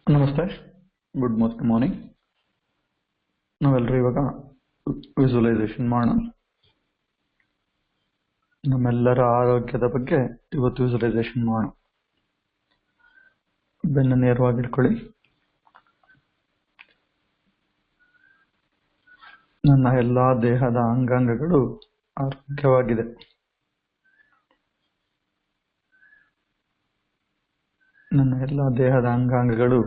ನಮಸ್ತೆ, good morning. ನಾವೆಲ್ಲರೂ ಇವಾಗ ವಿಜುವಲೈಸೇಷನ್ ಮಾಡೋಣ. ನಮ್ಮೆಲ್ಲರ ಆರೋಗ್ಯದ ಬಗ್ಗೆ ಇವತ್ತು ವಿಜುವಲೈಸೇಷನ್ ಮಾಡೋಣ. ಬೆನ್ನು ನೇರವಾಗಿಟ್ಕೊಳ್ಳಿ. ನನ್ನ ಎಲ್ಲಾ ದೇಹದ ಅಂಗಾಂಗಗಳು ಆರೋಗ್ಯವಾಗಿದೆ. ನನ್ನ ಎಲ್ಲ ದೇಹದ ಅಂಗಾಂಗಗಳು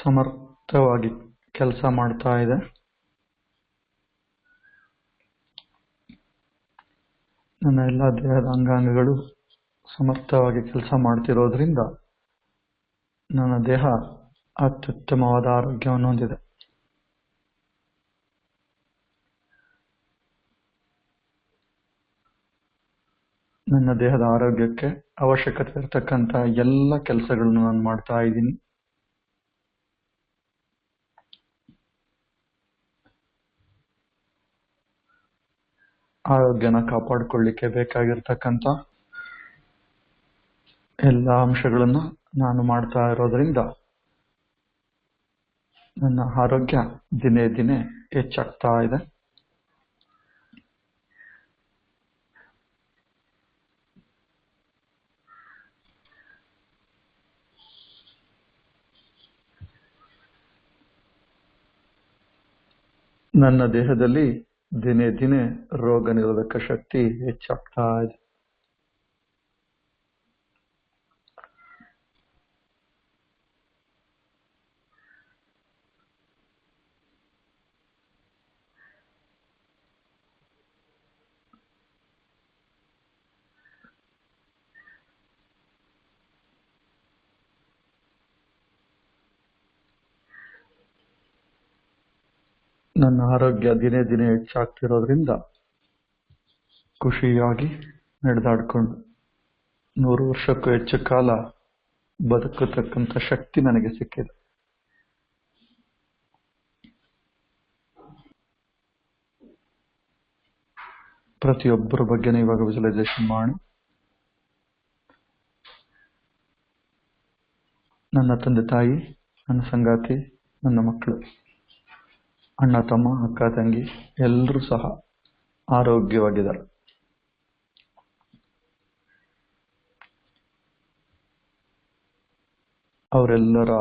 ಸಮರ್ಥವಾಗಿ ಕೆಲಸ ಮಾಡ್ತಾ ಇದೆ. ನನ್ನ ಎಲ್ಲ ದೇಹದ ಅಂಗಾಂಗಗಳು ಸಮರ್ಥವಾಗಿ ಕೆಲಸ ಮಾಡ್ತಿರೋದ್ರಿಂದ ನನ್ನ ದೇಹ ಅತ್ಯುತ್ತಮವಾದ ಆರೋಗ್ಯವನ್ನು ಹೊಂದಿದೆ. ನನ್ನ ದೇಹದ ಆರೋಗ್ಯಕ್ಕೆ ಅವಶ್ಯಕತೆ ಇರತಕ್ಕಂಥ ಎಲ್ಲ ಕೆಲಸಗಳನ್ನು ನಾನು ಮಾಡ್ತಾ ಇದ್ದೀನಿ. ಆರೋಗ್ಯನ ಕಾಪಾಡಿಕೊಳ್ಳಿಕ್ಕೆ ಬೇಕಾಗಿರ್ತಕ್ಕಂಥ ಎಲ್ಲ ಅಂಶಗಳನ್ನು ನಾನು ಮಾಡ್ತಾ ಇರೋದ್ರಿಂದ ನನ್ನ ಆರೋಗ್ಯ ದಿನೇ ದಿನೇ ಹೆಚ್ಚಾಗ್ತಾ ಇದೆ. ನನ್ನ ದೇಹದಲ್ಲಿ ದಿನೇ ದಿನೇ ರೋಗ ನಿರೋಧಕ ಶಕ್ತಿ ಹೆಚ್ಚಾಗ್ತಾ ಇದೆ. ನನ್ನ ಆರೋಗ್ಯ ದಿನೇ ದಿನೇ ಹೆಚ್ಚಾಗ್ತಿರೋದ್ರಿಂದ ಖುಷಿಯಾಗಿ ನಡೆದಾಡ್ಕೊಂಡು 100 ವರ್ಷಕ್ಕೂ ಹೆಚ್ಚು ಕಾಲ ಬದುಕತಕ್ಕಂಥ ಶಕ್ತಿ ನನಗೆ ಸಿಕ್ಕಿದೆ. ಪ್ರತಿಯೊಬ್ಬರ ಬಗ್ಗೆನೂ ಇವಾಗ ವಿಜುವಲೈಸೇಷನ್ ಮಾಡಿ. ನನ್ನ ತಂದೆ ತಾಯಿ, ನನ್ನ ಸಂಗಾತಿ, ನನ್ನ ಮಕ್ಕಳು, ಅಣ್ಣ ತಮ್ಮ, ಅಕ್ಕ ತಂಗಿ ಎಲ್ಲರೂ ಸಹ ಆರೋಗ್ಯವಾಗಿದ್ದಾರೆ. ಅವರೆಲ್ಲರ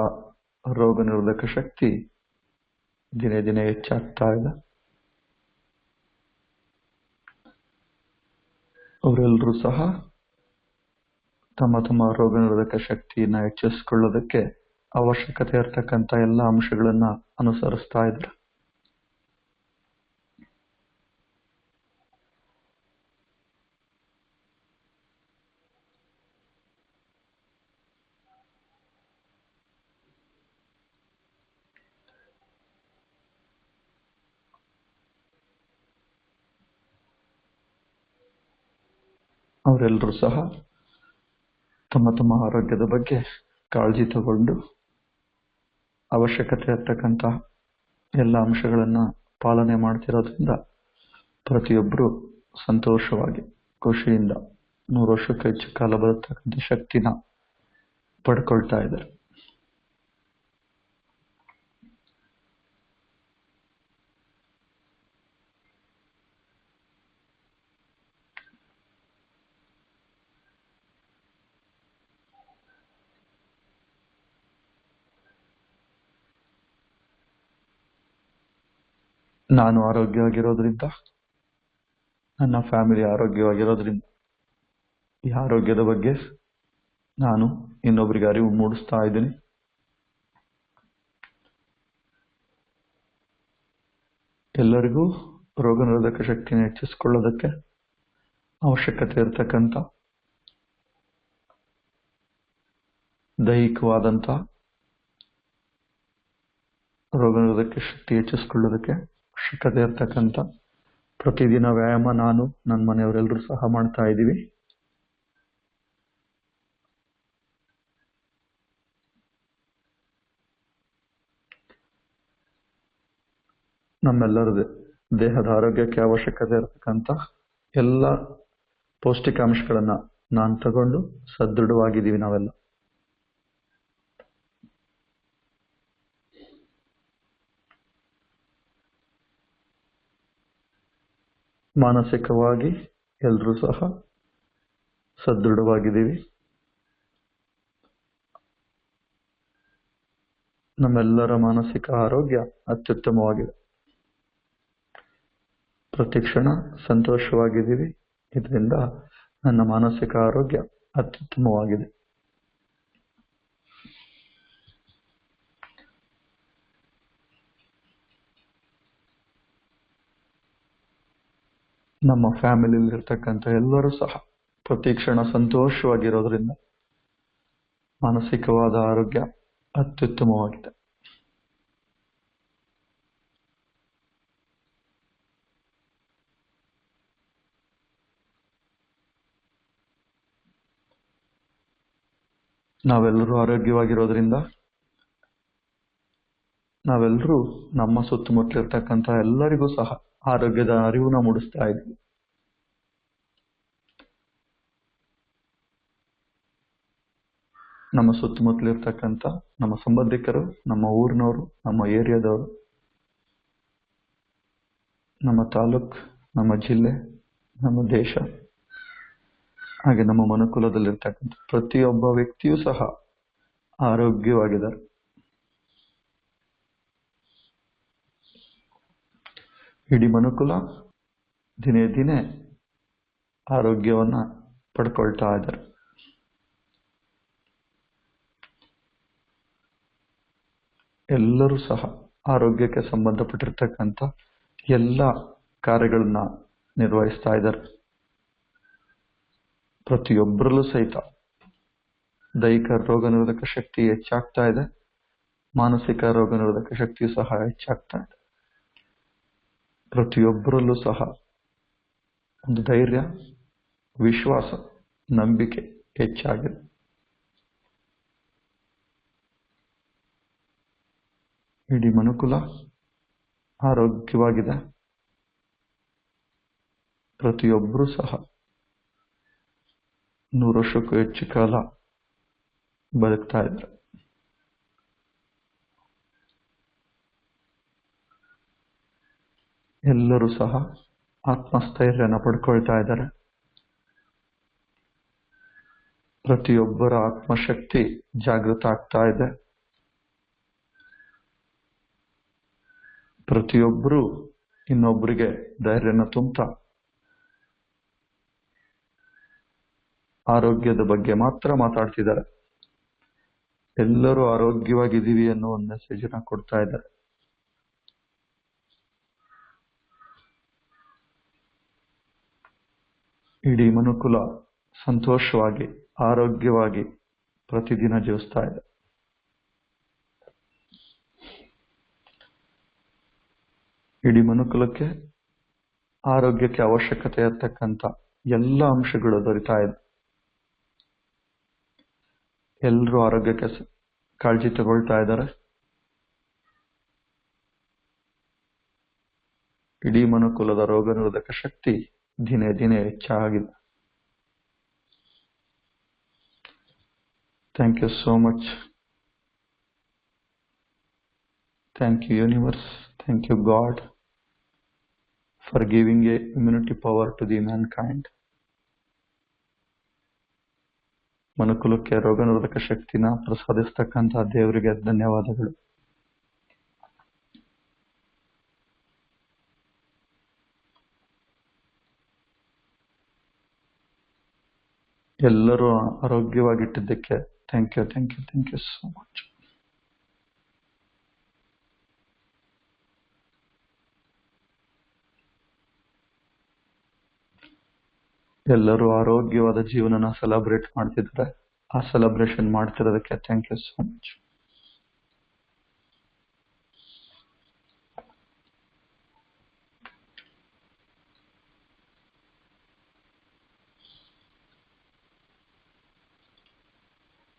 ರೋಗ ನಿರೋಧಕ ಶಕ್ತಿ ದಿನೇ ದಿನೇ ಹೆಚ್ಚಾಗ್ತಾ ಇದೆ. ಅವರೆಲ್ಲರೂ ಸಹ ತಮ್ಮ ತಮ್ಮ ರೋಗ ನಿರೋಧಕ ಶಕ್ತಿಯನ್ನ ಹೆಚ್ಚಿಸಿಕೊಳ್ಳೋದಕ್ಕೆ ಅವಶ್ಯಕತೆ ಇರತಕ್ಕಂಥ ಎಲ್ಲ ಅಂಶಗಳನ್ನ ಅನುಸರಿಸ್ತಾ ಇದ್ದಾರೆ. ಅವರೆಲ್ಲರೂ ಸಹ ತಮ್ಮ ತಮ್ಮ ಆರೋಗ್ಯದ ಬಗ್ಗೆ ಕಾಳಜಿ ತಗೊಂಡು ಅವಶ್ಯಕತೆ ಇರತಕ್ಕಂಥ ಎಲ್ಲ ಅಂಶಗಳನ್ನ ಪಾಲನೆ ಮಾಡ್ತಿರೋದ್ರಿಂದ ಪ್ರತಿಯೊಬ್ಬರು ಸಂತೋಷವಾಗಿ ಖುಷಿಯಿಂದ 100 ವರ್ಷಕ್ಕೂ ಹೆಚ್ಚು ಕಾಲ ಬದುಕತಕ್ಕಂಥ ಶಕ್ತಿನ ಪಡ್ಕೊಳ್ತಾ ಇದ್ದಾರೆ. ನಾನು ಆರೋಗ್ಯವಾಗಿರೋದ್ರಿಂದ, ನನ್ನ ಫ್ಯಾಮಿಲಿ ಆರೋಗ್ಯವಾಗಿರೋದ್ರಿಂದ ಈ ಆರೋಗ್ಯದ ಬಗ್ಗೆ ನಾನು ಇನ್ನೊಬ್ಬರಿಗೆ ಅರಿವು ಮೂಡಿಸ್ತಾ ಇದ್ದೀನಿ. ಎಲ್ಲರಿಗೂ ರೋಗ ನಿರೋಧಕ ಶಕ್ತಿನ ಹೆಚ್ಚಿಸಿಕೊಳ್ಳೋದಕ್ಕೆ ಅವಶ್ಯಕತೆ ಇರತಕ್ಕಂಥ ದೈಹಿಕವಾದಂಥ ರೋಗ ನಿರೋಧಕ ಶಕ್ತಿ ಹೆಚ್ಚಿಸಿಕೊಳ್ಳೋದಕ್ಕೆ ಅವಶ್ಯಕತೆ ಇರತಕ್ಕಂಥ ಪ್ರತಿದಿನ ವ್ಯಾಯಾಮ ನಾನು, ನನ್ನ ಮನೆಯವರೆಲ್ಲರೂ ಸಹ ಮಾಡ್ತಾ ಇದ್ದೀವಿ. ನಮ್ಮೆಲ್ಲರ ದೇಹದ ಆರೋಗ್ಯಕ್ಕೆ ಅವಶ್ಯಕತೆ ಇರತಕ್ಕಂಥ ಎಲ್ಲ ಪೌಷ್ಟಿಕಾಂಶಗಳನ್ನ ನಾನು ತಗೊಂಡು ಸದೃಢವಾಗಿದ್ದೀವಿ ನಾವೆಲ್ಲ. ಮಾನಸಿಕವಾಗಿ ಎಲ್ಲರೂ ಸಹ ಸದೃಢವಾಗಿದ್ದೀವಿ. ನಮ್ಮೆಲ್ಲರ ಮಾನಸಿಕ ಆರೋಗ್ಯ ಅತ್ಯುತ್ತಮವಾಗಿದೆ. ಪ್ರತಿ ಕ್ಷಣ ಸಂತೋಷವಾಗಿದ್ದೀವಿ. ಇದರಿಂದ ನನ್ನ ಮಾನಸಿಕ ಆರೋಗ್ಯ ಅತ್ಯುತ್ತಮವಾಗಿದೆ. ನಮ್ಮ ಫ್ಯಾಮಿಲಿಯಲ್ಲಿರ್ತಕ್ಕಂಥ ಎಲ್ಲರೂ ಸಹ ಪ್ರತಿ ಕ್ಷಣ ಸಂತೋಷವಾಗಿರೋದ್ರಿಂದ ಮಾನಸಿಕವಾದ ಆರೋಗ್ಯ ಅತ್ಯುತ್ತಮವಾಗಿದೆ. ನಾವೆಲ್ಲರೂ ಆರೋಗ್ಯವಾಗಿರೋದ್ರಿಂದ ನಾವೆಲ್ಲರೂ ನಮ್ಮ ಸುತ್ತಮುತ್ತಲಿರ್ತಕ್ಕಂಥ ಎಲ್ಲರಿಗೂ ಸಹ ಆರೋಗ್ಯದ ಅರಿವನ್ನ ಮೂಡಿಸ್ತಾ ಇದ್ವಿ. ನಮ್ಮ ಸುತ್ತಮುತ್ತಲಿರ್ತಕ್ಕಂಥ ನಮ್ಮ ಸಂಬಂಧಿಕರು, ನಮ್ಮ ಊರಿನವರು, ನಮ್ಮ ಏರಿಯಾದವರು, ನಮ್ಮ ತಾಲೂಕ್, ನಮ್ಮ ಜಿಲ್ಲೆ, ನಮ್ಮ ದೇಶ, ಹಾಗೆ ನಮ್ಮ ಮನುಕುಲದಲ್ಲಿರ್ತಕ್ಕಂಥ ಪ್ರತಿಯೊಬ್ಬ ವ್ಯಕ್ತಿಯೂ ಸಹ ಆರೋಗ್ಯವಾಗಿದ್ದಾರೆ. ಇಡೀ ಮನುಕುಲ ದಿನೇ ದಿನೇ ಆರೋಗ್ಯವನ್ನ ಪಡ್ಕೊಳ್ತಾ ಇದ್ದಾರೆ. ಎಲ್ಲರೂ ಸಹ ಆರೋಗ್ಯಕ್ಕೆ ಸಂಬಂಧಪಟ್ಟಿರ್ತಕ್ಕಂಥ ಎಲ್ಲ ಕಾರ್ಯಗಳನ್ನ ನಿರ್ವಹಿಸ್ತಾ ಇದ್ದಾರೆ. ಪ್ರತಿಯೊಬ್ಬರಲ್ಲೂ ಸಹಿತ ದೈಹಿಕ ರೋಗ ನಿರೋಧಕ ಶಕ್ತಿ ಹೆಚ್ಚಾಗ್ತಾ ಇದೆ, ಮಾನಸಿಕ ರೋಗ ನಿರೋಧಕ ಶಕ್ತಿಯು ಸಹ ಹೆಚ್ಚಾಗ್ತಾ ಇದೆ. ಪ್ರತಿಯೊಬ್ಬರಲ್ಲೂ ಸಹ ಒಂದು ಧೈರ್ಯ, ವಿಶ್ವಾಸ, ನಂಬಿಕೆ ಹೆಚ್ಚಾಗಿದೆ. ಇಡೀ ಮನುಕುಲ ಆರೋಗ್ಯವಾಗಿದೆ. ಪ್ರತಿಯೊಬ್ಬರೂ ಸಹ 100 ವರ್ಷಕ್ಕೂ ಹೆಚ್ಚು ಕಾಲ ಬದುಕ್ತಾ ಇದ್ದಾರೆ. ಎಲ್ಲರೂ ಸಹ ಆತ್ಮಸ್ಥೈರ್ಯನ ಪಡ್ಕೊಳ್ತಾ ಇದ್ದಾರೆ. ಪ್ರತಿಯೊಬ್ಬರ ಆತ್ಮಶಕ್ತಿ ಜಾಗೃತ ಆಗ್ತಾ ಇದೆ. ಪ್ರತಿಯೊಬ್ಬರು ಇನ್ನೊಬ್ಬರಿಗೆ ಧೈರ್ಯನ ತುಂಬುತ್ತಾ ಆರೋಗ್ಯದ ಬಗ್ಗೆ ಮಾತ್ರ ಮಾತಾಡ್ತಿದ್ದಾರೆ. ಎಲ್ಲರೂ ಆರೋಗ್ಯವಾಗಿದ್ದೀವಿ ಅನ್ನೋ ಒಂದು ಮೆಸೇಜನ್ನ ಕೊಡ್ತಾ ಇದ್ದಾರೆ. ಇಡೀ ಮನುಕುಲ ಸಂತೋಷವಾಗಿ, ಆರೋಗ್ಯವಾಗಿ ಪ್ರತಿದಿನ ಜೀವಿಸ್ತಾ ಇದೆ. ಇಡೀ ಮನುಕುಲಕ್ಕೆ ಆರೋಗ್ಯಕ್ಕೆ ಅವಶ್ಯಕತೆ ಇರತಕ್ಕಂಥ ಎಲ್ಲ ಅಂಶಗಳು ದೊರೀತಾ ಇದೆ. ಎಲ್ಲರೂ ಆರೋಗ್ಯಕ್ಕೆ ಕಾಳಜಿ ತಗೊಳ್ತಾ ಇದ್ದಾರೆ. ಇಡೀ ಮನುಕುಲದ ರೋಗ ನಿರೋಧಕ ಶಕ್ತಿ ದಿನೇ ದಿನೇ ಹೆಚ್ಚಾಗಿದೆ. Thank you so much. Thank you universe. Thank you god for giving a immunity power to the mankind. ಮನುಕುಲಕ್ಕೆ ರೋಗ ನಿರೋಧಕ ಶಕ್ತಿನ ಪ್ರಸಾದಿಸ್ತಕ್ಕಂಥ ದೇವರಿಗೆ ಧನ್ಯವಾದಗಳು. ಎಲ್ಲರೂ ಆರೋಗ್ಯವಾಗಿಟ್ಟಿದ್ದಕ್ಕೆ ಥ್ಯಾಂಕ್ ಯು ಸೋ ಮಚ್. ಎಲ್ಲರೂ ಆರೋಗ್ಯವಾದ ಜೀವನನ ಸೆಲೆಬ್ರೇಟ್ ಮಾಡ್ತಿದ್ದಾರೆ. ಆ ಸೆಲೆಬ್ರೇಷನ್ ಮಾಡ್ತಿರೋದಕ್ಕೆ ಥ್ಯಾಂಕ್ ಯು ಸೋ ಮಚ್.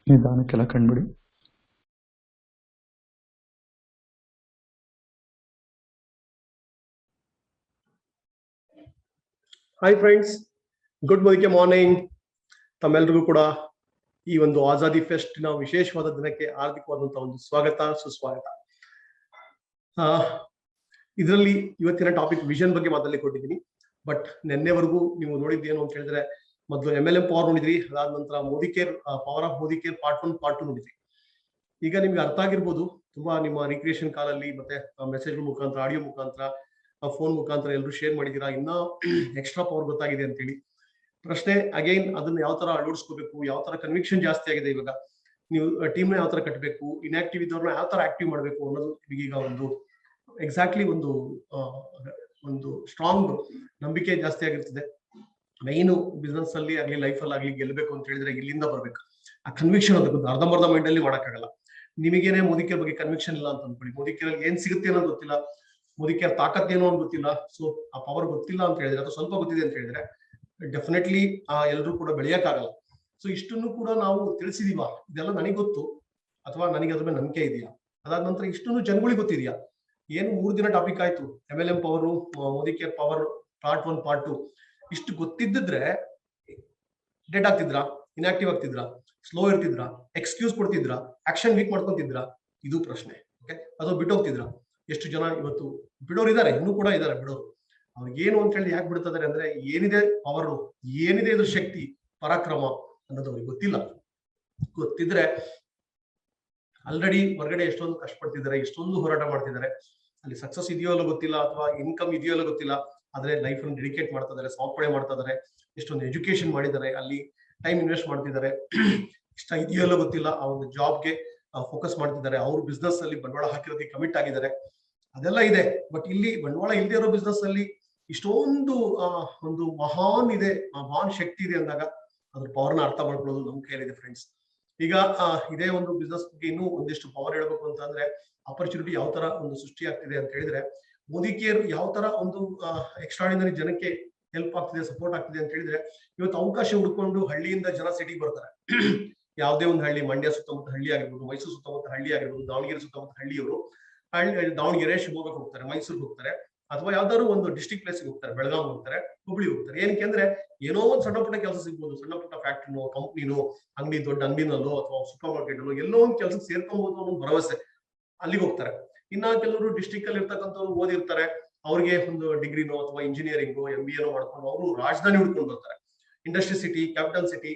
ನಿಧಾನಕ್ಕೆಲ್ಲ ಕಂಡುಬಿಡಿ. Hi friends, good morning. ತಮ್ಮೆಲ್ಲರಿಗೂ ಕೂಡ ಈ ಒಂದು ಆಜಾದಿ ಫೆಸ್ಟ್ ನ ವಿಶೇಷವಾದ ದಿನಕ್ಕೆ ಹಾರ್ದಿಕವಾದಂತಹ ಒಂದು ಸ್ವಾಗತ, ಸುಸ್ವಾಗತ. ಇದರಲ್ಲಿ ಇವತ್ತಿನ ಟಾಪಿಕ್ ವಿಷನ್ ಬಗ್ಗೆ ಮಾತಾಡಲಿಕ್ಕೆ ಕೊಟ್ಟಿದ್ದೀನಿ. ಬಟ್ ನಿನ್ನೆವರೆಗೂ ನೀವು ನೋಡಿದ್ದೇನು ಅಂತ ಹೇಳಿದ್ರೆ, ಮೊದಲು MLM ಪವರ್ ನೋಡಿದ್ರಿ, ಅದಾದ ನಂತರ Modi care, power of Modi care part 1 part 2 ನೋಡಿದ್ರಿ. ಈಗ ನಿಮ್ಗೆ ಅರ್ಥ ಆಗಿರ್ಬೋದು, ತುಂಬಾ ನಿಮ್ಮ ರಿಕ್ರಿಯೇಷನ್ ಕಾಲಲ್ಲಿ ಮತ್ತೆ ಮೆಸೇಜ್ ಮುಖಾಂತರ, ಆಡಿಯೋ ಮುಖಾಂತರ, ಫೋನ್ ಮುಖಾಂತರ ಎಲ್ಲರೂ ಶೇರ್ ಮಾಡಿದೀರಾ, ಇನ್ನ ಎಕ್ಸ್ಟ್ರಾ ಪವರ್ ಗೊತ್ತಾಗಿದೆ ಅಂತೇಳಿ. ಪ್ರಶ್ನೆ ಅಗೈನ್, ಅದನ್ನ ಯಾವ ತರ ಅಳವಡಿಸ್ಕೋಬೇಕು, ಯಾವ ತರ ಕನ್ವಿಕ್ಷನ್ ಜಾಸ್ತಿ ಆಗಿದೆ, ಇವಾಗ ನೀವು ಟೀಮ್ ನ ಯಾವ ತರ ಕಟ್ಟಬೇಕು, ಇನ್ಆಕ್ಟಿವ್ ಇದ್ದವ್ರನ್ನ ಯಾವ ತರ ಆಕ್ಟಿವ್ ಮಾಡಬೇಕು ಅನ್ನೋದು ಈಗ ಒಂದು ಎಕ್ಸಾಕ್ಟ್ಲಿ ಒಂದು ಸ್ಟ್ರಾಂಗ್ ನಂಬಿಕೆ ಜಾಸ್ತಿ ಆಗಿರ್ತದೆ. ಮೈನು ಬಿಸ್ನೆಸ್ ಅಲ್ಲಿ ಆಗ್ಲಿ, ಲೈಫ್ ಅಲ್ಲಿ ಆಗ್ಲಿ ಗೆಲ್ಬೇಕು ಅಂತ ಹೇಳಿದ್ರೆ ಇಲ್ಲಿಂದ ಬರ್ಬೇಕು. ಆ ಕನ್ವಿಕ್ಷನ್ ಅದಕ್ಕೆ ಅರ್ಧಂಬರ್ಧ ಮೈಂಡ್ ಅಲ್ಲಿ ಮಾಡಕ್ಕಾಗಲ್ಲ. ನಿಮಗೇನೆ ಮೋದಿ ಕೇರ್ ಬಗ್ಗೆ ಕನ್ವಿಕ್ಷನ್ ಇಲ್ಲ ಅಂತ ಅನ್ಕೊಳ್ಳಿ, ಮೋದಿ ಕೇರ್ ಅಲ್ಲಿ ಏನ್ ಸಿಗುತ್ತೆ ಅನ್ನೋದು ಗೊತ್ತಿಲ್ಲ, ಮೋದಿ ಕೇರ್ ತಾಕತ್ ಏನೋ ಅಂತ ಗೊತ್ತಿಲ್ಲ, ಸೊ ಆ ಪವರ್ ಗೊತ್ತಿಲ್ಲ ಅಂತ ಹೇಳಿದ್ರೆ, ಅಥವಾ ಸ್ವಲ್ಪ ಗೊತ್ತಿದೆ ಅಂತ ಹೇಳಿದ್ರೆ ಡೆಫಿನೆಟ್ಲಿ ಎಲ್ಲರೂ ಕೂಡ ಬೆಳೆಯಕ್ಕಾಗಲ್ಲ. ಸೊ ಇಷ್ಟನ್ನು ಕೂಡ ನಾವು ತಿಳಿಸಿದೀವ, ಇದೆಲ್ಲ ನನಗೆ ಗೊತ್ತು ಅಥವಾ ನನಗೆ ಅದ್ರ ಮೇಲೆ ನಂಬಿಕೆ ಇದೆಯಾ, ಅದಾದ ನಂತರ ಇಷ್ಟನ್ನು ಜನಗಳಿಗೆ ಗೊತ್ತಿದೆಯಾ. ಏನು 3 ದಿನ ಟಾಪಿಕ್ ಆಯ್ತು, MLM power, Modi care power part 1 part 2. ಇಷ್ಟು ಗೊತ್ತಿದ್ದಿದ್ರೆ ಡೆಡ್ ಆಗ್ತಿದ್ರಾ, ಇನ್ಆಕ್ಟಿವ್ ಆಗ್ತಿದ್ರಾ, ಸ್ಲೋ ಇರ್ತಿದ್ರಾ, ಎಕ್ಸ್ಕ್ಯೂಸ್ ಕೊಡ್ತಿದ್ರಾ, ಆಕ್ಷನ್ ವೀಕ್ ಮಾಡ್ಕೊಂತಿದ್ರಾ? ಇದು ಪ್ರಶ್ನೆ. ಓಕೆ, ಅದು ಬಿಟ್ಟೋಗ್ತಿದ್ರಾ? ಎಷ್ಟು ಜನ ಇವತ್ತು ಬಿಡೋರು ಇದಾರೆ, ಇನ್ನೂ ಕೂಡ ಇದಾರೆ ಬಿಡೋರು. ಅವ್ರಿಗೆ ಏನು ಅಂತ ಹೇಳಿ ಯಾಕೆ ಬಿಡ್ತಾರೆ ಅಂದ್ರೆ, ಏನಿದೆ ಪವರ್, ಏನಿದೆ ಇದ್ರ ಶಕ್ತಿ, ಪರಾಕ್ರಮ ಅನ್ನೋದು ಅವ್ರಿಗೆ ಗೊತ್ತಿಲ್ಲ. ಗೊತ್ತಿದ್ರೆ ಆಲ್ರೆಡಿ ಹೊರಗಡೆ ಎಷ್ಟೊಂದು ಕಷ್ಟಪಡ್ತಿದ್ದಾರೆ, ಎಷ್ಟೊಂದು ಹೋರಾಟ ಮಾಡ್ತಿದ್ದಾರೆ. ಅಲ್ಲಿ ಸಕ್ಸಸ್ ಇದೆಯೋ ಅಲ್ಲ ಗೊತ್ತಿಲ್ಲ, ಅಥವಾ ಇನ್ಕಮ್ ಇದೆಯೋ ಅಲ್ಲ ಗೊತ್ತಿಲ್ಲ, ಆದ್ರೆ ಲೈಫ್ ಅನ್ನು ಡೆಡಿಕೇಟ್ ಮಾಡ್ತಾ ಇದ್ದಾರೆ, ಸಮರ್ಪಣೆ ಮಾಡ್ತಾ ಇದ್ದಾರೆ, ಎಷ್ಟೊಂದು ಎಜುಕೇಶನ್ ಮಾಡಿದ್ದಾರೆ, ಅಲ್ಲಿ ಟೈಮ್ ಇನ್ವೆಸ್ಟ್ ಮಾಡ್ತಿದ್ದಾರೆ, ಇಷ್ಟ ಇದೆಯೋ ಅಲ್ಲ ಗೊತ್ತಿಲ್ಲ, ಆ ಒಂದು ಜಾಬ್ಗೆ ಫೋಕಸ್ ಮಾಡ್ತಿದ್ದಾರೆ, ಅವ್ರ ಬಿಸ್ನೆಸ್ ಅಲ್ಲಿ ಬಂಡವಾಳ ಹಾಕಿರೋದಕ್ಕೆ ಕಮಿಟ್ ಆಗಿದ್ದಾರೆ, ಅದೆಲ್ಲ ಇದೆ. ಬಟ್ ಇಲ್ಲಿ ಬಂಡವಾಳ ಇಲ್ಲದೆ ಇರೋ ಬಿಸ್ನೆಸ್ ಅಲ್ಲಿ ಇಷ್ಟೊಂದು ಒಂದು ಮಹಾನ್ ಇದೆ, ಮಹಾನ್ ಶಕ್ತಿ ಇದೆ ಅಂದಾಗ ಅದ್ರ ಪವರ್ನ ಅರ್ಥ ಮಾಡ್ಕೊಳ್ಳೋದು ನಮ್ ಕೈಲಿದೆ ಫ್ರೆಂಡ್ಸ್. ಈಗ ಇದೇ ಒಂದು ಬಿಸ್ನೆಸ್ ಬಗ್ಗೆ ಇನ್ನೂ ಒಂದಿಷ್ಟು ಪವರ್ ಹೇಳ್ಬೇಕು ಅಂತ ಅಂದ್ರೆ, ಆಪರ್ಚುನಿಟಿ ಯಾವ ತರ ಒಂದು ಸೃಷ್ಟಿ ಆಗ್ತಿದೆ ಅಂತ ಹೇಳಿದ್ರೆ, ಮೋದಿ ಕೇರ್ ಯಾವ ತರ ಒಂದು ಎಕ್ಸ್ಟ್ರಾಡಿನರಿ ಜನಕ್ಕೆ ಹೆಲ್ಪ್ ಆಗ್ತಿದೆ, ಸಪೋರ್ಟ್ ಆಗ್ತಿದೆ ಅಂತ ಹೇಳಿದ್ರೆ, ಇವತ್ತು ಅವಕಾಶ ಹುಡ್ಕೊಂಡು ಹಳ್ಳಿಯಿಂದ ಜನ ಸಿಟಿಗೆ ಬರ್ತಾರೆ. ಯಾವುದೇ ಒಂದು ಹಳ್ಳಿ, ಮಂಡ್ಯ ಸುತ್ತಮುತ್ತ ಹಳ್ಳಿ ಆಗಿರ್ಬೋದು, ಮೈಸೂರು ಸುತ್ತಮುತ್ತ ಹಳ್ಳಿ ಆಗಿರ್ಬೋದು, ದಾವಣಗೆರೆ ಸುತ್ತಮುತ್ತ ಹಳ್ಳಿಯವರು ದಾವಣಗೆರೆ, ಶಿವಮೊಗ್ಗಕ್ಕೆ ಹೋಗ್ತಾರೆ, ಮೈಸೂರಿಗೆ ಹೋಗ್ತಾರೆ, ಅಥವಾ ಯಾವ್ದಾದ್ರು ಒಂದು ಡಿಸ್ಟ್ರಿಕ್ಟ್ ಪ್ಲೇಸ್ಗೆ ಹೋಗ್ತಾರೆ, ಬೆಳಗಾಂ ಹೋಗ್ತಾರೆ, ಹುಬ್ಳಿ ಹೋಗ್ತಾರೆ. ಏನಕ್ಕೆ ಅಂದ್ರೆ ಏನೋ ಒಂದು ಸಣ್ಣ ಪುಟ್ಟ ಕೆಲಸ ಸಿಗ್ಬೋದು, ಸಣ್ಣ ಪುಟ್ಟ ಫ್ಯಾಕ್ಟ್ರಿನೋ, ಕಂಪ್ನಿನೋ, ಅಂಗಡಿ, ದೊಡ್ಡ ಅಂಗಡಿನಲ್ಲೋ ಅಥವಾ ಸೂಪರ್ ಮಾರ್ಕೆಟ್ ಅಲ್ಲೋ ಎಲ್ಲೋ ಒಂದು ಕೆಲಸಕ್ಕೆ ಸೇರ್ಕೊಬಹುದು ಅನ್ನೋ ಭರವಸೆ, ಅಲ್ಲಿಗೆ ಹೋಗ್ತಾರೆ. ಇನ್ನ ಕೆಲವರು ಡಿಸ್ಟ್ರಿಕ್ಟ್ ಅಲ್ಲಿ ಇರ್ತಕ್ಕಂಥವ್ರು ಓದಿರ್ತಾರೆ, ಅವ್ರಿಗೆ ಒಂದು ಡಿಗ್ರಿನೋ ಅಥವಾ ಇಂಜಿನಿಯರಿಂಗೋ MBA ಮಾಡ್ಕೊಂಡು ಅವರು ರಾಜಧಾನಿ ಹುಡ್ಕೊಂಡು ಬರ್ತಾರೆ, industry city, capital city,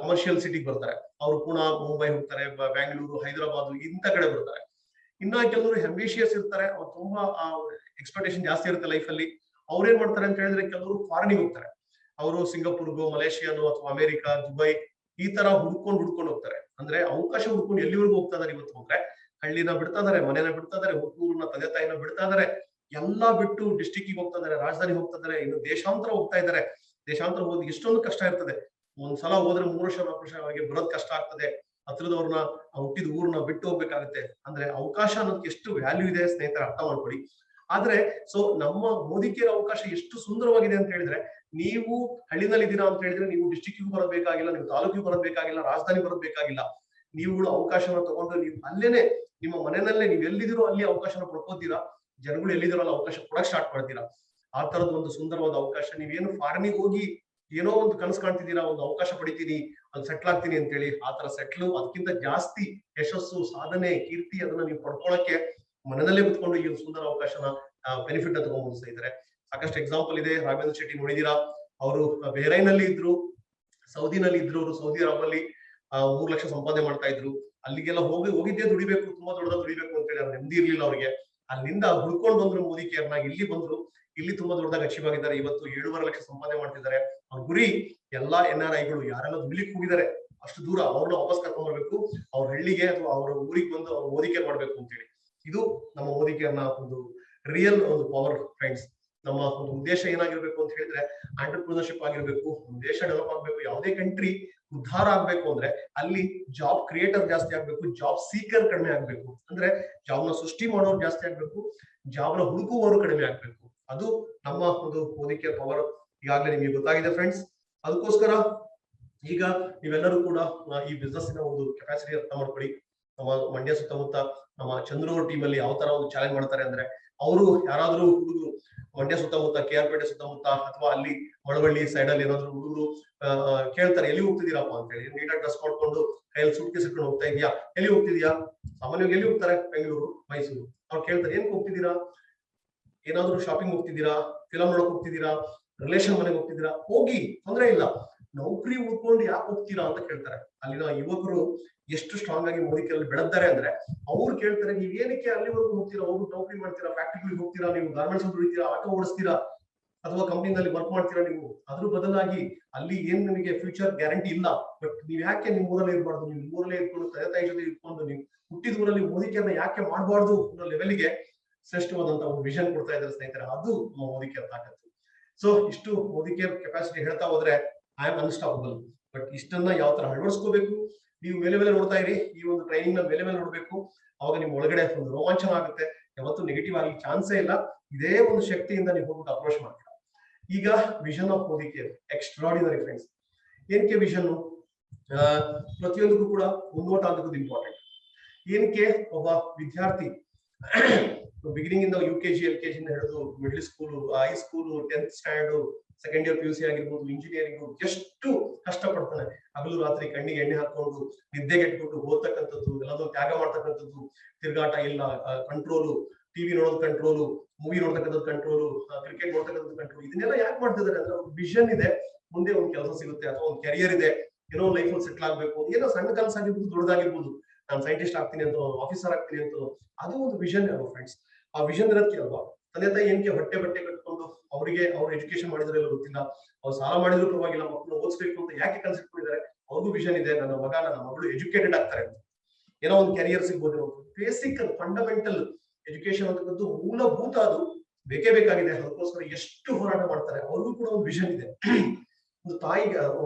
commercial ಸಿಟಿಗೆ ಬರ್ತಾರೆ. ಅವರು ಪುಣೆ, ಮುಂಬೈ ಹೋಗ್ತಾರೆ, ಬ್ಯಾಂಗ್ಳೂರು, ಹೈದರಾಬಾದ್ ಇಂಥ ಕಡೆ ಬರ್ತಾರೆ. ಇನ್ನ ಕೆಲವರು ಎಂಬಿಷಿಯಸ್ ಇರ್ತಾರೆ, ಅವ್ರು ತುಂಬಾ ಎಕ್ಸ್ಪೆಕ್ಟೇಷನ್ ಜಾಸ್ತಿ ಇರುತ್ತೆ ಲೈಫ್ ಅಲ್ಲಿ. ಅವ್ರೇನ್ ಮಾಡ್ತಾರೆ ಅಂತ ಹೇಳಿದ್ರೆ, ಕೆಲವರು ಫಾರಿನಿಗೆ ಹೋಗ್ತಾರೆ, ಅವರು ಸಿಂಗಾಪುರ್ಗೋ, ಮಲೇಷಿಯಾನೋ ಅಥವಾ ಅಮೆರಿಕ, ದುಬೈ ಈ ತರ ಹುಡ್ಕೊಂಡು ಹೋಗ್ತಾರೆ. ಅಂದ್ರೆ ಅವಕಾಶ ಹುಡ್ಕೊಂಡು ಎಲ್ಲಿವರೆಗೂ ಹೋಗ್ತಾ ಇದಾರೆ ಇವತ್ತು ಅಂದ್ರೆ, ಹಳ್ಳಿನ ಬಿಡ್ತಾ ಇದಾರೆ, ಮನೆನ ಬಿಡ್ತಾ ಇದಾರೆ, ಊರನ್ನ, ತಂದೆ ತಾಯಿನ ಬಿಡ್ತಾ ಇದಾರೆ, ಎಲ್ಲಾ ಬಿಟ್ಟು ಡಿಸ್ಟಿಕ್ ಹೋಗ್ತಾ ಇದಾರೆ, ರಾಜಧಾನಿ ಹೋಗ್ತಾ ಇದಾರೆ, ಇನ್ನು ದೇಶಾಂತರ ಹೋಗ್ತಾ ಇದಾರೆ. ದೇಶಾಂತರ ಹೋದ್ ಎಷ್ಟೊಂದು ಕಷ್ಟ ಇರ್ತದೆ, ಒಂದ್ಸಲ ಹೋದ್ರೆ 3 ವರ್ಷ 4 ವರ್ಷ ಅವರಿಗೆ ಬರೋದ್ ಕಷ್ಟ ಆಗ್ತದೆ, ಹತ್ರದವ್ರನ್ನ, ಹುಟ್ಟಿದ ಊರನ್ನ ಬಿಟ್ಟು ಹೋಗ್ಬೇಕಾಗುತ್ತೆ. ಅಂದ್ರೆ ಅವಕಾಶ ಅನ್ನೋದಕ್ಕೆ ಎಷ್ಟು ವ್ಯಾಲ್ಯೂ ಇದೆ ಸ್ನೇಹಿತರೆ, ಅರ್ಥ ಮಾಡ್ಕೊಳ್ಳಿ. ಆದ್ರೆ ಸೊ ನಮ್ಮ ಮೋದಿ ಕೇರ್ ಅವಕಾಶ ಎಷ್ಟು ಸುಂದರವಾಗಿದೆ ಅಂತ ಹೇಳಿದ್ರೆ, ನೀವು ಹಳ್ಳಿನಲ್ಲಿ ಇದ್ದೀರಾ ಅಂತ ಹೇಳಿದ್ರೆ ನೀವು ಡಿಸ್ಟ್ರಿಕ್ಟಿಗೂ ಬರಬೇಕಾಗಿಲ್ಲ, ನೀವು ತಾಲೂಕಿಗೆ ಬರಬೇಕಾಗಿಲ್ಲ, ರಾಜಧಾನಿ ಬರಬೇಕಾಗಿಲ್ಲ. ನೀವುಗಳು ಅವಕಾಶನ ತಗೊಂಡು ನೀವು ಅಲ್ಲೇನೆ ನಿಮ್ಮ ಮನೆಯಲ್ಲೇ ನೀವು ಎಲ್ಲಿದ್ದೀರೋ ಅಲ್ಲಿ ಅವಕಾಶನ ಪಡ್ಕೋತೀರಾ, ಜನಗಳು ಎಲ್ಲಿದ್ದೀರೋ ಅಲ್ಲಿ ಅವಕಾಶ ಕೊಡಕ್ ಸ್ಟಾರ್ಟ್ ಮಾಡ್ತೀರಾ. ಆ ತರದ ಒಂದು ಸುಂದರವಾದ ಅವಕಾಶ. ನೀವೇನು ಫಾರಿನಿಗೆ ಹೋಗಿ ಏನೋ ಒಂದು ಕನಸು ಕಾಣ್ತಿದ್ದೀರಾ, ಒಂದು ಅವಕಾಶ ಪಡಿತೀನಿ, ಅಲ್ಲಿ ಸೆಟ್ಲ್ ಆಗ್ತೀನಿ ಅಂತೇಳಿ, ಆ ತರ ಸೆಟ್ಲು ಅದಕ್ಕಿಂತ ಜಾಸ್ತಿ ಯಶಸ್ಸು, ಸಾಧನೆ, ಕೀರ್ತಿ ಅದನ್ನ ನೀವು ಪಡ್ಕೊಳಕ್ಕೆ ಮನೆಯಲ್ಲೇ ಕುತ್ಕೊಂಡು ಈ ಒಂದು ಸುಂದರ ಅವಕಾಶನ ಬೆನಿಫಿಟ್ ನ ತಗೊಂಡು ಸ್ನೇಹಿತರೆ. ಸಾಕಷ್ಟು ಎಕ್ಸಾಂಪಲ್ ಇದೆ. ರಾಘವೇಂದ್ರ ಶೆಟ್ಟಿ ನೋಡಿದೀರಾ, ಅವರು ಬೇರೈನಲ್ಲಿ ಇದ್ರು, ಸೌದಿನಲ್ಲಿ ಇದ್ರು, ಅವರು ಸೌದಿ ಅರಬ್ ಅಲ್ಲಿ 3 ಲಕ್ಷ ಸಂಪಾದನೆ ಮಾಡ್ತಾ ಇದ್ರು. ಅಲ್ಲಿಗೆಲ್ಲ ಹೋಗಿದ್ದೇ ದುಡಿಬೇಕು, ತುಂಬಾ ದೊಡ್ಡದಾಗಿ ದುಡಿಬೇಕು ಅಂತ ಹೇಳಿ, ನೆಮ್ಮದಿ ಇರ್ಲಿಲ್ಲ ಅವ್ರಿಗೆ. ಅಲ್ಲಿಂದ ಹುಡ್ಕೊಂಡು ಬಂದ್ರು ಮೋದಿ ಕೇರ್ನ, ಇಲ್ಲಿ ಬಂದ್ರು, ಇಲ್ಲಿ ತುಂಬಾ ದೊಡ್ಡದಾಗಿ ಅಚೀವ್ ಆಗಿದ್ದಾರೆ. ಇವತ್ತು 7.5 ಲಕ್ಷ ಸಂಪಾದನೆ ಮಾಡ್ತಿದ್ದಾರೆ. ಅವ್ರ ಗುರಿ ಎಲ್ಲಾ NRIಗಳು ಯಾರೆಲ್ಲ ದುಡ್ಲಿಕ್ಕೆ ಹೋಗಿದ್ದಾರೆ ಅಷ್ಟು ದೂರ ಅವ್ರನ್ನ ವಾಪಸ್ ಕರ್ಕೊಂಡ್ ಬರ್ಬೇಕು, ಅವ್ರ ಹಳ್ಳಿಗೆ ಅಥವಾ ಅವ್ರ ಊರಿಗೆ ಬಂದು ಅವ್ರ ಮೋದಿ ಕೇರ್ ಮಾಡ್ಬೇಕು ಅಂತ ಹೇಳಿ. ಇದು ನಮ್ಮ ಮೋದಿ ಕೇರ್ನ ಒಂದು ರಿಯಲ್ ಒಂದು ಪವರ್ ಫ್ರೆಂಡ್ಸ್. ನಮ್ಮ ಒಂದು ಉದ್ದೇಶ ಏನಾಗಿರ್ಬೇಕು ಅಂತ ಹೇಳಿದ್ರೆ, ಆಂಟರ್ಪ್ರಿನರ್ಶಿಪ್ ಆಗಿರ್ಬೇಕು, ದೇಶ ಡೆವಲಪ್ ಆಗ್ಬೇಕು, ಯಾವುದೇ ಕಂಟ್ರಿ ಉದ್ಧಾರ ಆಗ್ಬೇಕು ಅಂದ್ರೆ ಅಲ್ಲಿ ಜಾಬ್ ಕ್ರಿಯೇಟರ್ ಜಾಸ್ತಿ ಆಗ್ಬೇಕು, ಜಾಬ್ ಸೀಕರ್ ಕಡಿಮೆ ಆಗ್ಬೇಕು. ಅಂದ್ರೆ ಜಾಬ್ನ ಸೃಷ್ಟಿ ಮಾಡೋರು ಜಾಸ್ತಿ ಆಗ್ಬೇಕು, ಜಾಬ್ನ ಹುಡುಕುವವರು ಕಡಿಮೆ ಆಗ್ಬೇಕು. ಅದು ನಮ್ಮ ಒಂದು ಮೋದಿ ಕೇರ್ ಪವರ್. ಈಗಾಗಲೇ ನಿಮಗೆ ಗೊತ್ತಾಗಿದೆ ಫ್ರೆಂಡ್ಸ್. ಅದಕ್ಕೋಸ್ಕರ ಈಗ ನೀವೆಲ್ಲರೂ ಕೂಡ ಈ ಬಿಸ್ನೆಸ್ ನ ಒಂದು ಕೆಪಾಸಿಟಿ ಅರ್ಥ ಮಾಡ್ಕೊಳ್ಳಿ. ನಮ್ಮ ಮಂಡ್ಯ ಸುತ್ತಮುತ್ತ ನಮ್ಮ ಚಂದ್ರೂರ್ ಟೀಮ್ ಅಲ್ಲಿ ಯಾವ ತರ ಒಂದು ಚಾಲೆಂಜ್ ಮಾಡ್ತಾರೆ ಅಂದ್ರೆ, ಅವರು ಯಾರಾದ್ರೂ ಹುಡುಗರು ಮಂಡ್ಯ ಸುತ್ತಮುತ್ತ, KR ಪೇಟೆ ಸುತ್ತಮುತ್ತ ಅಥವಾ ಅಲ್ಲಿ ಮಳವಳ್ಳಿ ಸೈಡ್ ಅಲ್ಲಿ ಏನಾದ್ರು ಹುಡುಗರು ಕೇಳ್ತಾರೆ, ಎಲ್ಲಿ ಹೋಗ್ತಿದ್ದೀರಪ್ಪ ಅಂತ ಹೇಳಿ. ನೀಟಾಗಿ ಡ್ರೆಸ್ ಮಾಡ್ಕೊಂಡು ಕೈಯಲ್ಲಿ ಸೂಟ್ಕೇಸ್ ಇಟ್ಕೊಂಡು ಹೋಗ್ತಾ ಇದೀಯಾ, ಎಲ್ಲಿ ಹೋಗ್ತಿದ್ಯಾ? ಸಾಮಾನ್ಯವಾಗಿ ಎಲ್ಲಿ ಹೋಗ್ತಾರೆ? ಬೆಂಗಳೂರು, ಮೈಸೂರು. ಅವ್ರು ಕೇಳ್ತಾರೆ, ಏನ್ ಹೋಗ್ತಿದ್ದೀರಾ? ಏನಾದ್ರು ಶಾಪಿಂಗ್ ಹೋಗ್ತಿದ್ದೀರಾ, ಫಿಲಂ ನೋಡಕ್ ಹೋಗ್ತಿದ್ದೀರಾ, ರಿಲೇಷನ್ ಮನೆಗೆ ಹೋಗ್ತಿದ್ದೀರಾ? ಹೋಗಿ, ತೊಂದ್ರೆ ಇಲ್ಲ. ನೌಕರಿ ಉಳ್ಕೊಂಡು ಯಾಕೆ ಹೋಗ್ತೀರಾ ಅಂತ ಕೇಳ್ತಾರೆ. ಅಲ್ಲಿನ ಯುವಕರು ಎಷ್ಟು ಸ್ಟ್ರಾಂಗ್ ಆಗಿ ಮೋದಿ ಕೇರ್ ಬೆಳೆದ್ದಾರೆ ಅಂದ್ರೆ, ಅವ್ರು ಕೇಳ್ತಾರೆ, ನೀವ್ ಏನಕ್ಕೆ ಅಲ್ಲಿವರೆಗೂ ಹೋಗ್ತೀರಾ, ಹೋಗ್ಬಿಟ್ಟು ನೌಕರಿ ಮಾಡ್ತೀರಾ, ಫ್ಯಾಕ್ಟ್ರಿಗಳಿಗೆ ಹೋಗ್ತೀರಾ, ನೀವು ಗಾರ್ಮೆಂಟ್ಸ್ ದುಡಿತೀರಾ, ಆಟೋ ಓಡಿಸ್ತೀರಾ, ಅಥವಾ ಕಂಪ್ನಿನಲ್ಲಿ ವರ್ಕ್ ಮಾಡ್ತೀರಾ ನೀವು? ಅದ್ರ ಬದಲಾಗಿ ಅಲ್ಲಿ ಏನ್ ನಿಮಗೆ ಫ್ಯೂಚರ್ ಗ್ಯಾರಂಟಿ ಇಲ್ಲ. ಬಟ್ ನೀವ್ ಯಾಕೆ ನಿಮ್ ಊರಲ್ಲೇ ಇರಬಾರ್ದು? ನಿಮ್ ಊರಲ್ಲೇ ಇಟ್ಕೊಂಡು ತಂದೆ ತಾಯಿ ಜೊತೆ ಇಟ್ಕೊಂಡು ನೀವು ಹುಟ್ಟಿದ ಊರಲ್ಲಿ ಮೋದಿ ಕೇರ್ನ ಯಾಕೆ ಮಾಡಬಾರ್ದು ಅನ್ನೋ ಲೆವೆಲ್ಗೆ ಶ್ರೇಷ್ಠವಾದಂತ ಒಂದು ವಿಷನ್ ಕೊಡ್ತಾ ಇದ್ದಾರೆ ಸ್ನೇಹಿತರೆ. ಅದು ಮೋದಿ ಕೇರ್ ತಾಕತ್ತು. ಸೊ ಇಷ್ಟು ಮೋದಿ ಕೇರ್ ಕೆಪಾಸಿಟಿ ಹೇಳ್ತಾ ಹೋದ್ರೆ ಐ ಆಮ್ ಅನ್ಸ್ಟಾಪಬಲ್. ಬಟ್ ಇಷ್ಟನ್ನ ಯಾವ ತರ ಅಳವಡಿಸ್ಕೋಬೇಕು, ನೀವು ಮೇಲೆ ನೋಡ್ತಾ ಇರಿ. ಈ ಒಂದು ಟ್ರೈನಿಂಗ್ ನ ಮೇಲೆ ನೋಡ್ಬೇಕು. ಅವಾಗ ನಿಮ್ ಒಳಗಡೆ ಒಂದು ರೋಮಾಂಚನ ಆಗುತ್ತೆ. ಯಾವತ್ತೂ ನೆಗೆಟಿವ್ ಆಗಿ ಚಾನ್ಸೇ ಇಲ್ಲ. ಇದೇ ಒಂದು ಶಕ್ತಿಯಿಂದ ನೀವು ಹೋಗ್ಬಿಟ್ಟು ಅಪ್ರೋಚ್ ಮಾಡ್ತೀರಾ. ಈಗ vision of Modi care extraordinary friends. ಏನಕ್ಕೆ ವಿಷನ್? ಪ್ರತಿಯೊಂದಕ್ಕೂ ಕೂಡ ಮುನ್ನೋಟ ಅನ್ನೋದು ಇಂಪಾರ್ಟೆಂಟ್. ಏನಕ್ಕೆ ಒಬ್ಬ ವಿದ್ಯಾರ್ಥಿ ಬಿಗಿನಿಂಗ್ ಇಂದ UKG LKG ಹಿಡಿದು middle school, high school, 10th standard, second year PUC ಆಗಿರ್ಬೋದು, ಇಂಜಿನಿಯರಿಂಗ್ ಎಷ್ಟು ಕಷ್ಟ ಪಡ್ತಾನೆ. ಹಗಲು ರಾತ್ರಿ ಕಣ್ಣಿಗೆ ಎಣ್ಣೆ ಹಾಕೊಂಡು ನಿದ್ದೆಗೆಟ್ಬಿಟ್ಟು ಓದ್ತಕ್ಕಂಥದ್ದು, ಎಲ್ಲದೂ ತ್ಯಾಗ ಮಾಡ್ತಕ್ಕಂಥದ್ದು, ತಿರುಗಾಟ ಇಲ್ಲ, ಕಂಟ್ರೋಲು, ಟಿವಿ ನೋಡೋದು ಕಂಟ್ರೋಲು, ಮೂವಿ ನೋಡ್ತಕ್ಕಂಥದ್ದು ಕಂಟ್ರೋಲು, ಕ್ರಿಕೆಟ್ ನೋಡ್ತಕ್ಕಂಥದ್ದು ಕಂಟ್ರೋಲ್. ಇದನ್ನೆಲ್ಲ ಯಾಕೆ ಮಾಡ್ತಿದ್ದಾರೆ ಅಂದ್ರೆ, ಒಂದು ವಿಷನ್ ಇದೆ, ಮುಂದೆ ಒಂದು ಕೆಲಸ ಸಿಗುತ್ತೆ ಅಥವಾ ಒಂದು ಕೆರಿಯರ್ ಇದೆ, ಏನೋ ಲೈಫ್ ಅಲ್ಲಿ ಸೆಟ್ಲ್ ಆಗ್ಬೇಕು, ಏನೋ ಸಣ್ಣ ಕೆಲಸ ಆಗಿರ್ಬೋದು, ದೊಡ್ಡದಾಗಿರ್ಬೋದು, ನಾನು ಸೈಂಟಿಸ್ಟ್ ಆಗ್ತೀನಿ ಅಂತ, ಆಫೀಸರ್ ಆಗ್ತೀನಿ ಅಂತ, ಅದು ಒಂದು ವಿಷನ್ ಫ್ರೆಂಡ್ಸ್. ಆ ವಿಷನ್ ಇರತ್ತೆ ಅಲ್ವಾ. ತಂದೆ ತಾಯಿ ಏನಕ್ಕೆ ಹೊಟ್ಟೆ ಬಟ್ಟೆ ಕಟ್ಕೊಂಡು ಅವರಿಗೆ ಅವ್ರು ಎಜುಕೇಶನ್ ಮಾಡಿದ್ರೆ ಇಲ್ಲ ಗೊತ್ತಿಲ್ಲ, ಅವ್ರು ಸಾಲ ಮಾಡಿದ್ರು ಪರವಾಗಿಲ್ಲ ಮಕ್ಕಳು ಓದಿಸ್ಬೇಕು ಅಂತ ಯಾಕೆ ಕನ್ಸಿಟ್ಕೊಂಡಿದ್ದಾರೆ, ಅವ್ರಿಗೂ ವಿಷನ್ ಇದೆ, ನನ್ನ ಮಗ ನನ್ನ ಮಗಳು ಎಜುಕೇಟೆಡ್ ಆಗ್ತಾರೆ ಅಂತ, ಏನೋ ಒಂದು ಕ್ಯಾರಿಯರ್ ಸಿಗ್ಬೋದು. ಬೇಸಿಕ್ ಫಂಡಮೆಂಟಲ್ ಎಜುಕೇಶನ್ ಅಂತಕ್ಕಂಥದ್ದು ಮೂಲಭೂತ, ಅದು ಬೇಕೇ ಬೇಕಾಗಿದೆ. ಅದಕ್ಕೋಸ್ಕರ ಎಷ್ಟು ಹೋರಾಟ ಮಾಡ್ತಾರೆ. ಅವ್ರಿಗೂ ಕೂಡ ಒಂದು ವಿಷನ್ ಇದೆ. ಒಂದು ತಾಯಿಗೆ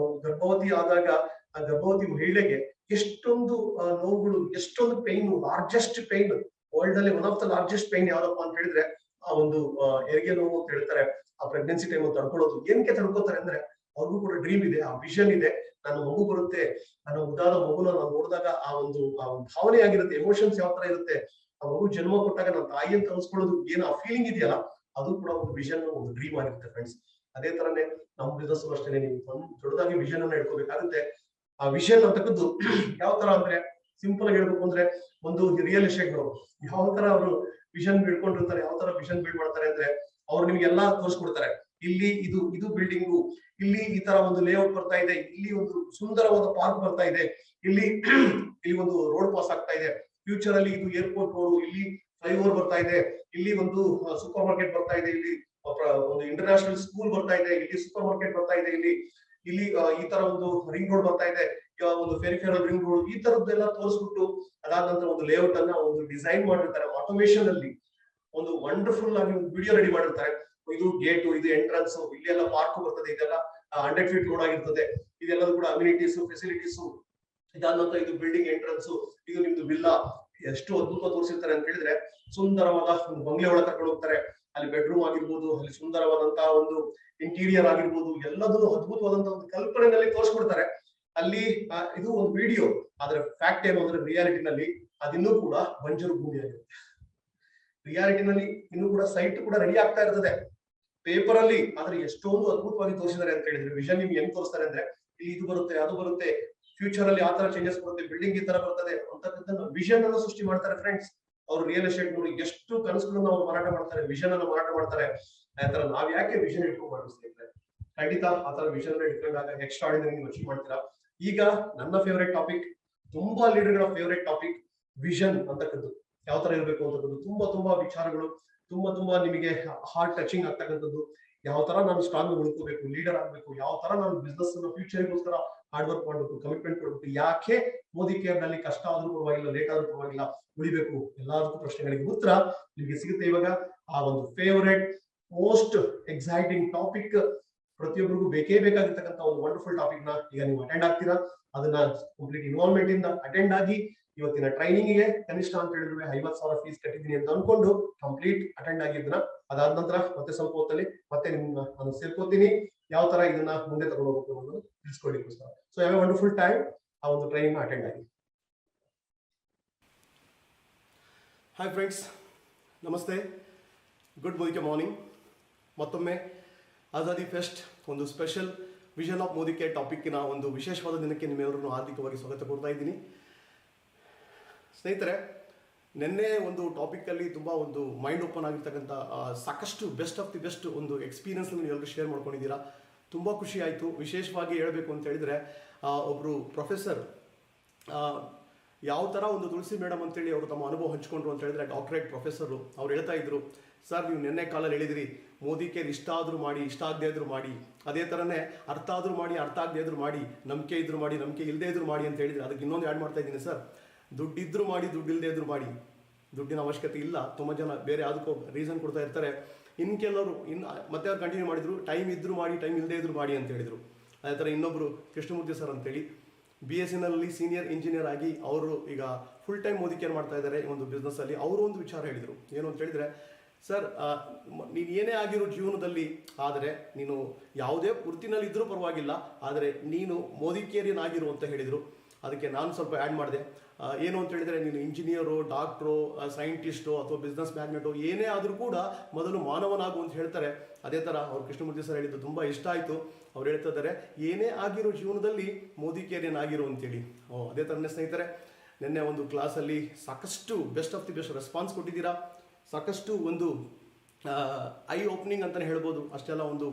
ಗರ್ಭವತಿ ಆದಾಗ ಆ ಗರ್ಭವತಿ ಮಹಿಳೆಗೆ ಎಷ್ಟೊಂದು ನೋವುಗಳು, ಎಷ್ಟೊಂದು ಪೈನ್, ಲಾರ್ಜೆಸ್ಟ್ ಪೈನ್ ವರ್ಲ್ಡ್ ಅಲ್ಲಿ one of the largest pain ಯಾವ್ದಪ್ಪ ಅಂತ ಹೇಳಿದ್ರೆ ಆ ಒಂದು ಹೆರಿಗೆ ನೋವು ಅಂತ ಹೇಳ್ತಾರೆ. ಆ ಪ್ರೆಗ್ನೆನ್ಸಿ ಟೈಮ್ ತಡ್ಕೊಳ್ಳೋದು. ಏನಕ್ಕೆ ತಡ್ಕೋತಾರೆ ಅಂದ್ರೆ ಅವ್ರಿಗೂ ಕೂಡ ಡ್ರೀಮ್ ಇದೆ, ಆ ವಿಷನ್ ಇದೆ. ನನ್ನ ಮಗು ಬರುತ್ತೆ, ನನ್ನ ಮುದ್ದಾದ ಮಗುನ ನಾವು ನೋಡಿದಾಗ ಆ ಒಂದು ಭಾವನೆ ಆಗಿರುತ್ತೆ, ಎಮೋಷನ್ಸ್ ಯಾವ ತರ ಇರುತ್ತೆ, ಆ ಮಗು ಜನ್ಮ ಕೊಟ್ಟಾಗ ನನ್ನ ತಾಯಿಯನ್ನು ಕಲ್ಸ್ಕೊಳ್ಳೋದು ಏನು ಆ ಫೀಲಿಂಗ್ ಇದೆಯಲ್ಲ, ಅದು ಕೂಡ ಒಂದು ವಿಷನ್, ಒಂದು ಡ್ರೀಮ್ ಆಗಿರುತ್ತೆ ಫ್ರೆಂಡ್ಸ್. ಅದೇ ತರನೇ ನಮ್ಮ ಬಿಸ್ನೆಸ್ ಅಷ್ಟೇ, ನೀವು ದೊಡ್ಡದಾಗಿ ವಿಷನ್ ಅನ್ನ ಇಟ್ಕೋಬೇಕಾಗುತ್ತೆ. ಆ ವಿಷನ್ ಅಂತಕ್ಕದ್ದು ಯಾವ ತರ ಅಂದ್ರೆ, ಸಿಂಪಲ್ ಆಗಿ ಹೇಳ್ಬೇಕು ಅಂದ್ರೆ, ಒಂದು ರಿಯಲ್ ಎಸ್ಟೇಟ್ ನವರು ಯಾವ ತರ ಅವರು ವಿಷನ್ ಬಿಡ್ಕೊಂಡಿರ್ತಾರೆ, ಯಾವ ತರ ವಿಷನ್ ಬಿಲ್ಡ್ ಮಾಡ್ತಾರೆ ಅಂದ್ರೆ, ಅವ್ರು ನಿಮ್ಗೆಲ್ಲಾ ತೋರಿಸ್ಕೊಡ್ತಾರೆ. ಇಲ್ಲಿ ಇದು ಬಿಲ್ಡಿಂಗು, ಇಲ್ಲಿ ಈ ತರ ಒಂದು ಲೇಔಟ್ ಬರ್ತಾ ಇದೆ, ಇಲ್ಲಿ ಒಂದು ಸುಂದರವಾದ ಪಾರ್ಕ್ ಬರ್ತಾ ಇದೆ, ಇಲ್ಲಿ ಒಂದು ರೋಡ್ ಪಾಸ್ ಆಗ್ತಾ ಇದೆ, ಫ್ಯೂಚರ್ ಅಲ್ಲಿ ಇದು ಏರ್ಪೋರ್ಟ್ ರೋಡ್, ಇಲ್ಲಿ ಫ್ಲೈಓವರ್ ಬರ್ತಾ ಇದೆ, ಇಲ್ಲಿ ಒಂದು ಸೂಪರ್ ಮಾರ್ಕೆಟ್ ಬರ್ತಾ ಇದೆ, ಇಲ್ಲಿ ಒಂದು ಇಂಟರ್ನ್ಯಾಷನಲ್ ಸ್ಕೂಲ್ ಬರ್ತಾ ಇದೆ, ಇಲ್ಲಿ ಸೂಪರ್ ಮಾರ್ಕೆಟ್ ಬರ್ತಾ ಇದೆ, ಇಲ್ಲಿ ಈ ತರ ಒಂದು ರಿಂಗ್ ರೋಡ್ ಬರ್ತಾ ಇದೆ, ಒಂದು ಫೆರಿಫೆರಲ್ ರಿಂಗ್ ರೋಡ್, ಈ ತರದ್ದೆಲ್ಲ ತೋರಿಸ್ಬಿಟ್ಟು ಅದಾದ ನಂತರ ಒಂದು ಲೇಔಟ್ ಅನ್ನ ಒಂದು ಡಿಸೈನ್ ಮಾಡಿರ್ತಾರೆ. ಆಟೋಮೇಶನ್ ಅಲ್ಲಿ ಒಂದು ವಂಡರ್ಫುಲ್ ಆಗಿ ಒಂದು ವಿಡಿಯೋ ರೆಡಿ ಮಾಡಿರ್ತಾರೆ. ಇದು ಗೇಟು, ಇದು ಎಂಟ್ರನ್ಸ್, ಇಲ್ಲಿ ಎಲ್ಲ ಪಾರ್ಕ್ ಬರ್ತದೆ, ಇದೆಲ್ಲ 100 ಫೀಟ್ ರೋಡ್ ಆಗಿರ್ತದೆ, ಇದೆಲ್ಲದೂ ಕೂಡ ಅಮ್ಯುನಿಟೀಸ್, ಫೆಸಿಲಿಟೀಸ್. ಇದಾದ ನಂತರ ಇದು ಬಿಲ್ಡಿಂಗ್ ಎಂಟ್ರನ್ಸ್, ಇದು ನಿಮ್ದು ವಿಲ್ಲಾ. ಎಷ್ಟು ಅದ್ಭುತ ತೋರಿಸಿರ್ತಾರೆ ಅಂತ ಹೇಳಿದ್ರೆ, ಸುಂದರವಾದ ಒಂದು ಬಂಗ್ಲೆ ಒಳಗೆ ಕರ್ಕೊಂಡು ಹೋಗ್ತಾರೆ. ಅಲ್ಲಿ ಬೆಡ್ರೂಮ್ ಆಗಿರ್ಬೋದು, ಅಲ್ಲಿ ಸುಂದರವಾದಂತಹ ಒಂದು ಇಂಟೀರಿಯರ್ ಆಗಿರ್ಬೋದು, ಎಲ್ಲದನ್ನು ಅದ್ಭುತವಾದಂತಹ ಒಂದು ಕಲ್ಪನೆಯಲ್ಲಿ ತೋರಿಸ್ಕೊಡ್ತಾರೆ. ಅಲ್ಲಿ ಇದು ಒಂದು ವಿಡಿಯೋ, ಆದ್ರೆ ಫ್ಯಾಕ್ಟ್ ಏನು ಅಂದ್ರೆ ರಿಯಾಲಿಟಿನಲ್ಲಿ ಅದಿನ್ನೂ ಕೂಡ ಬಂಜರು ಭೂಮಿ ಆಗಿರುತ್ತೆ. ರಿಯಾಲಿಟಿನಲ್ಲಿ ಇನ್ನೂ ಕೂಡ ಸೈಟ್ ಕೂಡ ರೆಡಿ ಆಗ್ತಾ ಇರ್ತದೆ ಪೇಪರ್ ಅಲ್ಲಿ, ಆದ್ರೆ ಎಷ್ಟೊಂದು ಅದ್ಭುತವಾಗಿ ತೋರಿಸಿದ್ದಾರೆ ಅಂತ ಹೇಳಿದ್ರೆ, ವಿಷನ್ ನಿಮ್ಗೆ ಹೆಂಗ್ ತೋರಿಸ್ತಾರೆ ಅಂದ್ರೆ, ಇಲ್ಲಿ ಇದು ಬರುತ್ತೆ, ಅದು ಬರುತ್ತೆ, ಫ್ಯೂಚರ್ ಅಲ್ಲಿ ಆ ತರ ಚೇಂಜಸ್ ಬರುತ್ತೆ, ಬಿಲ್ಡಿಂಗ್ ಈ ತರ ಬರ್ತದೆ ಅಂತಕ್ಕಂಥ ವಿಷನ್ ಅನ್ನು ಸೃಷ್ಟಿ ಮಾಡ್ತಾರೆ ಫ್ರೆಂಡ್ಸ್. ಅವ್ರು ರಿಯಲ್ ಎಸ್ಟೇಟ್ ನೋಡಿ ಎಷ್ಟು ಕನಸುಗಳನ್ನ ಅವ್ರು ಮಾರಾಟ ಮಾಡ್ತಾರೆ, ವಿಷನ್ ಅನ್ನು ಮಾರಾಟ ಮಾಡ್ತಾರೆ. ಆತರ ನಾವ್ ಯಾಕೆ ವಿಷನ್ ಇಟ್ಕೊಂಡು ಸ್ನೇಹಿತರೆ, ಖಂಡಿತ ಆತರ ವಿಷನ್ ಇಟ್ಕೊಂಡಾಗ ಎಕ್ಸ್ಟ್ರಾರ್ಡಿನರಿ ನೀವು ಅಚೀವ್ ಮಾಡ್ತೀರಾ. ಈಗ ನನ್ನ ಫೇವರೇಟ್ ಟಾಪಿಕ್, ತುಂಬಾ ಲೀಡರ್ಗಳ ಫೇವರೇಟ್ ಟಾಪಿಕ್, ವಿಷನ್ ಅಂತಕ್ಕದ್ದು ಯಾವ ತರ ಇರಬೇಕು ಅಂತಕ್ಕದ್ದು. ತುಂಬಾ ವಿಚಾರಗಳು, ತುಂಬಾ ನಿಮಗೆ ಹಾರ್ಟ್ ಟಚಿಂಗ್ ಆಗ್ತಕ್ಕಂಥದ್ದು. ಯಾವ ತರ ನಾನು ಸ್ಟ್ರಾಂಗ್ ಉಳ್ಕೋಬೇಕು, ಲೀಡರ್ ಆಗ್ಬೇಕು, ಯಾವ ತರ ನಾನು ಬಿಸ್ನೆಸ್ ಅನ್ನ ಫ್ಯೂಚರ್ಗೋಸ್ಕರ ಹಾರ್ಡ್ ವರ್ಕ್ ಮಾಡ್ಬೇಕು, ಕಮಿಟ್ಮೆಂಟ್ ಕೊಡ್ಬೇಕು, ಯಾಕೆ ಮೋದಿ ಕೇರ್ ನಲ್ಲಿ ಕಷ್ಟ ಆದ್ರೂ ಪರವಾಗಿಲ್ಲ, ಲೇಟ್ ಆದ್ರೂ ಪರವಾಗಿಲ್ಲ ಉಳಿಬೇಕು, ಎಲ್ಲದಕ್ಕೂ ಪ್ರಶ್ನೆಗಳಿಗೆ ಉತ್ತರ ನಿಮಗೆ ಸಿಗುತ್ತೆ ಇವಾಗ. ಆ ಒಂದು ಫೇವರೇಟ್ ಮೋಸ್ಟ್ ಎಕ್ಸೈಟಿಂಗ್ ಟಾಪಿಕ್, ಪ್ರತಿಯೊಬ್ಬರಿಗೂ ಬೇಕೇ ಬೇಕಾಗಿರ್ತಕ್ಕಂಥ ಒಂದು ವಂಡರ್ಫುಲ್ ಟಾಪಿಕ್ ನ ಈಗ ನೀವು ಅಟೆಂಡ್ ಆಗ್ತೀರಾ. ಅದನ್ನ ಕಂಪ್ಲೀಟ್ ಇನ್ವಾಲ್ವ್ಮೆಂಟ್ ಇಂದ ಅಟೆಂಡ್ ಆಗಿ ಇವತ್ತಿನ ಟ್ರೈನಿಂಗ್ ಗೆ ಕನಿಷ್ಠ ಅಂತ ಹೇಳಿದ್ರು 50,000 ಫೀಸ್ ಕಟ್ಟಿದ್ದೀನಿ ಅಂತ ಅನ್ಕೊಂಡು ಕಂಪ್ಲೀಟ್ ಅಟೆಂಡ್ ಆಗಿದ್ದನ್ನ, ಅದಾದ ನಂತರ ಮತ್ತೆ ಸ್ವಲ್ಪ ಹೊತ್ತಲ್ಲಿ ಮತ್ತೆ ನಿಮ್ಮನ್ನ ನಾನು ಸೇರ್ಕೋತೀನಿ, ಯಾವ ತರ ಇದನ್ನ ಮುಂದೆ ತಗೊಂಡು ಹೋಗ್ಬೇಕು ಅನ್ನೋದು ತಿಳಿಸ್ಕೊಳ್ಳಿಕ್ಕೋಸ್ಕರ. So have a wonderful time. ಆ ಒಂದು ಟ್ರೈನಿಂಗ್ ಅಟೆಂಡ್ ಆಗಿ. ಹಾಯ್ ಫ್ರೆಂಡ್ಸ್, ನಮಸ್ತೆ, ಗುಡ್ ಮಾರ್ನಿಂಗ್. ಮತ್ತೊಮ್ಮೆ ಆಜಾದಿ ಫೆಸ್ಟ್ ಒಂದು special vision of Modi care ಟಾಪಿಕ್ನ ಒಂದು ವಿಶೇಷವಾದ ದಿನಕ್ಕೆ ನಿಮ್ಮೆಲ್ಲರನ್ನು ಹಾರ್ದಿಕವಾಗಿ ಸ್ವಾಗತ ಕೊಡ್ತಾ ಇದ್ದೀನಿ. ಸ್ನೇಹಿತರೆ, ನಿನ್ನೆ ಒಂದು ಟಾಪಿಕಲ್ಲಿ ತುಂಬ ಒಂದು ಮೈಂಡ್ ಓಪನ್ ಆಗಿರ್ತಕ್ಕಂಥ ಸಾಕಷ್ಟು ಬೆಸ್ಟ್ ಆಫ್ ದಿ ಬೆಸ್ಟ್ ಒಂದು ಎಕ್ಸ್ಪೀರಿಯನ್ಸ್ ಎಲ್ಲರೂ ಶೇರ್ ಮಾಡ್ಕೊಂಡಿದ್ದೀರಾ. ತುಂಬ ಖುಷಿ ಆಯಿತು. ವಿಶೇಷವಾಗಿ ಹೇಳಬೇಕು ಅಂತ ಹೇಳಿದರೆ, ಒಬ್ಬರು ಪ್ರೊಫೆಸರ್ ಯಾವ ಥರ ಒಂದು ತುಳಸಿ ಮೇಡಮ್ ಅಂತೇಳಿ ಅವರು ತಮ್ಮ ಅನುಭವ ಹಂಚ್ಕೊಂಡ್ರು ಅಂತ ಹೇಳಿದ್ರೆ, ಡಾಕ್ಟರೇಟ್ ಪ್ರೊಫೆಸರು ಅವ್ರು ಹೇಳ್ತಾ ಇದ್ರು, ಸರ್ ನೀವು ನಿನ್ನೆ ಕಾಲಲ್ಲಿ ಹೇಳಿದಿರಿ ಮೋದಿ ಕೇರ್ ಇಷ್ಟ ಆದರೂ ಮಾಡಿ, ಇಷ್ಟ ಆಗದೆ ಇದ್ರು ಮಾಡಿ, ಅದೇ ಥರನೇ ಅರ್ಥ ಆದರೂ ಮಾಡಿ, ಅರ್ಥ ಆಗದೆ ಇದ್ರು ಮಾಡಿ, ನಂಬಿಕೆ ಇದ್ರು ಮಾಡಿ, ನಂಬಿಕೆ ಇಲ್ಲದೆ ಇದ್ರು ಮಾಡಿ ಅಂತ ಹೇಳಿದ್ರೆ, ಅದಕ್ಕೆ ಇನ್ನೊಂದು ಆ್ಯಡ್ ಮಾಡ್ತಾ ಇದ್ದೀನಿ ಸರ್, ದುಡ್ಡಿದ್ರು ಮಾಡಿ, ದುಡ್ಡು ಇಲ್ಲದೆ ಇದ್ರು ಮಾಡಿ. ದುಡ್ಡಿನ ಅವಶ್ಯಕತೆ ಇಲ್ಲ, ತುಂಬ ಜನ ಬೇರೆ ಯಾವುದಕ್ಕೂ ರೀಸನ್ ಕೊಡ್ತಾ ಇರ್ತಾರೆ. ಇನ್ನು ಕೆಲವರು ಮತ್ತೆ ಅವ್ರು ಕಂಟಿನ್ಯೂ ಮಾಡಿದ್ರು, ಟೈಮ್ ಇದ್ರು ಮಾಡಿ, ಟೈಮ್ ಇಲ್ಲದೆ ಇದ್ರು ಮಾಡಿ ಅಂತ ಹೇಳಿದರು. ಅದೇ ಥರ ಇನ್ನೊಬ್ಬರು ಕೃಷ್ಣಮೂರ್ತಿ ಸರ್ ಅಂತೇಳಿ BSNL ಸೀನಿಯರ್ ಇಂಜಿನಿಯರ್ ಆಗಿ ಅವರು ಈಗ ಫುಲ್ ಟೈಮ್ ಮೋದಿ ಕೇರ್ ಮಾಡ್ತಾ ಇದ್ದಾರೆ ಒಂದು ಬಿಸ್ನೆಸ್ಸಲ್ಲಿ. ಅವರು ಒಂದು ವಿಚಾರ ಹೇಳಿದರು, ಏನು ಅಂತ ಹೇಳಿದರೆ, ಸರ್ ನೀನು ಏನೇ ಆಗಿರೋ ಜೀವನದಲ್ಲಿ, ಆದರೆ ನೀನು ಯಾವುದೇ ವೃತ್ತಿನಲ್ಲಿ ಇದ್ರೂ ಪರವಾಗಿಲ್ಲ, ಆದರೆ ನೀನು ಮೋದಿ ಕೇರಿಯನಾಗಿರು ಅಂತ ಹೇಳಿದರು. ಅದಕ್ಕೆ ನಾನು ಸ್ವಲ್ಪ ಆ್ಯಡ್ ಮಾಡಿದೆ, ಏನು ಅಂತ ಹೇಳಿದರೆ, ನೀನು ಇಂಜಿನಿಯರು, ಡಾಕ್ಟ್ರು, ಸೈಂಟಿಸ್ಟು ಅಥವಾ ಬಿಸ್ನೆಸ್ ಮ್ಯಾಗ್ನೆಟು ಏನೇ ಆದರೂ ಕೂಡ ಮೊದಲು ಮಾನವನಾಗು ಅಂತ ಹೇಳ್ತಾರೆ. ಅದೇ ಥರ ಅವ್ರು ಕೃಷ್ಣಮೂರ್ತಿ ಸರ್ ಹೇಳಿದ್ದು ತುಂಬ ಇಷ್ಟ ಆಯಿತು. ಅವ್ರು ಹೇಳ್ತಾ ಇದ್ದಾರೆ, ಏನೇ ಆಗಿರೋ ಜೀವನದಲ್ಲಿ ಮೋದಿ ಕೇರಿಯನ್ ಆಗಿರು ಅಂತೇಳಿ. ಅದೇ ಥರನೇ ಸ್ನೇಹಿತರೆ, ನಿನ್ನೆ ಒಂದು ಕ್ಲಾಸಲ್ಲಿ ಸಾಕಷ್ಟು best of the best response ಕೊಟ್ಟಿದ್ದೀರಾ. ಸಾಕಷ್ಟು ಒಂದು ಐ ಓಪನಿಂಗ್ ಅಂತಲೇ ಹೇಳ್ಬೋದು, ಅಷ್ಟೆಲ್ಲ ಒಂದು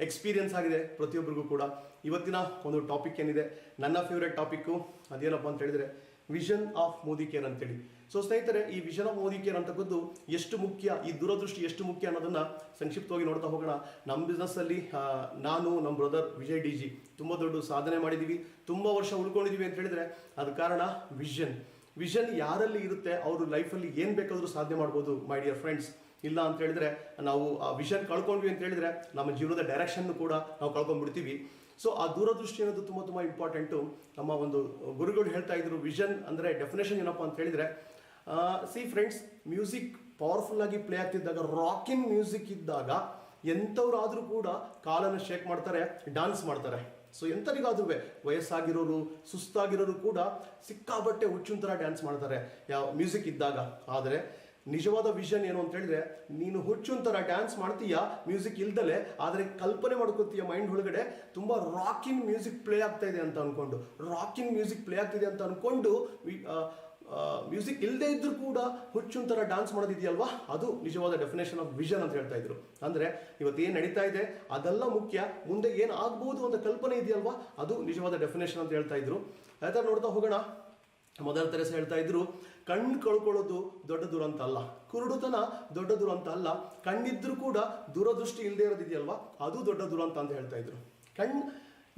ಎಕ್ಸ್ಪೀರಿಯನ್ಸ್ ಆಗಿದೆ ಪ್ರತಿಯೊಬ್ಬರಿಗೂ ಕೂಡ. ಇವತ್ತಿನ ಒಂದು ಟಾಪಿಕ್ ಏನಿದೆ, ನನ್ನ ಫೇವ್ರೆಟ್ ಟಾಪಿಕ್ಕು, ಅದೇನಪ್ಪ ಅಂತ ಹೇಳಿದರೆ ವಿಷನ್ ಆಫ್ ಮೋದಿ ಕೇರ್ ಅಂತೇಳಿ. ಸೊ ಸ್ನೇಹಿತರೆ, ಈ ವಿಷನ್ ಆಫ್ ಮೋದಿ ಕೇರ್ ಅಂತಕ್ಕದ್ದು ಎಷ್ಟು ಮುಖ್ಯ, ಈ ದೂರದೃಷ್ಟಿ ಎಷ್ಟು ಮುಖ್ಯ ಅನ್ನೋದನ್ನ ಸಂಕ್ಷಿಪ್ತವಾಗಿ ನೋಡ್ತಾ ಹೋಗೋಣ. ನಮ್ಮ ಬಿಸ್ನೆಸ್ಸಲ್ಲಿ ನಾನು, ನಮ್ಮ ಬ್ರದರ್ ವಿಜಯ್ ಡಿ ಜಿ ತುಂಬ ದೊಡ್ಡ ಸಾಧನೆ ಮಾಡಿದ್ದೀವಿ, ತುಂಬ ವರ್ಷ ಉಳ್ಕೊಂಡಿದ್ದೀವಿ ಅಂತ ಹೇಳಿದ್ರೆ ಅದು ಕಾರಣ ವಿಷನ್ ಯಾರಲ್ಲಿ ಇರುತ್ತೆ ಅವರು ಲೈಫಲ್ಲಿ ಏನು ಬೇಕಾದರೂ ಸಾಧನೆ ಮಾಡ್ಬೋದು ಮೈ ಡಿಯರ್ ಫ್ರೆಂಡ್ಸ್. ಇಲ್ಲ ಅಂತ ಹೇಳಿದ್ರೆ ನಾವು ಆ ವಿಷನ್ ಕಳ್ಕೊಂಡ್ವಿ ಅಂತ ಹೇಳಿದ್ರೆ ನಮ್ಮ ಜೀವನದ ಡೈರೆಕ್ಷನ್ ಕೂಡ ನಾವು ಕಳ್ಕೊಂಡ್ಬಿಡ್ತೀವಿ. ಸೊ ಆ ದೂರದೃಷ್ಟಿ ಅನ್ನೋದು ತುಂಬ ತುಂಬ ಇಂಪಾರ್ಟೆಂಟು. ನಮ್ಮ ಒಂದು ಗುರುಗಳು ಹೇಳ್ತಾ ಇದ್ರು, ವಿಷನ್ ಅಂದರೆ ಡೆಫಿನೇಷನ್ ಏನಪ್ಪ ಅಂತ ಹೇಳಿದ್ರೆ, ಸಿ ಫ್ರೆಂಡ್ಸ್, ಮ್ಯೂಸಿಕ್ ಪವರ್ಫುಲ್ ಆಗಿ ಪ್ಲೇ ಆಗ್ತಿದ್ದಾಗ, ರಾಕಿನ್ ಮ್ಯೂಸಿಕ್ ಇದ್ದಾಗ ಎಂಥವ್ರಾದರೂ ಕೂಡ ಕಾಲನ್ನು ಶೇಕ್ ಮಾಡ್ತಾರೆ, ಡ್ಯಾನ್ಸ್ ಮಾಡ್ತಾರೆ. ಸೊ ಎಂಥರಿಗಾದ್ರೂ ವಯಸ್ಸಾಗಿರೋರು, ಸುಸ್ತಾಗಿರೋರು ಕೂಡ ಸಿಕ್ಕಾಬಟ್ಟೆ ಹುಚ್ಚುಂತರ ಡ್ಯಾನ್ಸ್ ಮಾಡ್ತಾರೆ ಯಾವ ಮ್ಯೂಸಿಕ್ ಇದ್ದಾಗ. ಆದರೆ ನಿಜವಾದ ವಿಷನ್ ಏನು ಅಂತ ಹೇಳಿದ್ರೆ, ನೀನು ಹುಚ್ಚುಂತರ ಡ್ಯಾನ್ಸ್ ಮಾಡ್ತೀಯಾ ಮ್ಯೂಸಿಕ್ ಇಲ್ದಲೆ, ಆದರೆ ಕಲ್ಪನೆ ಮಾಡ್ಕೋತೀಯ ಮೈಂಡ್ ಒಳಗಡೆ ತುಂಬ ರಾಕಿನ್ ಮ್ಯೂಸಿಕ್ ಪ್ಲೇ ಆಗ್ತಾ ಇದೆ ಅಂತ ಅನ್ಕೊಂಡು, ರಾಕಿನ್ ಮ್ಯೂಸಿಕ್ ಪ್ಲೇ ಆಗ್ತಿದೆ ಅಂತ ಅನ್ಕೊಂಡು ಮ್ಯೂಸಿಕ್ ಇಲ್ಲದೆ ಇದ್ರೂ ಕೂಡ ಹುಚ್ಚುಂತರ ಡ್ಯಾನ್ಸ್ ಮಾಡೋದಿದೆಯಲ್ವಾ, ಅದು ನಿಜವಾದ ಡೆಫಿನೇಷನ್ ಆಫ್ ವಿಷನ್ ಅಂತ ಹೇಳ್ತಾ ಇದ್ರು. ಅಂದರೆ ಇವತ್ತು ಏನು ನಡೀತಾ ಇದೆ ಅದೆಲ್ಲ ಮುಖ್ಯ, ಮುಂದೆ ಏನು ಆಗ್ಬೋದು ಅಂತ ಕಲ್ಪನೆ ಇದೆಯಲ್ವಾ, ಅದು ನಿಜವಾದ ಡೆಫಿನೇಷನ್ ಅಂತ ಹೇಳ್ತಾ ಇದ್ರು. ಆಯ್ತಾ, ನೋಡ್ತಾ ಹೋಗೋಣ. ಮದರ್ ತೆರೇಸಾ ಹೇಳ್ತಾ ಇದ್ರು, ಕಣ್ಣು ಕಳ್ಕೊಳ್ಳೋದು ದೊಡ್ಡ ದುರಂತ ಅಲ್ಲ, ಕುರುಡುತನ ದೊಡ್ಡ ದುರಂತ ಅಲ್ಲ, ಕಣ್ಣಿದ್ರೂ ಕೂಡ ದೂರದೃಷ್ಟಿ ಇಲ್ಲದೆ ಇರೋದಿದೆಯಲ್ವಾ ಅದು ದೊಡ್ಡ ದುರಂತ ಅಂತ ಹೇಳ್ತಾ ಇದ್ರು. ಕಣ್ಣು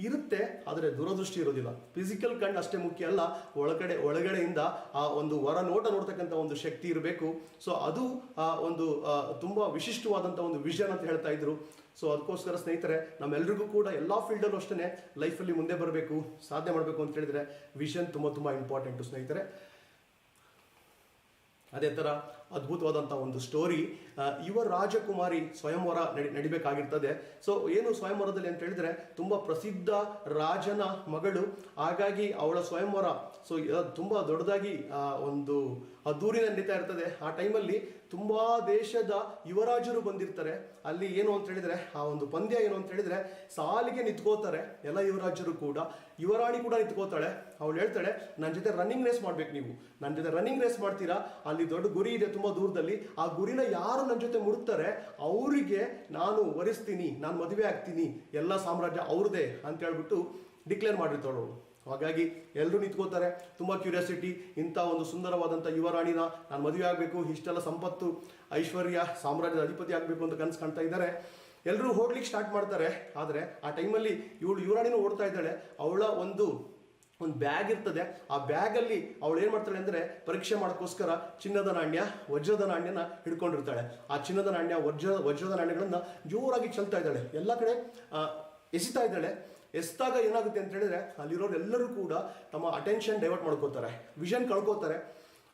ಇರುತ್ತೆ ಆದರೆ ದೂರದೃಷ್ಟಿ ಇರೋದಿಲ್ಲ. ಫಿಸಿಕಲ್ ಕಣ್ಣು ಅಷ್ಟೇ ಮುಖ್ಯ ಅಲ್ಲ, ಒಳಗಡೆಯಿಂದ ಆ ಒಂದು ನೋಟ ನೋಡ್ತಕ್ಕಂಥ ಒಂದು ಶಕ್ತಿ ಇರಬೇಕು. ಸೊ ಅದು ಒಂದು ತುಂಬ ವಿಶಿಷ್ಟವಾದಂಥ ಒಂದು ವಿಷನ್ ಅಂತ ಹೇಳ್ತಾ ಇದ್ರು. ಸೊ ಅದಕ್ಕೋಸ್ಕರ ಸ್ನೇಹಿತರೆ, ನಮ್ಮೆಲ್ರಿಗೂ ಕೂಡ ಎಲ್ಲ ಫೀಲ್ಡಲ್ಲೂ ಅಷ್ಟೇ ಲೈಫಲ್ಲಿ ಮುಂದೆ ಬರಬೇಕು, ಸಾಧನೆ ಮಾಡಬೇಕು ಅಂತ ಹೇಳಿದ್ರೆ ವಿಷನ್ ತುಂಬ ತುಂಬ ಇಂಪಾರ್ಟೆಂಟು ಸ್ನೇಹಿತರೆ. ಅದೇ ಥರ ಅದ್ಭುತವಾದಂಥ ಒಂದು ಸ್ಟೋರಿ, ಯುವ ರಾಜಕುಮಾರಿ ಸ್ವಯಂವರ ನಡಿಬೇಕಾಗಿರ್ತದೆ. ಸೊ ಏನು ಸ್ವಯಂವರದಲ್ಲಿ ಅಂತ ಹೇಳಿದ್ರೆ, ತುಂಬ ಪ್ರಸಿದ್ಧ ರಾಜನ ಮಗಳು, ಹಾಗಾಗಿ ಅವಳ ಸ್ವಯಂವರ ಸೊ ತುಂಬ ದೊಡ್ಡದಾಗಿ ಒಂದು ಅದ್ದೂರಿನ ನಡೀತಾ ಇರ್ತದೆ. ಆ ಟೈಮಲ್ಲಿ ತುಂಬ ದೇಶದ ಯುವರಾಜರು ಬಂದಿರ್ತಾರೆ. ಅಲ್ಲಿ ಏನು ಅಂತ ಹೇಳಿದ್ರೆ, ಆ ಒಂದು ಪಂದ್ಯ ಏನು ಅಂತ ಹೇಳಿದ್ರೆ, ಸಾಲಿಗೆ ನಿಂತ್ಕೋತಾರೆ ಎಲ್ಲ ಯುವರಾಜರು ಕೂಡ, ಯುವರಾಣಿ ಕೂಡ ನಿಂತ್ಕೋತಾಳೆ. ಅವಳು ಹೇಳ್ತಾಳೆ, ನನ್ನ ಜೊತೆ ರನ್ನಿಂಗ್ ರೇಸ್ ಮಾಡ್ಬೇಕು, ನೀವು ನನ್ನ ಜೊತೆ ರನ್ನಿಂಗ್ ರೇಸ್ ಮಾಡ್ತೀರಾ, ಅಲ್ಲಿ ದೊಡ್ಡ ಗುರಿ ಇದೆ ತುಂಬ ದೂರದಲ್ಲಿ, ಆ ಗುರಿನ ಯಾರು ನನ್ನ ಜೊತೆ ಮುಡುತ್ತಾರೆ ಅವರಿಗೆ ನಾನು ವರಿಸ್ತೀನಿ, ನಾನು ಮದುವೆ ಆಗ್ತೀನಿ, ಎಲ್ಲ ಸಾಮ್ರಾಜ್ಯ ಅವ್ರದೇ ಅಂತ ಹೇಳ್ಬಿಟ್ಟು ಡಿಕ್ಲೇರ್ ಮಾಡಿರ್ತಾಳು. ಹಾಗಾಗಿ ಎಲ್ಲರೂ ನಿಂತ್ಕೋತಾರೆ, ತುಂಬ ಕ್ಯೂರಿಯಾಸಿಟಿ, ಇಂಥ ಒಂದು ಸುಂದರವಾದಂಥ ಯುವರಾಣಿನ ನಾನು ಮದುವೆ ಆಗಬೇಕು, ಇಷ್ಟೆಲ್ಲ ಸಂಪತ್ತು ಐಶ್ವರ್ಯ ಸಾಮ್ರಾಜ್ಯದ ಅಧಿಪತಿ ಆಗಬೇಕು ಅಂತ ಕನಸು ಕಾಣ್ತಾ ಇದ್ದಾರೆ. ಎಲ್ಲರೂ ಓಡ್ಲಿಕ್ಕೆ ಸ್ಟಾರ್ಟ್ ಮಾಡ್ತಾರೆ. ಆದರೆ ಆ ಟೈಮಲ್ಲಿ ಯುವರಾಣಿನೂ ಓಡ್ತಾ ಇದ್ದಾಳೆ. ಅವಳ ಒಂದು ಬ್ಯಾಗ್ ಇರ್ತದೆ, ಆ ಬ್ಯಾಗಲ್ಲಿ ಅವಳು ಏನು ಮಾಡ್ತಾಳೆ ಅಂದರೆ, ಪರೀಕ್ಷೆ ಮಾಡೋಕ್ಕೋಸ್ಕರ ಚಿನ್ನದ ನಾಣ್ಯ, ವಜ್ರದ ನಾಣ್ಯನ ಹಿಡ್ಕೊಂಡಿರ್ತಾಳೆ. ಆ ಚಿನ್ನದ ನಾಣ್ಯ, ವಜ್ರದ ನಾಣ್ಯಗಳನ್ನು ಜೋರಾಗಿ ಚೆಲ್ತಾ ಇದ್ದಾಳೆ, ಎಲ್ಲ ಕಡೆ ಎಸಿತಾ ಇದ್ದಾಳೆ. ಎಸ್ದಾಗ ಏನಾಗುತ್ತೆ ಅಂತ ಹೇಳಿದ್ರೆ, ಅಲ್ಲಿರೋರು ಎಲ್ಲರೂ ಕೂಡ ತಮ್ಮ ಅಟೆನ್ಷನ್ ಡೈವರ್ಟ್ ಮಾಡ್ಕೋತಾರೆ, ವಿಷನ್ ಕಳ್ಕೋತಾರೆ.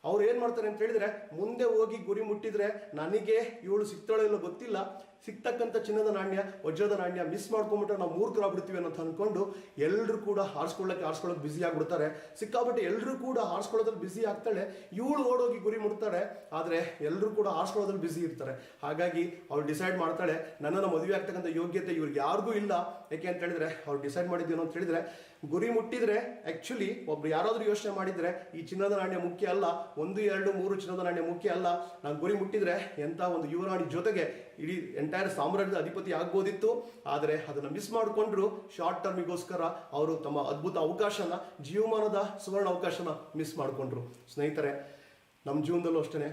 ಅವ್ರು ಏನು ಮಾಡ್ತಾರೆ ಅಂತ ಹೇಳಿದ್ರೆ, ಮುಂದೆ ಹೋಗಿ ಗುರಿ ಮುಟ್ಟಿದ್ರೆ ನನಗೆ ಇವಳು ಸಿಗ್ತಾಳೋ ಇಲ್ಲೋ ಗೊತ್ತಿಲ್ಲ, ಸಿಗ್ತಕ್ಕಂಥ ಚಿನ್ನದ ನಾಣ್ಯ, ವಜ್ರದ ನಾಣ್ಯ ಮಿಸ್ ಮಾಡ್ಕೊಂಡ್ಬಿಟ್ರೆ ನಾವು ಮೂರ್ಖರಾಗ್ಬಿಡ್ತೀವಿ ಅಂತ ಅಂದ್ಕೊಂಡು ಎಲ್ಲರೂ ಕೂಡ ಆರಿಸ್ಕೊಳ್ಳೋಕೆ ಬ್ಯುಸಿ ಆಗಿಬಿಡ್ತಾರೆ. ಸಿಕ್ಕಾಬಿಟ್ಟು ಎಲ್ಲರೂ ಕೂಡ ಆರಿಸ್ಕೊಳ್ಳೋದ್ರಲ್ಲಿ ಬ್ಯುಸಿ ಆಗ್ತಾಳೆ. ಇವಳು ಓಡೋಗಿ ಗುರಿ ಮುಟ್ತಾಳೆ, ಆದರೆ ಎಲ್ಲರೂ ಕೂಡ ಆರಿಸ್ಕೊಳ್ಳೋದ್ರಲ್ಲಿ ಬ್ಯುಸಿ ಇರ್ತಾರೆ. ಹಾಗಾಗಿ ಅವಳು ಡಿಸೈಡ್ ಮಾಡ್ತಾಳೆ, ನನ್ನನ್ನು ಮದುವೆ ಆಗ್ತಕ್ಕಂಥ ಯೋಗ್ಯತೆ ಇವ್ರಿಗೆ ಯಾರಿಗೂ ಇಲ್ಲ. ಯಾಕೆ ಅಂತ ಹೇಳಿದ್ರೆ, ಅವ್ರು ಡಿಸೈಡ್ ಮಾಡಿದ್ದೇನು ಅಂತ ಹೇಳಿದ್ರೆ, ಗುರಿ ಮುಟ್ಟಿದ್ರೆ ಆ್ಯಕ್ಚುಲಿ ಒಬ್ರು ಯಾರಾದರೂ ಯೋಚನೆ ಮಾಡಿದರೆ ಈ ಚಿನ್ನದ ನಾಣ್ಯ ಮುಖ್ಯ ಅಲ್ಲ, 1, 2, 3 ಚಿನ್ನದ ನಾಣ್ಯ ಮುಖ್ಯ ಅಲ್ಲ, ನಾನು ಗುರಿ ಮುಟ್ಟಿದ್ರೆ ಎಂಥ ಒಂದು ಯುವರಾಣಿ ಜೊತೆಗೆ ಇಡೀ ಎಂಟೈರ್ ಸಾಮ್ರಾಜ್ಯದ ಅಧಿಪತಿ ಆಗ್ಬೋದಿತ್ತು. ಆದರೆ ಅದನ್ನು ಮಿಸ್ ಮಾಡಿಕೊಂಡ್ರು. ಶಾರ್ಟ್ ಟರ್ಮಿಗೋಸ್ಕರ ಅವರು ತಮ್ಮ ಅದ್ಭುತ ಅವಕಾಶನ, ಜೀವಮಾನದ ಸುವರ್ಣ ಅವಕಾಶನ ಮಿಸ್ ಮಾಡಿಕೊಂಡ್ರು. ಸ್ನೇಹಿತರೆ, ನಮ್ಮ ಜೀವನದಲ್ಲೂ ಅಷ್ಟೇ,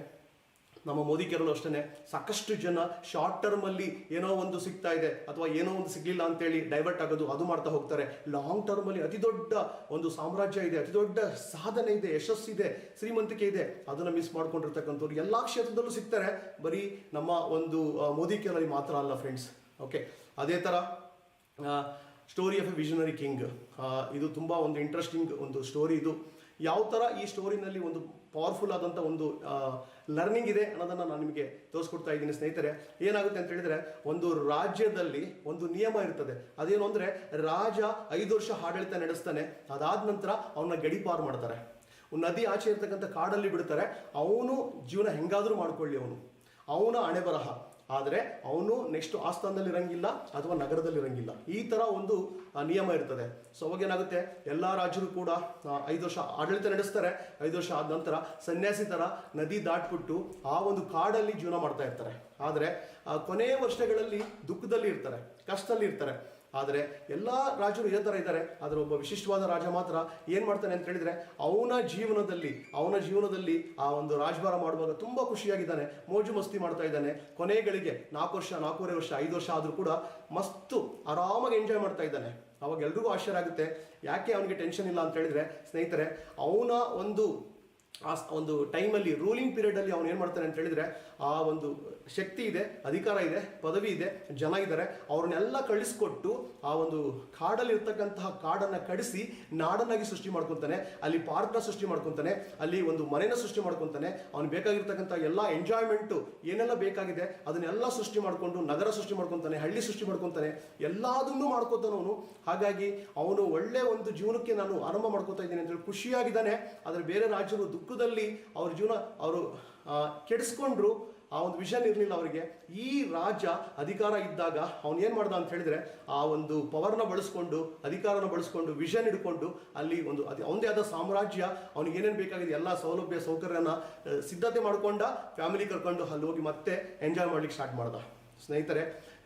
ನಮ್ಮ ಮೋದಿ ಕೇರಲ್ಲೂ ಅಷ್ಟೇ, ಸಾಕಷ್ಟು ಜನ ಶಾರ್ಟ್ ಟರ್ಮಲ್ಲಿ ಏನೋ ಒಂದು ಸಿಗ್ತಾ ಇದೆ ಅಥವಾ ಏನೋ ಒಂದು ಸಿಗಲಿಲ್ಲ ಅಂತೇಳಿ ಡೈವರ್ಟ್ ಆಗೋದು, ಅದು ಮಾಡ್ತಾ ಹೋಗ್ತಾರೆ. ಲಾಂಗ್ ಟರ್ಮಲ್ಲಿ ಅತಿ ದೊಡ್ಡ ಒಂದು ಸಾಮ್ರಾಜ್ಯ ಇದೆ, ಅತಿ ದೊಡ್ಡ ಸಾಧನೆ ಇದೆ, ಯಶಸ್ಸಿದೆ, ಶ್ರೀಮಂತಿಕೆ ಇದೆ, ಅದನ್ನು ಮಿಸ್ ಮಾಡ್ಕೊಂಡಿರ್ತಕ್ಕಂಥವ್ರು ಎಲ್ಲ ಕ್ಷೇತ್ರದಲ್ಲೂ ಸಿಗ್ತಾರೆ. ಬರೀ ನಮ್ಮ ಒಂದು ಮೋದಿ ಕೇರಳಲ್ಲಿ ಮಾತ್ರ ಅಲ್ಲ ಫ್ರೆಂಡ್ಸ್. ಓಕೆ, ಅದೇ ಥರ story of A visionary king, ಇದು ತುಂಬ ಒಂದು ಇಂಟ್ರೆಸ್ಟಿಂಗ್ ಒಂದು ಸ್ಟೋರಿ. ಇದು ಯಾವ ಥರ ಈ ಸ್ಟೋರಿನಲ್ಲಿ ಒಂದು ಪವರ್ಫುಲ್ ಆದಂಥ ಒಂದು ಲರ್ನಿಂಗ್ ಇದೆ ಅನ್ನೋದನ್ನು ನಾನು ನಿಮಗೆ ತೋರಿಸ್ಕೊಡ್ತಾ ಇದ್ದೀನಿ ಸ್ನೇಹಿತರೆ. ಏನಾಗುತ್ತೆ ಅಂತ ಹೇಳಿದ್ರೆ, ಒಂದು ರಾಜ್ಯದಲ್ಲಿ ಒಂದು ನಿಯಮ ಇರ್ತದೆ. ಅದೇನು ಅಂದರೆ, ರಾಜ 5 ವರ್ಷ ಆಡಳಿತ ನಡೆಸ್ತಾನೆ, ಅದಾದ ನಂತರ ಅವನ್ನ ಗಡಿಪಾರು ಮಾಡ್ತಾರೆ, ನದಿ ಆಚೆ ಇರ್ತಕ್ಕಂಥ ಕಾಡಲ್ಲಿ ಬಿಡ್ತಾರೆ. ಅವನು ಜೀವನ ಹೆಂಗಾದರೂ ಮಾಡ್ಕೊಳ್ಳಿ, ಅವನ ಹಣೆ ಬರಹ. ಆದರೆ ಅವನು ನೆಕ್ಸ್ಟ್ ಆಸ್ಥಾನದಲ್ಲಿ ಇರಂಗಿಲ್ಲ ಅಥವಾ ನಗರದಲ್ಲಿ ಇರಂಗಿಲ್ಲ, ಈ ಥರ ಒಂದು ನಿಯಮ ಇರ್ತದೆ. ಸೊ ಅವಾಗ ಏನಾಗುತ್ತೆ, ಎಲ್ಲ ರಾಜರು ಕೂಡ 5 ವರ್ಷ ಆಡಳಿತ ನಡೆಸ್ತಾರೆ. 5 ವರ್ಷ ಆದ ನಂತರ ಸನ್ಯಾಸಿ ಥರ ನದಿ ದಾಟ್ಬಿಟ್ಟು ಆ ಒಂದು ಕಾಡಲ್ಲಿ ಜೀವನ ಮಾಡ್ತಾ ಇರ್ತಾರೆ. ಆದರೆ ಕೊನೆಯ ವರ್ಷಗಳಲ್ಲಿ ದುಃಖದಲ್ಲಿ ಇರ್ತಾರೆ, ಕಷ್ಟದಲ್ಲಿ ಇರ್ತಾರೆ. ಆದರೆ ಎಲ್ಲ ರಾಜರು ಇದೇ ಥರ ಇದ್ದಾರೆ. ಆದರೆ ಒಬ್ಬ ವಿಶಿಷ್ಟವಾದ ರಾಜ ಮಾತ್ರ ಏನು ಮಾಡ್ತಾನೆ ಅಂತ ಹೇಳಿದ್ರೆ, ಅವನ ಜೀವನದಲ್ಲಿ ಆ ಒಂದು ರಾಜಭಾರ ಮಾಡುವಾಗ ತುಂಬ ಖುಷಿಯಾಗಿದ್ದಾನೆ, ಮೋಜು ಮಸ್ತಿ ಮಾಡ್ತಾ ಇದ್ದಾನೆ. ಕೊನೆಗಳಿಗೆ 4 ವರ್ಷ 4.5 ವರ್ಷ 5 ವರ್ಷ ಆದರೂ ಕೂಡ ಮಸ್ತು ಆರಾಮಾಗಿ ಎಂಜಾಯ್ ಮಾಡ್ತಾ ಇದ್ದಾನೆ. ಅವಾಗ ಎಲ್ರಿಗೂ ಆಶ್ಚರ್ಯ ಆಗುತ್ತೆ, ಯಾಕೆ ಅವನಿಗೆ ಟೆನ್ಷನ್ ಇಲ್ಲ ಅಂತ ಹೇಳಿದ್ರೆ, ಸ್ನೇಹಿತರೆ, ಅವನ ಒಂದು ಟೈಮಲ್ಲಿ ರೂಲಿಂಗ್ ಪೀರಿಯಡಲ್ಲಿ ಅವನು ಏನು ಮಾಡ್ತಾನೆ ಅಂತ ಹೇಳಿದ್ರೆ, ಆ ಒಂದು ಶಕ್ತಿ ಇದೆ, ಅಧಿಕಾರ ಇದೆ, ಪದವಿ ಇದೆ, ಜನ ಇದ್ದಾರೆ, ಅವ್ರನ್ನೆಲ್ಲ ಕಳಿಸ್ಕೊಟ್ಟು ಆ ಒಂದು ಕಾಡಲ್ಲಿ ಇರ್ತಕ್ಕಂತಹ ಕಾಡನ್ನು ಕಡಿಸಿ ನಾಡನ್ನಾಗಿ ಸೃಷ್ಟಿ ಮಾಡ್ಕೊತಾನೆ. ಅಲ್ಲಿ ಪಾರ್ಕ್ನ ಸೃಷ್ಟಿ ಮಾಡ್ಕೊತಾನೆ, ಅಲ್ಲಿ ಒಂದು ಮನೆನ ಸೃಷ್ಟಿ ಮಾಡ್ಕೊತಾನೆ. ಅವ್ನು ಬೇಕಾಗಿರ್ತಕ್ಕಂಥ ಎಲ್ಲ ಎಂಜಾಯ್ಮೆಂಟು ಏನೆಲ್ಲ ಬೇಕಾಗಿದೆ ಅದನ್ನೆಲ್ಲ ಸೃಷ್ಟಿ ಮಾಡಿಕೊಂಡು ನಗರ ಸೃಷ್ಟಿ ಮಾಡ್ಕೊತಾನೆ, ಹಳ್ಳಿ ಸೃಷ್ಟಿ ಮಾಡ್ಕೊತಾನೆ, ಎಲ್ಲದನ್ನೂ ಮಾಡ್ಕೊತಾನೆ ಅವನು. ಹಾಗಾಗಿ ಅವನು ಒಳ್ಳೆ ಒಂದು ಜೀವನಕ್ಕೆ ನಾನು ಆರಂಭ ಮಾಡ್ಕೊತಾ ಇದ್ದೀನಿ ಅಂತೇಳಿ ಖುಷಿಯಾಗಿದ್ದಾನೆ. ಆದರೆ ಬೇರೆ ರಾಜ್ಯರು ದುಃಖದಲ್ಲಿ ಅವ್ರ ಜೀವನ ಅವರು ಕೆಡಿಸ್ಕೊಂಡ್ರು. ಆ ಒಂದು ವಿಷನ್ ಇರಲಿಲ್ಲ ಅವರಿಗೆ. ಈ ರಾಜ ಅಧಿಕಾರ ಇದ್ದಾಗ ಅವನು ಏನು ಮಾಡ್ದ ಅಂತ ಹೇಳಿದ್ರೆ, ಆ ಒಂದು ಪವರ್ನ ಬಳಸ್ಕೊಂಡು, ಅಧಿಕಾರನ ಬಳಸ್ಕೊಂಡು, ವಿಷನ್ ಹಿಡ್ಕೊಂಡು ಅಲ್ಲಿ ಒಂದು ಅವನದೇ ಆದ ಸಾಮ್ರಾಜ್ಯ, ಅವನಿಗೆ ಏನೇನು ಬೇಕಾಗಿದೆ ಎಲ್ಲ ಸೌಲಭ್ಯ ಸೌಕರ್ಯನ ಸಿದ್ಧತೆ ಮಾಡ್ಕೊಂಡ, ಫ್ಯಾಮಿಲಿ ಕರ್ಕೊಂಡು ಅಲ್ಲಿ ಹೋಗಿ ಮತ್ತೆ ಎಂಜಾಯ್ ಮಾಡ್ಲಿಕ್ಕೆ ಸ್ಟಾರ್ಟ್ ಮಾಡ್ದ. ಸ್ನೇಹಿತರೆ,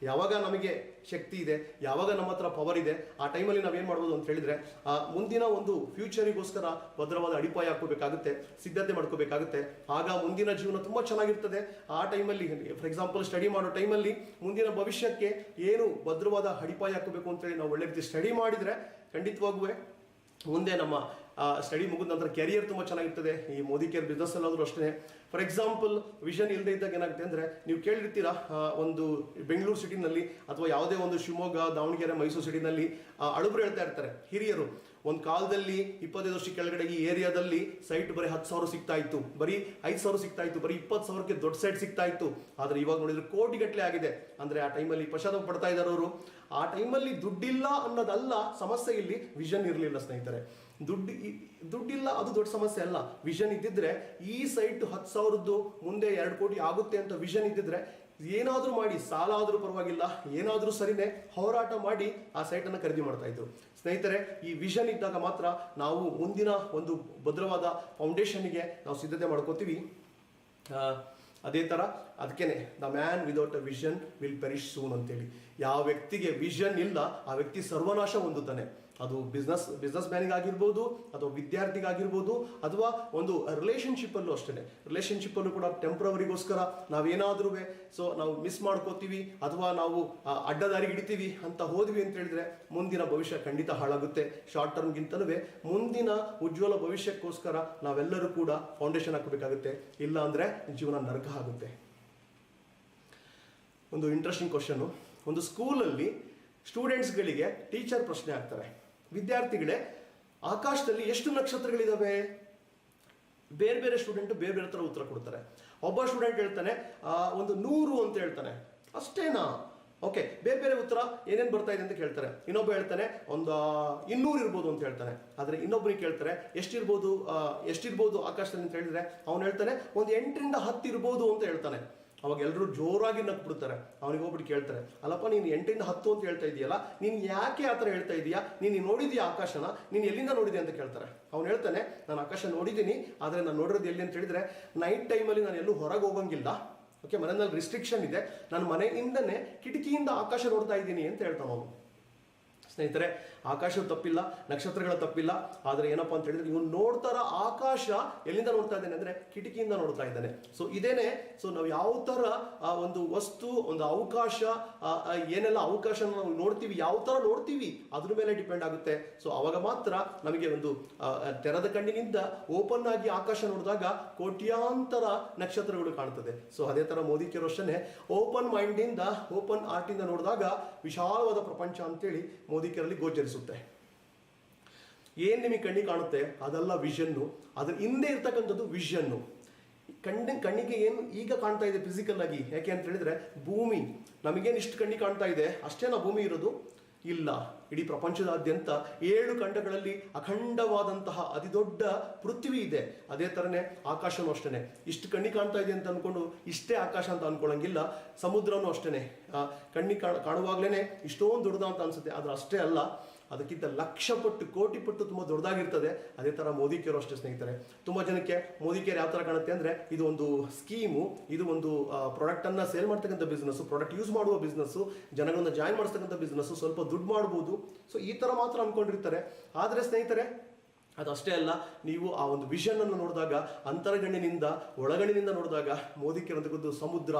ಯಾವಾಗ ನಮಗೆ ಶಕ್ತಿ ಇದೆ, ಯಾವಾಗ ನಮ್ಮ ಹತ್ರ ಪವರ್ ಇದೆ, ಆ ಟೈಮಲ್ಲಿ ನಾವೇನು ಮಾಡ್ಬೋದು ಅಂತ ಹೇಳಿದ್ರೆ, ಮುಂದಿನ ಒಂದು ಫ್ಯೂಚರಿಗೋಸ್ಕರ ಭದ್ರವಾದ ಅಡಿಪಾಯ ಹಾಕೋಬೇಕಾಗುತ್ತೆ, ಸಿದ್ಧತೆ ಮಾಡ್ಕೋಬೇಕಾಗುತ್ತೆ. ಆಗ ಮುಂದಿನ ಜೀವನ ತುಂಬ ಚೆನ್ನಾಗಿರ್ತದೆ. ಆ ಟೈಮಲ್ಲಿ ಫಾರ್ ಎಕ್ಸಾಂಪಲ್ ಸ್ಟಡಿ ಮಾಡೋ ಟೈಮಲ್ಲಿ ಮುಂದಿನ ಭವಿಷ್ಯಕ್ಕೆ ಏನು ಭದ್ರವಾದ ಅಡಿಪಾಯ ಹಾಕೋಬೇಕು ಅಂತೇಳಿ ನಾವು ಒಳ್ಳೆ ರೀತಿ ಸ್ಟಡಿ ಮಾಡಿದರೆ ಖಂಡಿತವಾಗುವೆ ಮುಂದೆ ನಮ್ಮ ಸ್ಟಡಿ ಮುಗಿದ ನಂತರ ಕೆರಿಯರ್ ತುಂಬ ಚೆನ್ನಾಗಿರ್ತದೆ. ಈ ಮೋದಿ ಕೇರ್ ಬಿಸ್ನೆಸ್ ಅಲ್ಲಾದರೂ ಅಷ್ಟೇ. ಫಾರ್ ಎಕ್ಸಾಂಪಲ್ ವಿಷನ್ ಇಲ್ಲದೆ ಇದ್ದಾಗ ಏನಾಗುತ್ತೆ ಅಂದರೆ, ನೀವು ಕೇಳಿರ್ತೀರಾ, ಒಂದು ಬೆಂಗಳೂರು ಸಿಟಿನಲ್ಲಿ ಅಥವಾ ಯಾವುದೇ ಒಂದು ಶಿವಮೊಗ್ಗ, ದಾವಣಗೆರೆ, ಮೈಸೂರು ಸಿಟಿನಲ್ಲಿ ಅಳುಬರು ಹೇಳ್ತಾ ಇರ್ತಾರೆ ಹಿರಿಯರು, ಒಂದು ಕಾಲದಲ್ಲಿ 25 ವರ್ಷ ಕೆಳಗಡೆ ಈ ಏರಿಯಾದಲ್ಲಿ ಸೈಟ್ ಬರೀ 10,000 ಸಿಗ್ತಾ ಇತ್ತು, ಬರೀ 5,000 ಸಿಗ್ತಾ ಇತ್ತು, ಬರೀ 20,000ಕ್ಕೆ ದೊಡ್ಡ ಸೈಟ್ ಸಿಗ್ತಾ ಇತ್ತು. ಆದರೆ ಇವಾಗ ನೋಡಿದ್ರೆ ಕೋಟಿಗಟ್ಟಲೆ ಆಗಿದೆ. ಅಂದರೆ ಆ ಟೈಮಲ್ಲಿ ಪಶ್ಚಾತ್ತಾಪ ಪಡ್ತಾ ಇದ್ದಾರೆ ಅವರು. ಆ ಟೈಮಲ್ಲಿ ದುಡ್ಡಿಲ್ಲ ಅನ್ನೋದಲ್ಲ ಸಮಸ್ಯೆ, ಇಲ್ಲಿ ವಿಷನ್ ಇರಲಿಲ್ಲ ಸ್ನೇಹಿತರೆ. ದುಡ್ಡಿಲ್ಲ ಅದು ದೊಡ್ಡ ಸಮಸ್ಯೆ ಅಲ್ಲ. ವಿಷನ್ ಇದ್ದಿದ್ರೆ ಈ ಸೈಟ್ 10,000ದ್ದು ಮುಂದೆ 2 ಕೋಟಿ ಆಗುತ್ತೆ ಅಂತ ವಿಷನ್ ಇದ್ದಿದ್ರೆ ಏನಾದರೂ ಮಾಡಿ, ಸಾಲ ಆದರೂ ಪರವಾಗಿಲ್ಲ, ಏನಾದರೂ ಸರಿನೇ ಹೋರಾಟ ಮಾಡಿ ಆ ಸೈಟನ್ನು ಖರೀದಿ ಮಾಡ್ತಾ ಇದ್ರು. ಸ್ನೇಹಿತರೆ, ಈ ವಿಷನ್ ಇದ್ದಾಗ ಮಾತ್ರ ನಾವು ಮುಂದಿನ ಒಂದು ಭದ್ರವಾದ ಫೌಂಡೇಶನ್ಗೆ ನಾವು ಸಿದ್ಧತೆ ಮಾಡ್ಕೋತೀವಿ. ಅದೇ ಥರ ಅದಕ್ಕೇನೆ the man without a vision will perish soon ಅಂತೇಳಿ. ಯಾವ ವ್ಯಕ್ತಿಗೆ ವಿಷನ್ ಇಲ್ಲ ಆ ವ್ಯಕ್ತಿ ಸರ್ವನಾಶ ಹೊಂದುತ್ತಾನೆ. ಅದು ಬಿಸ್ನೆಸ್ ಮ್ಯಾನಿಗಾಗಿರ್ಬೋದು, ಅಥವಾ ವಿದ್ಯಾರ್ಥಿಗಾಗಿರ್ಬೋದು, ಅಥವಾ ಒಂದು ರಿಲೇಷನ್ಶಿಪ್ಪಲ್ಲೂ ಅಷ್ಟೇ. ರಿಲೇಷನ್ಶಿಪ್ಪಲ್ಲೂ ಕೂಡ ಟೆಂಪ್ರವರಿಗೋಸ್ಕರ ನಾವೇನಾದ್ರೂ ನಾವು ಮಿಸ್ ಮಾಡ್ಕೋತೀವಿ ಅಥವಾ ನಾವು ಅಡ್ಡದಾರಿಗೆ ಹಿಡಿತೀವಿ ಅಂತ ಹೋದ್ವಿ ಅಂತ ಹೇಳಿದ್ರೆ ಮುಂದಿನ ಭವಿಷ್ಯ ಖಂಡಿತ ಹಾಳಾಗುತ್ತೆ. ಶಾರ್ಟ್ ಟರ್ಮ್ಗಿಂತಲೂ ಮುಂದಿನ ಉಜ್ವಲ ಭವಿಷ್ಯಕ್ಕೋಸ್ಕರ ನಾವೆಲ್ಲರೂ ಕೂಡ ಫೌಂಡೇಶನ್ ಹಾಕಬೇಕಾಗುತ್ತೆ. ಇಲ್ಲ ಅಂದರೆ ಜೀವನ ನರಕ ಆಗುತ್ತೆ. ಒಂದು ಇಂಟ್ರೆಸ್ಟಿಂಗ್ ಕ್ವಶನ್ನು. ಒಂದು ಸ್ಕೂಲಲ್ಲಿ ಸ್ಟೂಡೆಂಟ್ಸ್ಗಳಿಗೆ ಟೀಚರ್ ಪ್ರಶ್ನೆ ಹಾಕ್ತಾರೆ, ವಿದ್ಯಾರ್ಥಿಗಳೇ ಆಕಾಶದಲ್ಲಿ ಎಷ್ಟು ನಕ್ಷತ್ರಗಳಿದಾವೆ? ಬೇರೆ ಬೇರೆ ಸ್ಟೂಡೆಂಟ್ ಬೇರೆ ಬೇರೆ ಥರ ಉತ್ತರ ಕೊಡ್ತಾರೆ. ಒಬ್ಬ ಸ್ಟೂಡೆಂಟ್ ಹೇಳ್ತಾನೆ ಒಂದು 100 ಅಂತ ಹೇಳ್ತಾನೆ. ಅಷ್ಟೇನಾ? ಓಕೆ, ಬೇರೆ ಬೇರೆ ಉತ್ತರ ಏನೇನು ಬರ್ತಾ ಇದೆ ಅಂತ ಕೇಳ್ತಾರೆ. ಇನ್ನೊಬ್ಬ ಹೇಳ್ತಾನೆ ಒಂದು 200 ಇರ್ಬೋದು ಅಂತ ಹೇಳ್ತಾನೆ. ಆದರೆ ಇನ್ನೊಬ್ಬನಿಗೆ ಕೇಳ್ತಾರೆ ಎಷ್ಟಿರ್ಬೋದು ಆಕಾಶದಲ್ಲಿ ಅಂತ ಹೇಳಿದ್ರೆ ಅವನು ಹೇಳ್ತಾನೆ ಒಂದು 8 ರಿಂದ 10 ಇರ್ಬೋದು ಅಂತ ಹೇಳ್ತಾನೆ. ಅವಾಗ ಎಲ್ಲರೂ ಜೋರಾಗಿ ನಕ್ಬಿಡ್ತಾರೆ. ಅವನಿಗೆ ಹೋಗ್ಬಿಟ್ಟು ಕೇಳ್ತಾರೆ, ಅಲ್ಲಪ್ಪ ನೀನು 8 ರಿಂದ 10 ಅಂತ ಹೇಳ್ತಾ ಇದೆಯಲ್ಲ, ನೀನು ಯಾಕೆ ಆ ಥರ ಹೇಳ್ತಾ ಇದೀಯಾ? ನೀನು ನೋಡಿದೀಯಾ ಆಕಾಶನ? ನೀನು ಎಲ್ಲಿಂದ ನೋಡಿದೆ ಅಂತ ಕೇಳ್ತಾರೆ. ಅವ್ನು ಹೇಳ್ತಾನೆ, ನಾನು ಆಕಾಶ ನೋಡಿದ್ದೀನಿ, ಆದರೆ ನಾನು ನೋಡಿರೋದು ಎಲ್ಲಿ ಅಂತ ಹೇಳಿದ್ರೆ ನೈಟ್ ಟೈಮಲ್ಲಿ ನಾನು ಎಲ್ಲೂ ಹೊರಗೆ ಹೋಗಂಗಿಲ್ಲ. ಓಕೆ, ಮನೆಯಲ್ಲಿ ರಿಸ್ಟ್ರಿಕ್ಷನ್ ಇದೆ, ನಾನು ಮನೆಯಿಂದನೇ ಕಿಟಕಿಯಿಂದ ಆಕಾಶ ನೋಡ್ತಾ ಇದ್ದೀನಿ ಅಂತ ಹೇಳ್ತಾನೆ ಅವನು. ಸ್ನೇಹಿತರೆ, ಆಕಾಶದ ತಪ್ಪಿಲ್ಲ, ನಕ್ಷತ್ರಗಳ ತಪ್ಪಿಲ್ಲ. ಆದರೆ ಏನಪ್ಪ ಅಂತ ಹೇಳಿದ್ರೆ ಇವನು ನೋಡ್ತಾರ ಆಕಾಶ ಎಲ್ಲಿಂದ ನೋಡ್ತಾ ಇದ್ದಾನೆ ಅಂದರೆ ಕಿಟಕಿಯಿಂದ ನೋಡ್ತಾ ಇದ್ದಾನೆ. ಸೊ ಇದೇನೆ. ಸೊ ನಾವು ಯಾವ ಥರ ಒಂದು ವಸ್ತು, ಒಂದು ಅವಕಾಶ, ಏನೆಲ್ಲ ಅವಕಾಶ ನಾವು ನೋಡ್ತೀವಿ, ಯಾವ ಥರ ನೋಡ್ತೀವಿ ಅದ್ರ ಮೇಲೆ ಡಿಪೆಂಡ್ ಆಗುತ್ತೆ. ಸೊ ಅವಾಗ ಮಾತ್ರ ನಮಗೆ ಒಂದು ತೆರೆದ ಕಣ್ಣಿನಿಂದ ಓಪನ್ ಆಗಿ ಆಕಾಶ ನೋಡಿದಾಗ ಕೋಟ್ಯಾಂತರ ನಕ್ಷತ್ರಗಳು ಕಾಣ್ತದೆ. ಸೊ ಅದೇ ಥರ ಮೋದಿ ಕೇರೋಶನೆ ಓಪನ್ ಮೈಂಡಿಂದ, ಓಪನ್ ಆರ್ಟಿಂದ ನೋಡಿದಾಗ ವಿಶಾಲವಾದ ಪ್ರಪಂಚ ಅಂತೇಳಿ ಮೋದಿ ಕೇರಲ್ಲಿ ಗೋಚರಿಸುತ್ತೆ. ಏನ್ ನಿಮಗೆ ಕಣ್ಣಿಗೆ ಕಾಣುತ್ತೆ ಅದೆಲ್ಲ ವಿಷನ್ನು, ಅದ್ರ ಹಿಂದೆ ಇರ್ತಕ್ಕಂಥದ್ದು ವಿಷನ್ನು. ಕಣ್ಣಿಗೆ ಏನು ಈಗ ಕಾಣ್ತಾ ಇದೆ ಫಿಸಿಕಲ್ ಆಗಿ, ಯಾಕೆ ಅಂತ ಹೇಳಿದ್ರೆ ಭೂಮಿ ನಮಗೇನು ಇಷ್ಟು ಕಣ್ಣಿಗೆ ಕಾಣ್ತಾ ಇದೆ ಅಷ್ಟೇನಾ ಭೂಮಿ ಇರೋದು? ಇಲ್ಲ. ಇಡೀ ಪ್ರಪಂಚದಾದ್ಯಂತ 7 ಖಂಡಗಳಲ್ಲಿ ಅಖಂಡವಾದಂತಹ ಅತಿ ದೊಡ್ಡ ಪೃಥ್ವಿ ಇದೆ. ಅದೇ ಥರನೇ ಆಕಾಶನೂ ಅಷ್ಟೇ. ಇಷ್ಟು ಕಣ್ಣಿಗೆ ಕಾಣ್ತಾ ಇದೆ ಅಂತ ಅಂದ್ಕೊಂಡು ಇಷ್ಟೇ ಆಕಾಶ ಅಂತ ಅನ್ಕೊಳ್ಳಂಗಿಲ್ಲ. ಸಮುದ್ರನೂ ಅಷ್ಟೇ, ಕಣ್ಣಿಗೆ ಕಾಣುವಾಗ್ಲೇ ಇಷ್ಟೊಂದು ದೊಡ್ಡದ ಅಂತ ಅನ್ಸುತ್ತೆ, ಆದ್ರೆ ಅಷ್ಟೇ ಅಲ್ಲ. ಅದಕ್ಕಿಂತ ಲಕ್ಷ ಪಟ್ಟು ಕೋಟಿ ಪಟ್ಟು ತುಂಬ ದೊಡ್ಡದಾಗಿರ್ತದೆ. ಅದೇ ಥರ ಮೋದಿ ಕೇರ್ ಅಷ್ಟೇ ಸ್ನೇಹಿತರೆ. ತುಂಬ ಜನಕ್ಕೆ ಮೋದಿ ಕೇರ್ ಯಾವ ಥರ ಕಾಣುತ್ತೆ ಅಂದರೆ ಇದು ಒಂದು ಸ್ಕೀಮು, ಇದು ಒಂದು ಪ್ರಾಡಕ್ಟನ್ನು ಸೇಲ್ ಮಾಡ್ತಕ್ಕಂಥ ಬಿಸ್ನೆಸ್ಸು, ಪ್ರಾಡಕ್ಟ್ ಯೂಸ್ ಮಾಡುವ ಬಿಸ್ನೆಸ್ಸು, ಜನಗಳನ್ನ ಜಾಯಿನ್ ಮಾಡಿಸ್ತಕ್ಕಂಥ ಬಿಸ್ನೆಸ್ಸು, ಸ್ವಲ್ಪ ದುಡ್ಡು ಮಾಡ್ಬೋದು. ಸೊ ಈ ಥರ ಮಾತ್ರ ಅಂದ್ಕೊಂಡಿರ್ತಾರೆ. ಆದರೆ ಸ್ನೇಹಿತರೆ ಅದಷ್ಟೇ ಅಲ್ಲ, ನೀವು ಆ ಒಂದು ವಿಷನ್ ಅನ್ನು ನೋಡಿದಾಗ, ಅಂತರಗಣ್ಣಿನಿಂದ ಒಳಗಣ್ಣಿನಿಂದ ನೋಡಿದಾಗ ಮೋದಿ ಕೇರ್ ಅಂತಕ್ಕಂಥ ಸಮುದ್ರ,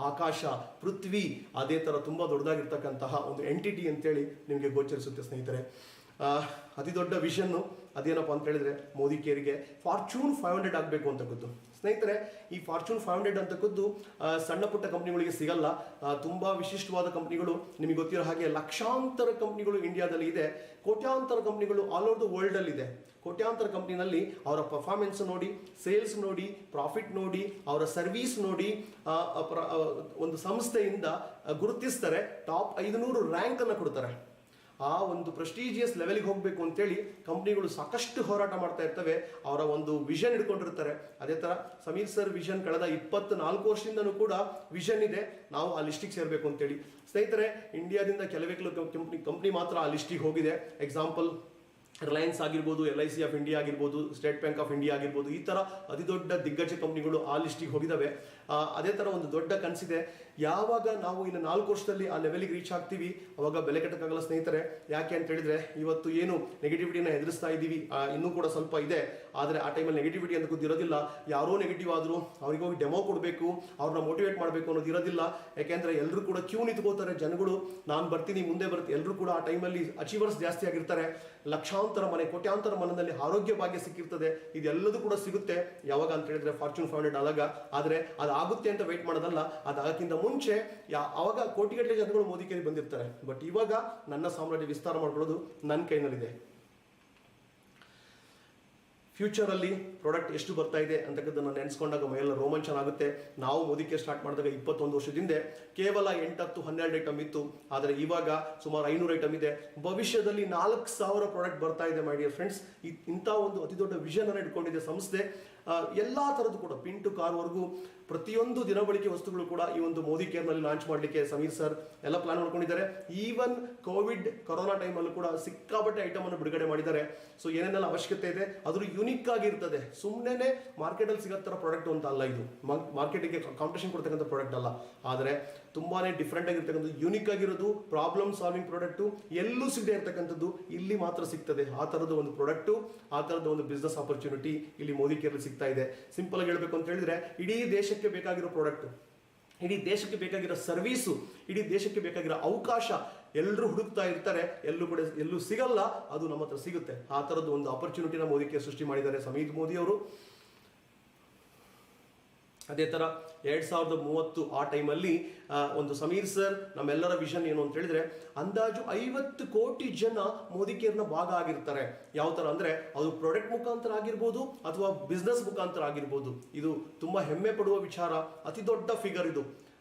ಆಕಾಶ, ಪೃಥ್ವಿ ಅದೇ ಥರ ತುಂಬ ದೊಡ್ಡದಾಗಿರ್ತಕ್ಕಂತಹ ಒಂದು ಎಂಟಿಟಿ ಅಂತೇಳಿ ನಿಮಗೆ ಗೋಚರಿಸುತ್ತೆ ಸ್ನೇಹಿತರೆ. ಅತಿ ದೊಡ್ಡ ವಿಷನ್ನು ಅದೇನಪ್ಪ ಅಂತ ಹೇಳಿದ್ರೆ ಮೋದಿ ಕೇರಿಗೆ ಫಾರ್ಚೂನ್ 500 ಆಗಬೇಕು ಅಂತಕ್ಕದ್ದು. ಸ್ನೇಹಿತರೆ, ಈ ಫಾರ್ಚೂನ್ 500 ಅಂತಕ್ಕದ್ದು ಸಣ್ಣ ಪುಟ್ಟ ಕಂಪ್ನಿಗಳಿಗೆ ಸಿಗಲ್ಲ. ತುಂಬ ವಿಶಿಷ್ಟವಾದ ಕಂಪ್ನಿಗಳು, ನಿಮಗೆ ಗೊತ್ತಿರೋ ಹಾಗೆ ಲಕ್ಷಾಂತರ ಕಂಪ್ನಿಗಳು ಇಂಡಿಯಾದಲ್ಲಿ ಇದೆ, ಕೋಟ್ಯಾಂತರ ಕಂಪ್ನಿಗಳು ಆಲ್ ಓವರ್ ದ ವರ್ಲ್ಡಲ್ಲಿ ಇದೆ. ಕೋಟ್ಯಾಂತರ ಕಂಪ್ನಿನಲ್ಲಿ ಅವರ ಪರ್ಫಾರ್ಮೆನ್ಸ್ ನೋಡಿ, ಸೇಲ್ಸ್ ನೋಡಿ, ಪ್ರಾಫಿಟ್ ನೋಡಿ, ಅವರ ಸರ್ವಿಸ್ ನೋಡಿ ಒಂದು ಸಂಸ್ಥೆಯಿಂದ ಗುರುತಿಸ್ತಾರೆ. ಟಾಪ್ 500 ರ್ಯಾಂಕ್ ಅನ್ನು ಕೊಡ್ತಾರೆ. ಆ ಒಂದು ಪ್ರೆಸ್ಟೀಜಿಯಸ್ ಲೆವೆಲ್ಗೆ ಹೋಗಬೇಕು ಅಂತೇಳಿ ಕಂಪ್ನಿಗಳು ಸಾಕಷ್ಟು ಹೋರಾಟ ಮಾಡ್ತಾ ಇರ್ತವೆ. ಅವರ ಒಂದು ವಿಷನ್ ಹಿಡ್ಕೊಂಡಿರ್ತಾರೆ. ಅದೇ ಥರ ಸಮೀರ್ ಸರ್ ವಿಷನ್ ಕಳೆದ 24 ವರ್ಷದಿಂದನೂ ಕೂಡ ವಿಷನ್ ಇದೆ, ನಾವು ಆ ಲಿಸ್ಟಿಗೆ ಸೇರಬೇಕು ಅಂತೇಳಿ. ಸ್ನೇಹಿತರೆ, ಇಂಡಿಯಾದಿಂದ ಕೆಲವೇ ಕಂಪ್ನಿ ಮಾತ್ರ ಆ ಲಿಸ್ಟಿಗೆ ಹೋಗಿದೆ. ಎಕ್ಸಾಂಪಲ್ ರಿಲಯನ್ಸ್ ಆಗಿರ್ಬೋದು, LIC ಆಫ್ ಇಂಡಿಯಾ ಆಗಿರ್ಬೋದು, ಸ್ಟೇಟ್ ಬ್ಯಾಂಕ್ ಆಫ್ ಇಂಡಿಯಾ ಆಗಿರ್ಬೋದು, ಈ ಥರ ಅತಿ ದೊಡ್ಡ ದಿಗ್ಗಜ ಕಂಪ್ನಿಗಳು ಆ ಲಿಸ್ಟಿಗೆ ಹೋಗಿದ್ದಾವೆ. ಅದೇ ಥರ ಒಂದು ದೊಡ್ಡ ಕನಸಿದೆ. ಯಾವಾಗ ನಾವು ಇನ್ನು 4 ವರ್ಷದಲ್ಲಿ ಆ ಲೆವೆಲ್ಗೆ ರೀಚ್ ಆಗ್ತೀವಿ ಅವಾಗ ಬೆಲೆ ಕಟ್ಟಕ್ಕಾಗಲ್ಲ ಸ್ನೇಹಿತರೆ. ಯಾಕೆ ಅಂತ ಹೇಳಿದ್ರೆ ಇವತ್ತು ಏನು ನೆಗೆಟಿವಿಟಿನ ಎದುರಿಸ್ತಾ ಇದ್ದೀವಿ, ಇನ್ನೂ ಕೂಡ ಸ್ವಲ್ಪ ಇದೆ. ಆದರೆ ಆ ಟೈಮಲ್ಲಿ ನೆಗೆಟಿವಿಟಿ ಅಂತ ಗೊತ್ತಿರೋದಿಲ್ಲ. ಯಾರೋ ನೆಗೆಟಿವ್ ಆದರೂ ಅವ್ರಿಗೆ ಹೋಗಿ ಡೆಮೋ ಕೊಡಬೇಕು, ಅವ್ರನ್ನ ಮೋಟಿವೇಟ್ ಮಾಡಬೇಕು ಅನ್ನೋದು ಇರೋದಿಲ್ಲ. ಯಾಕೆಂದರೆ ಎಲ್ಲರೂ ಕೂಡ ಕ್ಯೂ ನಿಂತ್ಕೋತಾರೆ. ಜನಗಳು ನಾನು ಬರ್ತೀನಿ, ಮುಂದೆ ಬರ್ತೀನಿ, ಎಲ್ಲರೂ ಕೂಡ ಆ ಟೈಮಲ್ಲಿ ಅಚೀವರ್ಸ್ ಜಾಸ್ತಿ ಆಗಿರ್ತಾರೆ. ಲಕ್ಷಾಂತರ ಮನೆ, ಕೋಟ್ಯಾಂತರ ಮನೆಯಲ್ಲಿ ಆರೋಗ್ಯ ಭಾಗ್ಯ ಸಿಕ್ಕಿರ್ತದೆ. ಇದೆಲ್ಲದೂ ಕೂಡ ಸಿಗುತ್ತೆ ಯಾವಾಗ ಅಂತ ಹೇಳಿದ್ರೆ ಫಾರ್ಚೂನ್ 500 ಆದಾಗ. ಆದರೆ ಅದಾಗುತ್ತೆ ಅಂತ ವೆಯ್ಟ್ ಮಾಡೋದಲ್ಲ, ಅದಾಗಕ್ಕಿಂತ ಮುಂಚೆ ಅವಾಗ ಕೋಟಿಗಟ್ಟಲೆ ಜನಗಳು ಮೋದಿ ಕೇರಿಗೆ ಬಂದಿರ್ತಾರೆ. ಬಟ್ ಇವಾಗ ನನ್ನ ಸಾಮ್ರಾಜ್ಯ ವಿಸ್ತಾರ ಮಾಡ್ಕೊಳ್ಳೋದು ನನ್ನ ಕೈನಲ್ಲಿದೆ. ಫ್ಯೂಚರಲ್ಲಿ ಪ್ರಾಡಕ್ಟ್ ಎಷ್ಟು ಬರ್ತಾ ಇದೆ ಅಂತಕ್ಕದ್ದನ್ನು ನೆನೆಸ್ಕೊಂಡಾಗ ಮೈಯೆಲ್ಲ ರೋಮಾಂಚನ ಆಗುತ್ತೆ. ನಾವು ಮೋದಿ ಕೇರ್ ಸ್ಟಾರ್ಟ್ ಮಾಡಿದಾಗ 21 ವರ್ಷದಿಂದ ಕೇವಲ 8, 10, 12 ಐಟಮ್ ಇತ್ತು. ಆದರೆ ಇವಾಗ ಸುಮಾರು 500 ಐಟಮ್ ಇದೆ. ಭವಿಷ್ಯದಲ್ಲಿ 4000 ಪ್ರಾಡಕ್ಟ್ ಬರ್ತಾ ಇದೆ ಮೈ ಡಿಯರ್ ಫ್ರೆಂಡ್ಸ್. ಇಂಥ ಒಂದು ಅತಿ ದೊಡ್ಡ ವಿಷನ್ ಅನ್ನು ಇಟ್ಕೊಂಡಿದೆ ಸಂಸ್ಥೆ. ಎಲ್ಲ ಥರದ್ದು ಕೂಡ ಪಿನ್ ಟು ಕಾರ್ವರೆಗೂ ಪ್ರತಿಯೊಂದು ದಿನಬಳಕೆ ವಸ್ತುಗಳು ಕೂಡ ಈ ಒಂದು ಮೋದಿ ಕೇರ್ನಲ್ಲಿ ಲಾಂಚ್ ಮಾಡಲಿಕ್ಕೆ ಸಮೀರ್ ಸರ್ ಎಲ್ಲ ಪ್ಲಾನ್ ಮಾಡ್ಕೊಂಡಿದ್ದಾರೆ. ಈವನ್ ಕೊರೋನಾ ಟೈಮಲ್ಲೂ ಕೂಡ ಸಿಕ್ಕಾಪಟ್ಟೆ ಐಟಮ್ ಅನ್ನು ಬಿಡುಗಡೆ ಮಾಡಿದ್ದಾರೆ. ಸೊ ಏನೇನೆಲ್ಲ ಅವಶ್ಯಕತೆ ಇದೆ ಅದ್ರ ಯುನಿಕ್ ಆಗಿರ್ತದೆ. ಸುಮ್ಮನೆ ಮಾರ್ಕೆಟಲ್ಲಿ ಸಿಗೋ ಥರ ಪ್ರಾಡಕ್ಟ್ ಅಂತ ಅಲ್ಲ, ಇದು ಮಾರ್ಕೆಟಿಗೆ ಕಾಂಪಿಟೇಷನ್ ಕೊಡ್ತಕ್ಕಂಥ ಪ್ರಾಡಕ್ಟ್ ಅಲ್ಲ. ಆದರೆ ತುಂಬಾನೇ ಡಿಫ್ರೆಂಟ್ ಆಗಿರ್ತಕ್ಕಂಥದ್ದು, ಯೂನಿಕ್ ಆಗಿರೋದು, ಪ್ರಾಬ್ಲಮ್ ಸಾಲ್ವಿಂಗ್ ಪ್ರಾಡಕ್ಟು, ಎಲ್ಲೂ ಸಿಗದೆ ಇರ್ತಕ್ಕಂಥದ್ದು ಇಲ್ಲಿ ಮಾತ್ರ ಸಿಗ್ತದೆ. ಆ ಥರದ ಒಂದು ಪ್ರಾಡಕ್ಟು, ಆ ಥರದ ಒಂದು ಬಿಸ್ನೆಸ್ ಆಪರ್ಚುನಿಟಿ ಇಲ್ಲಿ ಮೋದಿ ಕೇರ್ ಸಿಗ್ತಾ ಇದೆ. ಸಿಂಪಲ್ ಆಗಿ ಹೇಳಬೇಕು ಅಂತ ಹೇಳಿದ್ರೆ ಇಡೀ ದೇಶಕ್ಕೆ ಬೇಕಾಗಿರೋ ಪ್ರಾಡಕ್ಟ್, ಇಡೀ ದೇಶಕ್ಕೆ ಬೇಕಾಗಿರೋ ಸರ್ವೀಸು, ಇಡೀ ದೇಶಕ್ಕೆ ಬೇಕಾಗಿರೋ ಅವಕಾಶ ಎಲ್ಲರೂ ಹುಡುಕ್ತಾ ಇರ್ತಾರೆ. ಎಲ್ಲೂ ಸಿಗಲ್ಲ, ಅದು ನಮ್ಮ ಹತ್ರ ಸಿಗುತ್ತೆ. ಆ ಥರದ್ದು ಒಂದು ಆಪರ್ಚುನಿಟಿನ ಮೋದಿ ಕೇರ್ ಸೃಷ್ಟಿ ಮಾಡಿದ್ದಾರೆ ಸಮೀರ್ ಮೋದಿ ಅವರು. ಅದೇ ಥರ 2030 ಆ ಟೈಮಲ್ಲಿ ಒಂದು ಸಮೀರ್ ಸರ್ ನಮ್ಮೆಲ್ಲರ ವಿಷನ್ ಏನು ಅಂತ ಹೇಳಿದ್ರೆ ಅಂದಾಜು 50 ಕೋಟಿ ಜನ ಮೋದಿ ಕೇರ್ನ ಭಾಗ ಆಗಿರ್ತಾರೆ. ಯಾವ ಥರ ಅಂದರೆ ಅದು ಪ್ರಾಡಕ್ಟ್ ಮುಖಾಂತರ ಆಗಿರ್ಬೋದು ಅಥವಾ ಬಿಸ್ನೆಸ್ ಮುಖಾಂತರ ಆಗಿರ್ಬೋದು. ಇದು ತುಂಬ ಹೆಮ್ಮೆ ಪಡುವ ವಿಚಾರ, ಅತಿ ದೊಡ್ಡ ಫಿಗರ್ ಇದು.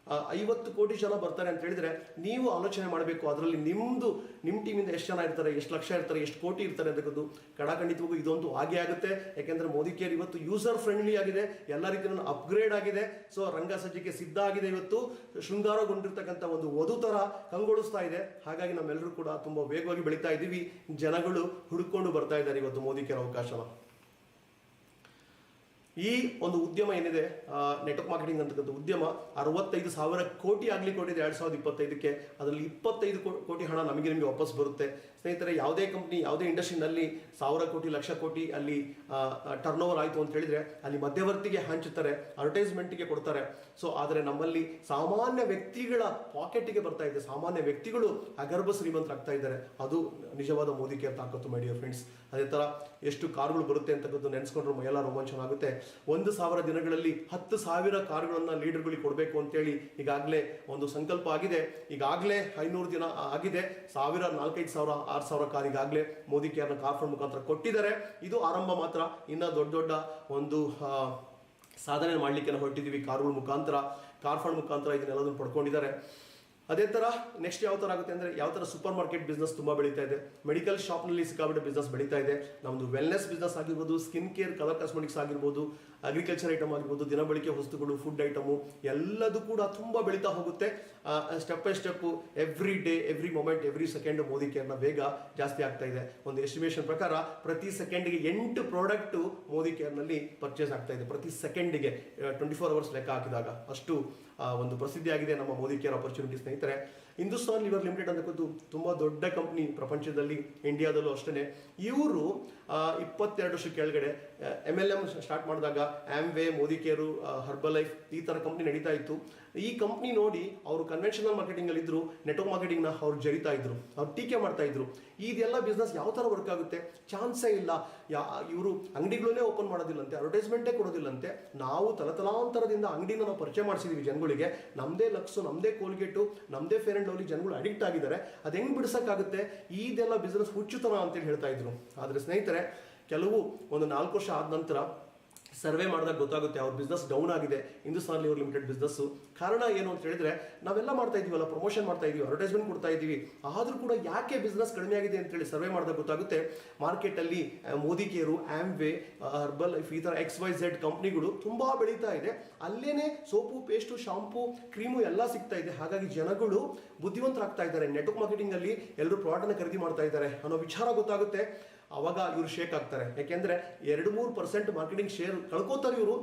50 ಕೋಟಿ ಜನ ಬರ್ತಾರೆ ಅಂತ ಹೇಳಿದ್ರೆ ನೀವು ಆಲೋಚನೆ ಮಾಡಬೇಕು, ಅದರಲ್ಲಿ ನಿಮ್ಮ ಟೀಮಿಂದ ಎಷ್ಟು ಜನ ಇರ್ತಾರೆ, ಎಷ್ಟು ಲಕ್ಷ ಇರ್ತಾರೆ, ಎಷ್ಟು ಕೋಟಿ ಇರ್ತಾರೆ ಅಂತಕ್ಕದ್ದು. ಖಂಡಿತವಾಗೂ ಇದೊಂದು ಹಾಗೆ ಆಗುತ್ತೆ. ಯಾಕೆಂದ್ರೆ ಮೋದಿ ಕೇರ್ ಇವತ್ತು ಯೂಸರ್ ಫ್ರೆಂಡ್ಲಿ ಆಗಿದೆ, ಎಲ್ಲ ರೀತಿಯ ಅಪ್ಗ್ರೇಡ್ ಆಗಿದೆ. ಸೊ ರಂಗ ಸಜ್ಜಿಗೆ ಸಿದ್ಧ ಆಗಿದೆ. ಇವತ್ತು ಶೃಂಗಾರಗೊಂಡಿರ್ತಕ್ಕಂಥ ಒಂದು ವಧು ತರ ಕಂಗೊಳಿಸ್ತಾ ಇದೆ. ಹಾಗಾಗಿ ನಮ್ಮೆಲ್ಲರೂ ಕೂಡ ತುಂಬಾ ವೇಗವಾಗಿ ಬೆಳೀತಾ ಇದ್ದೀವಿ. ಜನಗಳು ಹುಡುಕೊಂಡು ಬರ್ತಾ ಇದ್ದಾರೆ ಇವತ್ತು ಮೋದಿ ಕೇರ್ ಅವಕಾಶನ. ಈ ಒಂದು ಉದ್ಯಮ ಏನಿದೆ ನೆಟ್ವರ್ಕ್ ಮಾರ್ಕೆಟಿಂಗ್ ಅಂತಕ್ಕಂಥ ಉದ್ಯಮ 65,000 ಕೋಟಿ ಆಗ್ಲಿಕ್ಕೆ ಹೊಟ್ಟಿದೆ 2025ಕ್ಕೆ. ಅದರಲ್ಲಿ 25 ಕೋಟಿ ಹಣ ನಿಮಗೆ ವಾಪಸ್ ಬರುತ್ತೆ ಸ್ನೇಹಿತರೆ. ಯಾವುದೇ ಕಂಪ್ನಿ, ಯಾವುದೇ ಇಂಡಸ್ಟ್ರಿನಲ್ಲಿ 1000 ಕೋಟಿ, ಲಕ್ಷ ಕೋಟಿ ಅಲ್ಲಿ ಟರ್ನ್ ಓವರ್ ಆಯಿತು ಅಂತ ಹೇಳಿದ್ರೆ ಅಲ್ಲಿ ಮಧ್ಯವರ್ತಿಗೆ ಹಂಚುತ್ತಾರೆ, ಅಡ್ವರ್ಟೈಸ್ಮೆಂಟ್ಗೆ ಕೊಡ್ತಾರೆ. ಸೊ ಆದರೆ ನಮ್ಮಲ್ಲಿ ಸಾಮಾನ್ಯ ವ್ಯಕ್ತಿಗಳ ಪಾಕೆಟ್ಗೆ ಬರ್ತಾ ಇದೆ. ಸಾಮಾನ್ಯ ವ್ಯಕ್ತಿಗಳು ಅಗರ್ಭ ಶ್ರೀಮಂತರಾಗ್ತಾ ಇದ್ದಾರೆ. ಅದು ನಿಜವಾದ ಮೋದಿ ಕೇರ್ ತಾಕತ್ತು ಮೈ ಡಿಯರ್ ಫ್ರೆಂಡ್ಸ್. ಅದೇ ಥರ ಎಷ್ಟು ಕಾರುಗಳು ಬರುತ್ತೆ ಅಂತಕ್ಕದ್ದು ನೆನೆಸ್ಕೊಂಡ್ರೆ ಮೈಯೆಲ್ಲ ರೋಮಾಂಚನ ಆಗುತ್ತೆ. 1,000 ದಿನಗಳಲ್ಲಿ 10,000 ಕಾರುಗಳನ್ನ ಲೀಡರ್ಗಳಿಗೆ ಕೊಡಬೇಕು ಅಂತೇಳಿ ಈಗಾಗಲೇ ಒಂದು ಸಂಕಲ್ಪ ಆಗಿದೆ. ಈಗಾಗಲೇ 500 ದಿನ ಆಗಿದೆ. 1,000, 4,500, 6,000 ಕಾರ್ ಈಗಾಗಲೇ ಮೋದಿ ಕೇರ್ನ ಕಾರ್ ಫಂಡ್ ಮುಖಾಂತರ ಕೊಟ್ಟಿದ್ದಾರೆ. ಇದು ಆರಂಭ ಮಾತ್ರ. ಇನ್ನ ದೊಡ್ಡ ಒಂದು ಸಾಧನೆ ಮಾಡಲಿಕ್ಕೆ ನಾವು ಹೊರಟಿದ್ದೀವಿ. ಕಾರುಗಳ ಮುಖಾಂತರ, ಕಾರ್ ಫಂಡ್ ಮುಖಾಂತರ ಇದನ್ನೆಲ್ಲದನ್ನು ಪಡ್ಕೊಂಡಿದ್ದಾರೆ. ಅದೇ ತರ ನೆಕ್ಸ್ಟ್ ಯಾವ ತರ ಆಗುತ್ತೆ ಅಂದ್ರೆ ಯಾವ ತರ ಸೂಪರ್ ಮಾರ್ಕೆಟ್ ಬಿಸ್ನೆಸ್ ತುಂಬಾ ಬೆಳೀತಾ ಇದೆ, ಮೆಡಿಕಲ್ ಶಾಪ್ ನಲ್ಲಿ ಸಿಕ್ಕಾಬಿಟ್ಟೆ ಬಿಸ್ನೆಸ್ ಬೆಳೀತಾ ಇದೆ, ನಮ್ದು ವೆಲ್ನೆಸ್ ಬಿಸ್ನೆಸ್ ಆಗಿರ್ಬೋದು, ಸ್ಕಿನ್ ಕೇರ್, ಕಲರ್ ಕಾಸ್ಮೆಟಿಕ್ಸ್ ಆಗಿರ್ಬೋದು, ಅಗ್ರಿಕಲ್ಚರ್ ಐಟಮ್ ಆಗಿರ್ಬೋದು, ದಿನಬಳಕೆ ವಸ್ತುಗಳು, ಫುಡ್ ಐಟಮು ಎಲ್ಲದೂ ಕೂಡ ತುಂಬಾ ಬೆಳೀತಾ ಹೋಗುತ್ತೆ. Step by step every day, every moment, every second Modi ಕೇರ್ನ ಬೇಗ ಜಾಸ್ತಿ ಆಗ್ತಾ ಇದೆ. ಒಂದು ಎಸ್ಟಿಮೇಷನ್ ಪ್ರಕಾರ ಪ್ರತಿ ಸೆಕೆಂಡ್ಗೆ 8 ಪ್ರಾಡಕ್ಟ್ ಮೋದಿ ಕೇರ್ನಲ್ಲಿ ಪರ್ಚೇಸ್ ಆಗ್ತಾ ಇದೆ. ಪ್ರತಿ ಸೆಕೆಂಡ್ಗೆ 24 ಅವರ್ಸ್ ಲೆಕ್ಕ ಹಾಕಿದಾಗ ಅಷ್ಟು ಒಂದು ಪ್ರಸಿದ್ಧಿ ಆಗಿದೆ ನಮ್ಮ ಮೋದಿ ಕೇರ್ ಆಪರ್ಚುನಿಟಿ. ಸ್ನೇಹಿತರೆ, ಹಿಂದೂಸ್ತಾನ್ ಲಿವರ್ ಲಿಮಿಟೆಡ್ ಅನ್ನೋದು ತುಂಬಾ ದೊಡ್ಡ ಕಂಪ್ನಿ ಪ್ರಪಂಚದಲ್ಲಿ, ಇಂಡಿಯಾದಲ್ಲೂ ಅಷ್ಟೇ. ಇವರು 22 ವರ್ಷ ಕೆಳಗಡೆ MLM ಸ್ಟಾರ್ಟ್ ಮಾಡಿದಾಗ ಆಮ್ವೇ, ಮೋದಿ ಕೇರು, ಹರ್ಬಲ್ ಲೈಫ್ ಈ ತರ ಕಂಪ್ನಿ ನಡೀತಾ ಇತ್ತು. ಈ ಕಂಪ್ನಿ ನೋಡಿ ಅವರು ಕನ್ವೆನ್ಷನಲ್ ಮಾರ್ಕೆಟಿಂಗ್ ಅಲ್ಲಿ ಇದ್ರು, ನೆಟ್ವರ್ಕ್ ಮಾರ್ಕೆಟಿಂಗ್ ನ ಅವ್ರು ಜರಿತಾ ಇದ್ರು, ಅವ್ರು ಟೀಕೆ ಮಾಡ್ತಾ ಇದ್ರು. ಇದೆಲ್ಲ ಬಿಸ್ನೆಸ್ ಯಾವ ತರ ವರ್ಕ್ ಆಗುತ್ತೆ, ಚಾನ್ಸೇ ಇಲ್ಲ. ಇವರು ಅಂಗಡಿಗಳನ್ನೇ ಓಪನ್ ಮಾಡೋದಿಲ್ಲಂತೆ, ಅಡ್ವರ್ಟೈಸ್ಮೆಂಟೇ ಕೊಡೋದಿಲ್ಲಂತೆ. ನಾವು ತಲತಲಾಂತರದಿಂದ ಅಂಗಡಿನ ನಾವು ಪರಿಚಯ ಮಾಡಿಸಿದೀವಿ ಜನಗಳಿಗೆ. ನಮ್ದೇ ಲಕ್ಸು, ನಮ್ದೇ ಕೋಲ್ಗೇಟು, ನಮ್ದೇ ಫೇರ್ ಅಂಡ್ ಲವ್ಲಿ ಜನಗಳು ಅಡಿಕ್ಟ್ ಆಗಿದ್ದಾರೆ. ಅದು ಹೆಂಗ್ ಬಿಡಿಸಕ್ಕಾಗುತ್ತೆ, ಇದೆಲ್ಲ ಬಿಸ್ನೆಸ್ ಹುಚ್ಚುತನ ಅಂತೇಳಿ ಹೇಳ್ತಾ ಇದ್ರು. ಆದ್ರೆ ಸ್ನೇಹಿತರೆ, ಕೆಲವು ಒಂದು 4 ವರ್ಷ ಆದ ನಂತರ ಸರ್ವೆ ಮಾಡಿದಾಗ ಗೊತ್ತಾಗುತ್ತೆ ಅವ್ರ ಬಿಸ್ನೆಸ್ ಡೌನ್ ಆಗಿದೆ, ಹಿಂದೂಸ್ತಾನ್ ಲಿವರ್ ಲಿಮಿಟೆಡ್ ಬಿಸ್ನೆಸ್. ಕಾರಣ ಏನು ಅಂತ ಹೇಳಿದ್ರೆ, ನಾವೆಲ್ಲ ಮಾಡ್ತಾ ಇದೀವಲ್ಲ, ಪ್ರಮೋಷನ್ ಮಾಡ್ತಾ ಇದೀವಿ, ಅಡ್ವರ್ಟೈಸ್ಮೆಂಟ್ ಕೊಡ್ತಾ ಇದೀವಿ, ಆದ್ರೂ ಕೂಡ ಯಾಕೆ ಬಿಸ್ನೆಸ್ ಕಡಿಮೆ ಆಗಿದೆ ಅಂತ ಹೇಳಿ ಸರ್ವೆ ಮಾಡಿದಾಗ ಗೊತ್ತಾಗುತ್ತೆ. ಮಾರ್ಕೆಟ್ ಅಲ್ಲಿ ಮೋದಿ ಕೇರು, ಆಮ್ವೇ, ಹರ್ಬಲ್ ಲೈಫ್ ಈ ತರ XYZ ಕಂಪ್ನಿಗಳು ತುಂಬಾ ಬೆಳೀತಾ ಇದೆ. ಅಲ್ಲೇನೆ ಸೋಪು, ಪೇಸ್ಟು, ಶಾಂಪೂ, ಕ್ರೀಮು ಎಲ್ಲ ಸಿಗ್ತಾ ಇದೆ. ಹಾಗಾಗಿ ಜನಗಳು ಬುದ್ಧಿವಂತರಾಗ್ತಾ ಇದ್ದಾರೆ. ನೆಟ್ವರ್ಕ್ ಮಾರ್ಕೆಟಿಂಗ್ ಅಲ್ಲಿ ಎಲ್ಲರೂ ಪ್ರಾಡಕ್ಟ್ ಖರೀದಿ ಮಾಡ್ತಾ ಇದ್ದಾರೆ ಅನ್ನೋ ವಿಚಾರ ಗೊತ್ತಾಗುತ್ತೆ. ಅವಾಗ ಇವರು ಶೇಕ್ ಆಗ್ತಾರೆ. ಯಾಕೆಂದ್ರೆ 2-3% ಮಾರ್ಕೆಟಿಂಗ್ ಶೇರ್ ಕಳ್ಕೊತಾರೆ ಇವರು.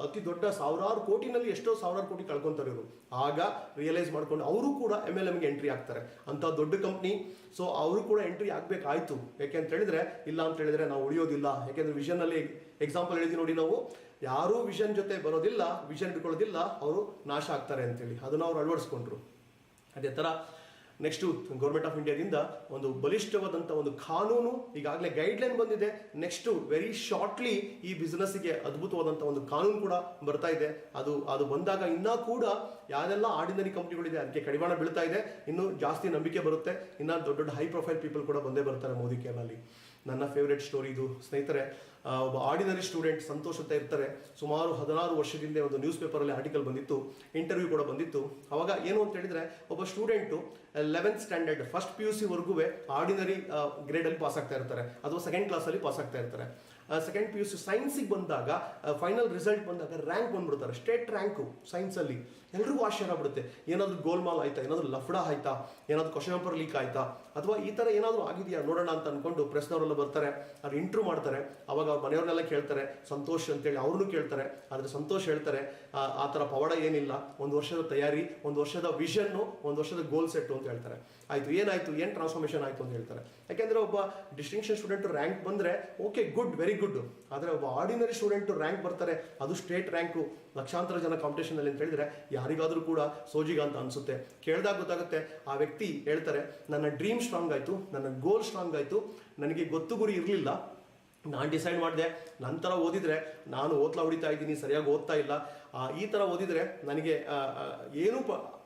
ಅತಿ ದೊಡ್ಡ ಸಾವಿರಾರು ಕೋಟಿನಲ್ಲಿ ಎಷ್ಟೋ ಸಾವಿರಾರು ಕೋಟಿ ಕಳ್ಕೊಂತಾರೆ ಇವರು. ಆಗ ರಿಯಲೈಸ್ ಮಾಡ್ಕೊಂಡು ಅವರು ಕೂಡ MLMಗೆ ಎಂಟ್ರಿ ಆಗ್ತಾರೆ. ಅಂತ ದೊಡ್ಡ ಕಂಪ್ನಿ. ಸೊ ಅವರು ಕೂಡ ಎಂಟ್ರಿ ಆಗ್ಬೇಕಾಯ್ತು. ಯಾಕೆಂತ ಹೇಳಿದ್ರೆ, ಇಲ್ಲ ಅಂತ ಹೇಳಿದ್ರೆ ನಾವು ಉಳಿಯೋದಿಲ್ಲ. ಯಾಕೆಂದ್ರೆ ವಿಷನ್ ಅಲ್ಲಿ ಎಕ್ಸಾಂಪಲ್ ಹೇಳಿದ್ವಿ ನೋಡಿ, ನಾವು ಯಾರೂ ವಿಷನ್ ಜೊತೆ ಬರೋದಿಲ್ಲ, ವಿಷನ್ ಇಟ್ಕೊಳ್ಳೋದಿಲ್ಲ, ಅವರು ನಾಶ ಆಗ್ತಾರೆ ಅಂತೇಳಿ ಅದನ್ನ ಅವ್ರು ಅಳವಡಿಸ್ಕೊಂಡ್ರು. ಅದೇ ತರ ನೆಕ್ಸ್ಟ್ ಗೌರ್ಮೆಂಟ್ ಆಫ್ ಇಂಡಿಯಾದಿಂದ ಒಂದು ಬಲಿಷ್ಠವಾದಂಥ ಒಂದು ಕಾನೂನು, ಈಗಾಗಲೇ ಗೈಡ್ಲೈನ್ ಬಂದಿದೆ. ನೆಕ್ಸ್ಟ್ ವೆರಿ ಶಾರ್ಟ್ಲಿ ಈ ಬಿಸ್ನೆಸ್ಗೆ ಅದ್ಭುತವಾದಂಥ ಒಂದು ಕಾನೂನು ಕೂಡ ಬರ್ತಾ ಇದೆ. ಅದು ಬಂದಾಗ ಇನ್ನೂ ಕೂಡ ಯಾವೆಲ್ಲ ಆರ್ಡಿನರಿ ಕಂಪ್ನಿಗಳಿದೆ ಅದಕ್ಕೆ ಕಡಿವಾಣ ಬೀಳ್ತಾ ಇದೆ. ಇನ್ನೂ ಜಾಸ್ತಿ ನಂಬಿಕೆ ಬರುತ್ತೆ. ಇನ್ನು ದೊಡ್ಡ ದೊಡ್ಡ ಹೈ ಪ್ರೊಫೈಲ್ ಪೀಪಲ್ ಕೂಡ ಬಂದೇ ಬರ್ತಾರೆ ಮೋದಿ ಕೇರ್ನಲ್ಲಿ. ನನ್ನ ಫೇವ್ರೆಟ್ ಸ್ಟೋರಿ ಇದು ಸ್ನೇಹಿತರೆ. ಒಬ್ಬ ಆರ್ಡಿನರಿ ಸ್ಟೂಡೆಂಟ್ ಸಂತೋಷ್ ಅಂತ ಇರ್ತಾರೆ. ಸುಮಾರು 16 ವರ್ಷದಿಂದ ಒಂದು ನ್ಯೂಸ್ ಪೇಪರಲ್ಲಿ ಆರ್ಟಿಕಲ್ ಬಂದಿತ್ತು, ಇಂಟರ್ವ್ಯೂ ಕೂಡ ಬಂದಿತ್ತು. ಅವಾಗ ಏನು ಅಂತ ಹೇಳಿದ್ರೆ, ಒಬ್ಬ student 11th standard first PUC ವರ್ಗೂ ಆರ್ಡಿನರಿ ಗ್ರೇಡ್ ಅಲ್ಲಿ ಪಾಸ್ ಆಗ್ತಾ ಇರ್ತಾರೆ, ಅಥವಾ 2nd ಕ್ಲಾಸಲ್ಲಿ ಪಾಸ್ ಆಗ್ತಾ ಇರ್ತಾರೆ. 2nd PUC ಸೈನ್ಸಿಗೆ ಬಂದಾಗ ಫೈನಲ್ ರಿಸಲ್ಟ್ ಬಂದಾಗ ರ್ಯಾಂಕ್ ಬಂದ್ಬಿಡ್ತಾರೆ, ಸ್ಟೇಟ್ ರ್ಯಾಂಕು ಸೈನ್ಸಲ್ಲಿ. ಎಲ್ರಿಗೂ ಆಶ್ಚರ್ಯ ಆಗ್ಬಿಡುತ್ತೆ. ಏನಾದರೂ ಗೋಲ್ಮಾಲ್ ಆಯ್ತಾ, ಏನಾದರೂ ಲಫ್ಡ ಆಯ್ತಾ, ಏನಾದರೂ ಕ್ವಶನ್ ಪೇಪರ್ ಲೀಕ್ ಆಯ್ತಾ, ಅಥವಾ ಈ ಥರ ಏನಾದರೂ ಆಗಿದೆಯಾ ನೋಡೋಣ ಅಂತ ಅನ್ಕೊಂಡು ಪ್ರೆಸ್ನವರೆಲ್ಲ ಬರ್ತಾರೆ, ಅವ್ರು ಇಂಟ್ರ್ಯೂ ಮಾಡ್ತಾರೆ. ಅವಾಗ ಅವ್ರ ಮನೆಯವ್ರನ್ನೆಲ್ಲ ಕೇಳ್ತಾರೆ, ಸಂತೋಷ್ ಅಂತೇಳಿ ಅವ್ರನ್ನೂ ಕೇಳ್ತಾರೆ. ಆದರೆ ಸಂತೋಷ್ ಹೇಳ್ತಾರೆ, ಆ ಥರ ಪವಾಡ ಏನಿಲ್ಲ, 1 ವರ್ಷದ ತಯಾರಿ, 1 ವರ್ಷದ ವಿಷನ್ನು, 1 ವರ್ಷದ ಗೋಲ್ ಸೆಟ್ಟು ಅಂತ ಹೇಳ್ತಾರೆ. ಆಯ್ತು, ಏನಾಯ್ತು, ಏನು ಟ್ರಾನ್ಸ್ಫಾರ್ಮೇಷನ್ ಆಯ್ತು ಅಂತ ಹೇಳ್ತಾರೆ. ಯಾಕೆಂದ್ರೆ ಒಬ್ಬ ಡಿಸ್ಟಿಂಕ್ಷನ್ ಸ್ಟೂಡೆಂಟ್ ರ್ಯಾಂಕ್ ಬಂದ್ರೆ ಓಕೆ, ಗುಡ್, ವೆರಿ ಗುಡ್. ಆದರೆ ಒಬ್ಬ ಆರ್ಡಿನರಿ ಸ್ಟೂಡೆಂಟ್ ರ್ಯಾಂಕ್ ಬರ್ತಾರೆ, ಅದು ಸ್ಟೇಟ್ ರ್ಯಾಂಕು, ಲಕ್ಷಾಂತರ ಜನ ಕಾಂಪಿಟೇಷನ್ ಅಲ್ಲಿ ಅಂತ ಹೇಳಿದ್ರೆ ಯಾರಿಗಾದ್ರೂ ಕೂಡ ಸೋಜಿಗ ಅಂತ ಅನ್ಸುತ್ತೆ. ಕೇಳಿದಾಗ ಗೊತ್ತಾಗುತ್ತೆ. ಆ ವ್ಯಕ್ತಿ ಹೇಳ್ತಾರೆ, ನನ್ನ ಡ್ರೀಮ್ ಸ್ಟ್ರಾಂಗ್ ಆಯ್ತು, ನನ್ನ ಗೋಲ್ ಸ್ಟ್ರಾಂಗ್ ಆಯ್ತು, ನನಗೆ ಗೊತ್ತು ಗುರಿ ಇರಲಿಲ್ಲ, ನಾನು ಡಿಸೈಡ್ ಮಾಡಿದೆ. ನಂತರ ಓದಿದ್ರೆ ನಾನು ಓದ್ಲಾ ಹೊಡಿತಾ ಇದ್ದೀನಿ, ಸರಿಯಾಗಿ ಓದ್ತಾ ಇಲ್ಲ. ಈ ಥರ ಓದಿದ್ರೆ ನನಗೆ ಏನೂ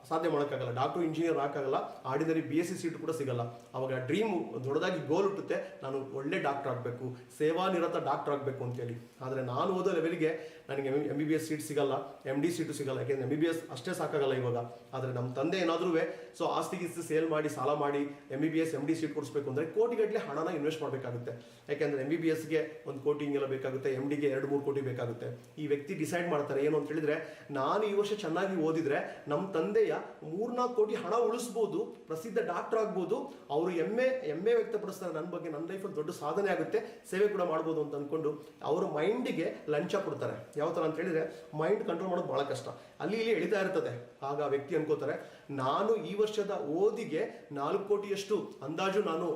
ಸಾಧ್ಯ ಮಾಡೋಕ್ಕಾಗಲ್ಲ, ಡಾಕ್ಟರ್ ಇಂಜಿನಿಯರ್ ಹಾಕಾಗಲ್ಲ, ಆರ್ಡಿನರಿ BSc ಸೀಟ್ ಕೂಡ ಸಿಗಲ್ಲ. ಅವಾಗ ಡ್ರೀಮು ದೊಡ್ಡದಾಗಿ ಗೋಲ್ ಹುಟ್ಟುತ್ತೆ, ನಾನು ಒಳ್ಳೆ ಡಾಕ್ಟರ್ ಆಗಬೇಕು, ಸೇವಾನಿರತ ಡಾಕ್ಟರ್ ಆಗಬೇಕು ಅಂತೇಳಿ. ಆದರೆ ನಾನು ಓದೋ ಲೆವೆಲ್ಗೆ ನನಗೆ MBBS ಸೀಟ್ ಸಿಗಲ್ಲ, MD ಸೀಟು ಸಿಗಲ್ಲ. ಯಾಕೆಂದರೆ MBBS ಅಷ್ಟೇ ಸಾಕಾಗಲ್ಲ ಇವಾಗ. ಆದರೆ ನಮ್ಮ ತಂದೆ ಏನಾದರೂ ಸೊ ಆಸ್ತಿಗಿಸ್ತಿ ಸೇಲ್ ಮಾಡಿ, ಸಾಲ ಮಾಡಿ MBBS MD ಸೀಟ್ ಕೊಡಿಸ್ಬೇಕು ಅಂದರೆ ಕೋಟಿಗಟ್ಟಲೆ ಹಣನ ಇನ್ವೆಸ್ಟ್ ಮಾಡಬೇಕಾಗುತ್ತೆ. ಯಾಕೆಂದರೆ MBBSಗೆ 1 ಕೋಟಿ ಹಿಂಗೆಲ್ಲ ಬೇಕಾಗುತ್ತೆ, MDಗೆ 2-3 ಕೋಟಿ ಬೇಕಾಗುತ್ತೆ. ಈ ವ್ಯಕ್ತಿ ಡಿಸೈಡ್ ಮಾಡ್ತಾರೆ ಏನು ಅಂತ ಹೇಳಿದ್ರೆ, ನಾನು ಈ ವರ್ಷ ಚೆನ್ನಾಗಿ ಓದಿದ್ರೆ ನಮ್ಮ ತಂದೆಯ 3-4 ಕೋಟಿ ಹಣ ಉಳಿಸ್ಬೋದು, ಪ್ರಸಿದ್ಧ ಡಾಕ್ಟರ್ ಆಗ್ಬೋದು, ಅವರು ಹೆಮ್ಮೆ ವ್ಯಕ್ತಪಡಿಸ್ತಾರೆ ನನ್ನ ಬಗ್ಗೆ, ನನ್ನ ಲೈಫಲ್ಲಿ ದೊಡ್ಡ ಸಾಧನೆ ಆಗುತ್ತೆ, ಸೇವೆ ಕೂಡ ಮಾಡ್ಬೋದು ಅಂತ ಅನ್ಕೊಂಡು ಅವರ ಮೈಂಡಿಗೆ ಲಂಚ ಕೊಡ್ತಾರೆ. ಯಾವ ಥರ ಅಂತ ಹೇಳಿದ್ರೆ, ಮೈಂಡ್ ಕಂಟ್ರೋಲ್ ಮಾಡೋದು ಬಹಳ ಕಷ್ಟ, ಅಲ್ಲಿ ಇಲ್ಲಿ ಎಳಿತಾ ಇರ್ತದೆ. ಆಗ ಆ ವ್ಯಕ್ತಿ ಅನ್ಕೋತಾರೆ, ನಾನು ಈ ವರ್ಷದ ಓದಿಗೆ 4 ಕೋಟಿಯಷ್ಟು ಅಂದಾಜು ನಾನು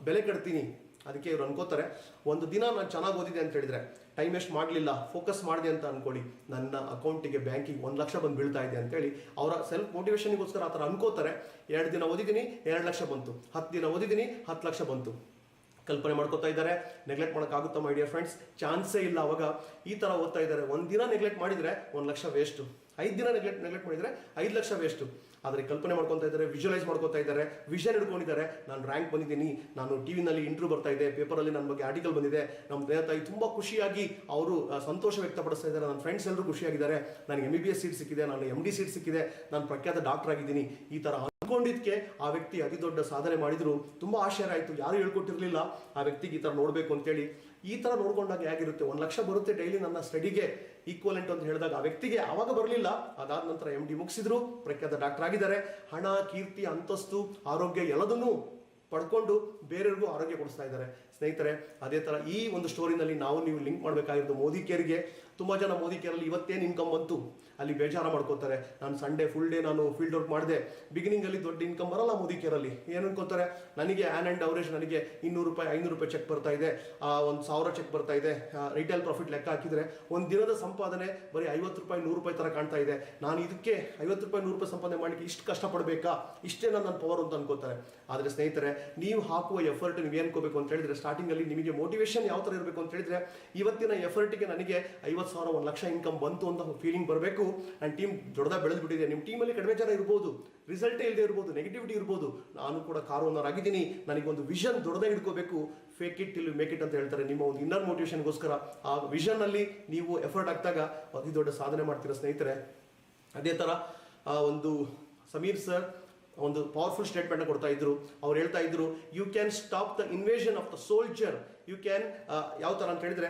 ಬೆಲೆ ಕಟ್ತೀನಿ. ಅದಕ್ಕೆ ಇವ್ರು ಅನ್ಕೋತಾರೆ, ಒಂದು ದಿನ ನಾನು ಚೆನ್ನಾಗಿ ಓದಿದೆ ಅಂತ ಹೇಳಿದ್ರೆ, ಟೈಮ್ ವೇಸ್ಟ್ ಮಾಡಲಿಲ್ಲ, ಫೋಕಸ್ ಮಾಡಿದೆ ಅಂತ ಅನ್ಕೊಳ್ಳಿ, ನನ್ನ ಅಕೌಂಟಿಗೆ ಬ್ಯಾಂಕಿಗೆ 1 ಲಕ್ಷ ಬಂದು ಬೀಳ್ತಾ ಇದೆ ಅಂತೇಳಿ ಅವರ ಸೆಲ್ಫ್ ಮೋಟಿವೇಶನ್ಗೋಸ್ಕರ ಆ ಥರ ಅನ್ಕೋತಾರೆ. 2 ದಿನ ಓದಿದ್ದೀನಿ 2 ಲಕ್ಷ ಬಂತು, 10 ದಿನ ಓದಿದ್ದೀನಿ 10 ಲಕ್ಷ ಬಂತು. ಕಲ್ಪನೆ ಮಾಡ್ಕೋತಾ ಇದ್ದಾರೆ. ನೆಗ್ಲೆಕ್ಟ್ ಮಾಡೋಕ್ಕಾಗುತ್ತಾ ಮೈ ಡಿಯರ್ ಫ್ರೆಂಡ್ಸ್? ಚಾನ್ಸೇ ಇಲ್ಲ. ಅವಾಗ ಈ ಥರ ಓದ್ತಾ ಇದ್ದಾರೆ. 1 ದಿನ ನೆಗ್ಲೆಕ್ಟ್ ಮಾಡಿದರೆ 1 ಲಕ್ಷ ವೇಸ್ಟು, 5 ದಿನ ನೆಗ್ಲೆಕ್ಟ್ ಮಾಡಿದರೆ 5 ಲಕ್ಷ ವೇಸ್ಟು. ಆದರೆ ಕಲ್ಪನೆ ಮಾಡ್ಕೊತಾ ಇದ್ದಾರೆ, ವಿಜುವಲೈಸ್ ಮಾಡ್ಕೋತಾ ಇದ್ದಾರೆ, ವಿಷನ್ ಹಿಡ್ಕೊಂಡಿದ್ದಾರೆ. ನಾನು ರ್ಯಾಂಕ್ ಬಂದಿದ್ದೀನಿ, ನಾನು ಟಿವಿನಲ್ಲಿ ಇಂಟರ್ವ್ಯೂ ಬರ್ತಾ ಇದೆ, ಪೇಪರಲ್ಲಿ ನನ್ನ ಬಗ್ಗೆ ಆರ್ಟಿಕಲ್ ಬಂದಿದೆ, ನಮ್ಮ ತಂದೆ ತಾಯಿ ತುಂಬ ಖುಷಿಯಾಗಿ ಅವರು ಸಂತೋಷ ವ್ಯಕ್ತಪಡಿಸ್ತಾ ಇದ್ದಾರೆ, ನನ್ನ ಫ್ರೆಂಡ್ಸ್ ಎಲ್ಲರೂ ಖುಷಿಯಾಗಿದ್ದಾರೆ, ನನಗೆ MBBS ಸೀಟ್ ಸಿಕ್ಕಿದೆ, ನಾನು MD ಸೀಟ್ ಸಿಕ್ಕಿದೆ, ನಾನು ಪ್ರಖ್ಯಾತ ಡಾಕ್ಟರ್ ಆಗಿದ್ದೀನಿ. ಈ ಥರ ಅನ್ಕೊಂಡಿದ್ಕೆ ಆ ವ್ಯಕ್ತಿ ಅತಿ ದೊಡ್ಡ ಸಾಧನೆ ಮಾಡಿದ್ರು. ತುಂಬಾ ಆಶ್ಚರ್ಯ ಆಯ್ತು, ಯಾರು ಹೇಳ್ಕೊಟ್ಟಿರ್ಲಿಲ್ಲ ಆ ವ್ಯಕ್ತಿಗೆ ಈ ತರ ನೋಡ್ಬೇಕು ಅಂತೇಳಿ. ಈ ತರ ನೋಡ್ಕೊಂಡಾಗ ಹೇಗಿರುತ್ತೆ, 1 ಲಕ್ಷ ಬರುತ್ತೆ ಡೈಲಿ ನನ್ನ ಸ್ಟಡಿಗೆ ಈಕ್ವಲೆಂಟ್ ಅಂತ ಹೇಳಿದಾಗ ಆ ವ್ಯಕ್ತಿಗೆ ಆವಾಗ ಬರಲಿಲ್ಲ. ಅದಾದ ನಂತರ MD ಮುಗಿಸಿದ್ರು, ಪ್ರಖ್ಯಾತ ಡಾಕ್ಟರ್ ಆಗಿದ್ದಾರೆ. ಹಣ, ಕೀರ್ತಿ, ಅಂತಸ್ತು, ಆರೋಗ್ಯ ಎಲ್ಲದನ್ನೂ ಪಡ್ಕೊಂಡು ಬೇರೆಯವ್ರಿಗೂ ಆರೋಗ್ಯ ಕೊಡಿಸ್ತಾ ಇದ್ದಾರೆ. ಸ್ನೇಹಿತರೆ, ಅದೇ ತರ ಈ ಒಂದು ಸ್ಟೋರಿನಲ್ಲಿ ನೀವು ಲಿಂಕ್ ಮಾಡಬೇಕಾಗಿರೋದು ಮೋದಿ ಕೇರ್ಗೆ. ತುಂಬಾ ಜನ ಮೋದಿ ಕೇರಲ್ಲಿ ಇವತ್ತೇನು ಇನ್ಕಮ್ ಬಂತು ಅಲ್ಲಿ ಬೇಜಾರ ಮಾಡ್ಕೋತಾರೆ. ನಾನು ಸಂಡೇ ಫುಲ್ ಡೇ ನಾನು ಫೀಲ್ಡ್ ವರ್ಕ್ ಮಾಡಿದೆ, ಬಿಗಿನಿಂಗ್ ಅಲ್ಲಿ ದೊಡ್ಡ ಇನ್ಕಮ್ ಬರಲ್ಲ ಮೋದಿ ಕೇರಲ್ಲಿ. ಏನು ಅನ್ಕೋತಾರೆ, ನನಗೆ ಆನ್ ಅಂಡ್ ಅವರೇಜ್ ನನಗೆ 200 ರೂಪಾಯಿ 500 ರೂಪಾಯಿ ಚೆಕ್ ಬರ್ತಾ ಇದೆ, 1000 ಚೆಕ್ ಬರ್ತಾ ಇದೆ. ರಿಟೇಲ್ ಪ್ರಾಫಿಟ್ ಲೆಕ್ಕ ಹಾಕಿದ್ರೆ ಒಂದು ದಿನದ ಸಂಪಾದನೆ ಬರೀ 50 ರೂಪಾಯಿ 100 ರೂಪಾಯಿ ತರ ಕಾಣ್ತಾ ಇದೆ. ನಾನು ಇದಕ್ಕೆ 50 ರೂಪಾಯಿ 100 ರೂಪಾಯಿ ಸಂಪಾದನೆ ಮಾಡಲಿಕ್ಕೆ ಇಷ್ಟು ಕಷ್ಟಪಡಬೇಕಾ, ಇಷ್ಟೇ ನನ್ನ ಪವರ್ ಅಂತ ಅನ್ಕೋತಾರೆ. ಆದ್ರೆ ಸ್ನೇಹಿತರೆ, ನೀವು ಹಾಕುವ ಎಫರ್ಟ್ ನೀವು ಏನ್ಕೋಬೇಕು ಅಂತ ಹೇಳಿದ್ರೆ, ಸ್ಟಾರ್ಟಿಂಗ್ ಅಲ್ಲಿ ನಿಮಗೆ ಮೋಟಿವೇಶನ್ ಯಾವ ತರ ಇರಬೇಕು ಅಂತ ಹೇಳಿದ್ರೆ, ಇವತ್ತಿನ ಎಫರ್ಟ್ಗೆ ನನಗೆ 50,000 1 ಲಕ್ಷ ಇನ್ಕಮ್ ಬಂತು ಅಂತ ಫೀಲಿಂಗ್ ಬರಬೇಕು. ನನ್ನ ಟೀಮ್ ದೊಡ್ಡದಾಗಿ ಬೆಳೆದ್ಬಿಟ್ಟಿದೆ. ನಿಮ್ಮ ಟೀಮಲ್ಲಿ ಕಡಿಮೆ ಜನ ಇರ್ಬೋದು, ರಿಸಲ್ಟೇ ಇಲ್ಲದೆ ಇರ್ಬೋದು, ನೆಗೆಟಿವಿಟಿ ಇರ್ಬೋದು. ನಾನು ಕೂಡ ಕಾರ್ ಓನರ್ ಆಗಿದ್ದೀನಿ, ನನಗೊಂದು ವಿಷನ್ ದೊಡ್ಡದಾಗಿ ಇಟ್ಕೋಬೇಕು. Fake it till you make it ಅಂತ ಹೇಳ್ತಾರೆ. ನಿಮ್ಮ ಒಂದು ಇನ್ನರ್ ಮೋಟಿವೇಶನ್ಗೋಸ್ಕರ ಆ ವಿಷನ್ ಅಲ್ಲಿ ನೀವು ಎಫರ್ಟ್ ಹಾಕಿದಾಗ ಅತಿ ದೊಡ್ಡ ಸಾಧನೆ ಮಾಡ್ತೀರಾ ಸ್ನೇಹಿತರೆ. ಅದೇ ತರ ಒಂದು ಸಮೀರ್ ಸರ್ ಒಂದು ಪವರ್ಫುಲ್ ಸ್ಟೇಟ್ಮೆಂಟ್ ಕೊಡ್ತಾ ಇದ್ರು. ಅವ್ರು ಹೇಳ್ತಾ ಇದ್ರು, you can stop the invasion of the soldier. You can ಯಾವ ತರ ಅಂತ ಹೇಳಿದ್ರೆ,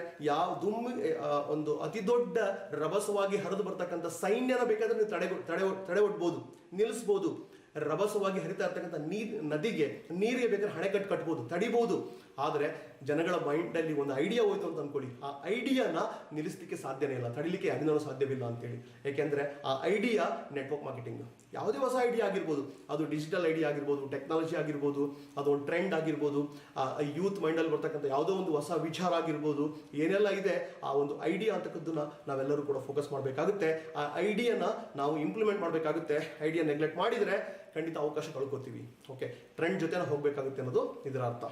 ಒಂದು ಅತಿ ದೊಡ್ಡ ರಭಸವಾಗಿ ಹರಿದು ಬರ್ತಕ್ಕಂಥ ಸೈನ್ಯನ ಬೇಕಾದ್ರೆ ನೀವು ತಡೆ ಒಡ್ಬೋದು, ನಿಲ್ಲಿಸ್ಬೋದು. ರಭಸವಾಗಿ ಹರಿತಾ ಇರ್ತಕ್ಕಂಥ ನದಿಗೆ ನೀರಿಗೆ ಬೇಕಾದ್ರೆ ಹಣೆಕಟ್ಟು ಕಟ್ಬೋದು, ತಡಿಬಹುದು. ಆದರೆ ಜನಗಳ ಮೈಂಡ್ ಅಲ್ಲಿ ಒಂದು ಐಡಿಯಾ ಹೋಯ್ತು ಅಂತ ಅನ್ಕೊಳ್ಳಿ, ಆ ಐಡಿಯಾನ ನಿಲ್ಲಿಸಲಿಕ್ಕೆ ಸಾಧ್ಯನೇ ಇಲ್ಲ, ತಡಿಲಿಕ್ಕೆ ಯಾರಿಂದನೂ ಸಾಧ್ಯವಿಲ್ಲ ಅಂತೇಳಿ. ಯಾಕೆಂದ್ರೆ ಆ ಐಡಿಯಾ ನೆಟ್ವರ್ಕ್ ಮಾರ್ಕೆಟಿಂಗ್. ಯಾವುದೇ ಹೊಸ ಐಡಿಯಾ ಆಗಿರ್ಬೋದು, ಅದು ಡಿಜಿಟಲ್ ಐಡಿಯಾ ಆಗಿರ್ಬೋದು, ಟೆಕ್ನಾಲಜಿ ಆಗಿರ್ಬೋದು, ಅದು ಒಂದು ಟ್ರೆಂಡ್ ಆಗಿರ್ಬೋದು, ಯೂತ್ ಮೈಂಡ್ ಅಲ್ಲಿ ಬರ್ತಕ್ಕಂಥ ಯಾವುದೋ ಒಂದು ಹೊಸ ವಿಚಾರ ಆಗಿರ್ಬೋದು, ಏನೆಲ್ಲ ಇದೆ ಆ ಒಂದು ಐಡಿಯಾ ಅಂತಕ್ಕದ್ದನ್ನ ನಾವೆಲ್ಲರೂ ಕೂಡ ಫೋಕಸ್ ಮಾಡಬೇಕಾಗುತ್ತೆ. ಆ ಐಡಿಯಾನ ನಾವು ಇಂಪ್ಲಿಮೆಂಟ್ ಮಾಡಬೇಕಾಗುತ್ತೆ. ಐಡಿಯಾ ನೆಗ್ಲೆಕ್ಟ್ ಮಾಡಿದ್ರೆ ಖಂಡಿತ ಅವಕಾಶ ಕಳ್ಕೊತೀವಿ. ಓಕೆ, ಟ್ರೆಂಡ್ ಜೊತೆ ಹೋಗ್ಬೇಕಾಗುತ್ತೆ ಅನ್ನೋದು ಇದರ ಅರ್ಥ.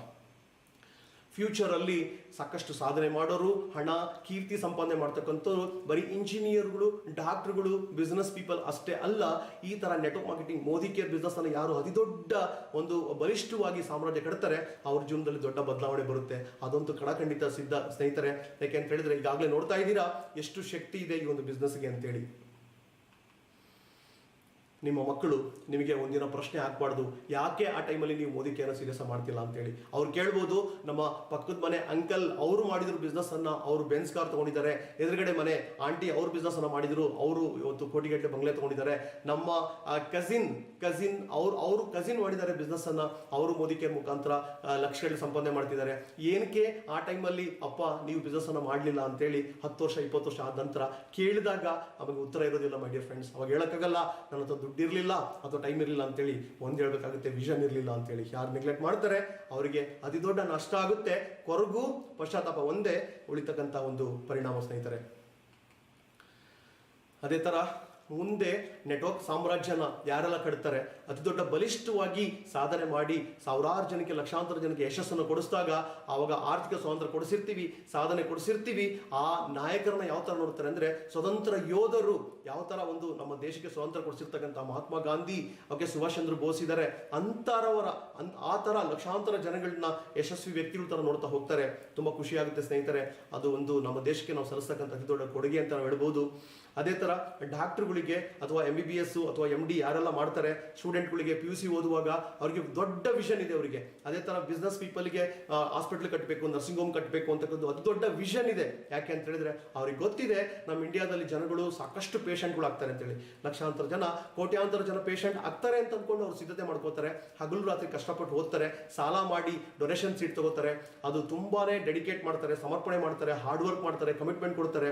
ಫ್ಯೂಚರ್ ಅಲ್ಲಿ ಸಾಕಷ್ಟು ಸಾಧನೆ ಮಾಡೋರು, ಹಣ, ಕೀರ್ತಿ ಸಂಪಾದನೆ ಮಾಡ್ತಕ್ಕಂಥವ್ರು ಬರೀ ಇಂಜಿನಿಯರ್ಗಳು, ಡಾಕ್ಟರ್ಗಳು, ಬಿಸ್ನೆಸ್ ಪೀಪಲ್ ಅಷ್ಟೇ ಅಲ್ಲ. ಈ ತರ network marketing, Modi care business ಅನ್ನು ಯಾರು ಅತಿ ದೊಡ್ಡ ಒಂದು ಬಲಿಷ್ಠವಾಗಿ ಸಾಮ್ರಾಜ್ಯ ಕಟ್ತಾರೆ, ಅವ್ರ ಜೀವನದಲ್ಲಿ ದೊಡ್ಡ ಬದಲಾವಣೆ ಬರುತ್ತೆ. ಅದಂತೂ ಖಂಡಿತ ಸಿದ್ಧ ಸ್ನೇಹಿತರೆ. ಯಾಕೆ ಅಂತ ಹೇಳಿದ್ರೆ, ಈಗಾಗಲೇ ನೋಡ್ತಾ ಇದ್ದೀರಾ ಎಷ್ಟು ಶಕ್ತಿ ಇದೆ ಈ ಒಂದು ಬಿಸ್ನೆಸ್ಗೆ ಅಂತೇಳಿ. ನಿಮ್ಮ ಮಕ್ಕಳು ನಿಮಗೆ ಒಂದಿನ ಪ್ರಶ್ನೆ ಹಾಕ್ಬಾರ್ದು, ಯಾಕೆ ಆ ಟೈಮಲ್ಲಿ ನೀವು ಮೋದಿ ಕೇರ್ ಸೀರಿಯಸ್ ಮಾಡ್ತಿಲ್ಲ ಅಂತೇಳಿ. ಅವ್ರು ಕೇಳ್ಬೋದು, ನಮ್ಮ ಪಕ್ಕದ ಮನೆ ಅಂಕಲ್ ಅವರು ಮಾಡಿದ್ರು ಬಿಸ್ನೆಸ್ ಅನ್ನ, ಅವರು ಬೆನ್ಸ್ ಕಾರ್ ತಗೊಂಡಿದ್ದಾರೆ. ಎದುರುಗಡೆ ಮನೆ ಆಂಟಿ ಅವ್ರ ಬಿಸ್ನೆಸ್ ಅನ್ನ ಮಾಡಿದ್ರು, ಅವರು ಇವತ್ತು ಕೋಟಿಗಟ್ಟಲೆ ಬಂಗ್ಲೆ ತಗೊಂಡಿದ್ದಾರೆ. ನಮ್ಮ ಕಸಿನ್ ಅವರು ಕಸಿನ್ ಮಾಡಿದ್ದಾರೆ ಬಿಸ್ನೆಸ್ ಅನ್ನ, ಅವರು ಮೋದಿ ಕೇರ್ ಮುಖಾಂತರ ಲಕ್ಷಗಟ್ಟಲೆ ಸಂಪಾದನೆ ಮಾಡ್ತಿದ್ದಾರೆ. ಏನಕ್ಕೆ ಆ ಟೈಮಲ್ಲಿ ಅಪ್ಪ ನೀವು ಬಿಸ್ನೆಸ್ ಅನ್ನ ಮಾಡಲಿಲ್ಲ ಅಂತೇಳಿ 10 ವರ್ಷ 20 ವರ್ಷ ಆದ ನಂತರ ಕೇಳಿದಾಗ ನಮಗೆ ಉತ್ತರ ಇರೋದಿಲ್ಲ ಮೈ ಡಿಯರ್ ಫ್ರೆಂಡ್ಸ್. ಅವಾಗ ಹೇಳಕ್ಕಾಗಲ್ಲ ನನ್ನ ಹತ್ರ ದುಡ್ಡು ಇರಲಿಲ್ಲ ಅಥವಾ ಟೈಮ್ ಇರಲಿಲ್ಲ ಅಂತೇಳಿ, ಒಂದು ಹೇಳ್ಬೇಕಾಗುತ್ತೆ ವಿಷನ್ ಇರಲಿಲ್ಲ ಅಂತೇಳಿ. ಯಾರು ನೆಗ್ಲೆಕ್ಟ್ ಮಾಡ್ತಾರೆ ಅವರಿಗೆ ಅತಿ ದೊಡ್ಡ ನಷ್ಟ ಆಗುತ್ತೆ. ಕೊರಗು ಪಶ್ಚಾತ್ತಾಪ ಒಂದೇ ಉಳಿತಕ್ಕಂಥ ಒಂದು ಪರಿಣಾಮ ಸ್ನೇಹಿತರೆ. ಅದೇ ತರ ಮುಂದೆ ನೆಟ್ವರ್ಕ್ ಸಾಮ್ರಾಜ್ಯನ ಯಾರೆಲ್ಲ ಕಟ್ತಾರೆ, ಅತಿ ದೊಡ್ಡ ಬಲಿಷ್ಠವಾಗಿ ಸಾಧನೆ ಮಾಡಿ ಸಾವಿರಾರು ಜನಕ್ಕೆ, ಲಕ್ಷಾಂತರ ಜನಕ್ಕೆ ಯಶಸ್ಸನ್ನು ಕೊಡಿಸಿದಾಗ, ಆವಾಗ ಆರ್ಥಿಕ ಸ್ವಾತಂತ್ರ್ಯ ಕೊಡಿಸಿರ್ತೀವಿ, ಸಾಧನೆ ಕೊಡಿಸಿರ್ತೀವಿ. ಆ ನಾಯಕರನ್ನ ಯಾವ ತರ ನೋಡ್ತಾರೆ ಅಂದ್ರೆ, ಸ್ವತಂತ್ರ ಯೋಧರು ಯಾವ ತರ ಒಂದು ನಮ್ಮ ದೇಶಕ್ಕೆ ಸ್ವಾತಂತ್ರ್ಯ ಕೊಡಿಸಿರ್ತಕ್ಕಂಥ ಮಹಾತ್ಮ ಗಾಂಧಿ, ಅವಕ್ಕೆ ಸುಭಾಷ್ ಚಂದ್ರ ಬೋಸ್ ಇದ್ದಾರೆ, ಆ ತರ ಲಕ್ಷಾಂತರ ಜನಗಳನ್ನ ಯಶಸ್ವಿ ವ್ಯಕ್ತಿಗಳ ತರ ನೋಡ್ತಾ ಹೋಗ್ತಾರೆ. ತುಂಬಾ ಖುಷಿ ಆಗುತ್ತೆ ಸ್ನೇಹಿತರೆ. ಅದು ಒಂದು ನಮ್ಮ ದೇಶಕ್ಕೆ ನಾವು ಸಲ್ಲಿಸ್ತಕ್ಕಂಥ ಅತಿ ದೊಡ್ಡ ಕೊಡುಗೆ ಅಂತ ನಾವು ಹೇಳ್ಬೋದು. ಅದೇ ತರ ಡಾಕ್ಟರ್ಗಳಿಗೆ ಅಥವಾ MBBS ಅಥವಾ MD ಯಾರೆಲ್ಲ ಮಾಡ್ತಾರೆ, ಸ್ಟೂಡೆಂಟ್ಗಳಿಗೆ PUC ಓದುವಾಗ ಅವ್ರಿಗೆ ದೊಡ್ಡ ವಿಷನ್ ಇದೆ ಅವರಿಗೆ. ಅದೇ ತರ ಬಿಸ್ನೆಸ್ ಪೀಪಲ್ಗೆ ಹಾಸ್ಪಿಟಲ್ ಕಟ್ಟಬೇಕು, ನರ್ಸಿಂಗ್ ಹೋಮ್ ಕಟ್ಟಬೇಕು ಅಂತಕ್ಕಂಥ ಅತಿ ದೊಡ್ಡ ವಿಷನ್ ಇದೆ. ಯಾಕೆ ಅಂತ ಹೇಳಿದ್ರೆ ಅವ್ರಿಗೆ ಗೊತ್ತಿದೆ ನಮ್ಮ ಇಂಡಿಯಾದಲ್ಲಿ ಜನಗಳು ಸಾಕಷ್ಟು ಪೇಷಂಟ್ಗಳು ಆಗ್ತಾರೆ ಅಂತೇಳಿ. ಲಕ್ಷಾಂತರ ಜನ, ಕೋಟ್ಯಾಂತರ ಜನ ಪೇಷಂಟ್ ಆಗ್ತಾರೆ ಅಂತ ಅಂದ್ಕೊಂಡು ಅವ್ರು ಸಿದ್ಧತೆ ಮಾಡ್ಕೋತಾರೆ, ಹಗಲು ರಾತ್ರಿ ಕಷ್ಟಪಟ್ಟು ಓದ್ತಾರೆ, ಸಾಲ ಮಾಡಿ ಡೊನೇಷನ್ ಸೀಟ್ ತಗೋತಾರೆ. ಅದು ತುಂಬಾನೇ ಡೆಡಿಕೇಟ್ ಮಾಡ್ತಾರೆ, ಸಮರ್ಪಣೆ ಮಾಡ್ತಾರೆ, ಹಾರ್ಡ್ ವರ್ಕ್ ಮಾಡ್ತಾರೆ, ಕಮಿಟ್ಮೆಂಟ್ ಕೊಡ್ತಾರೆ.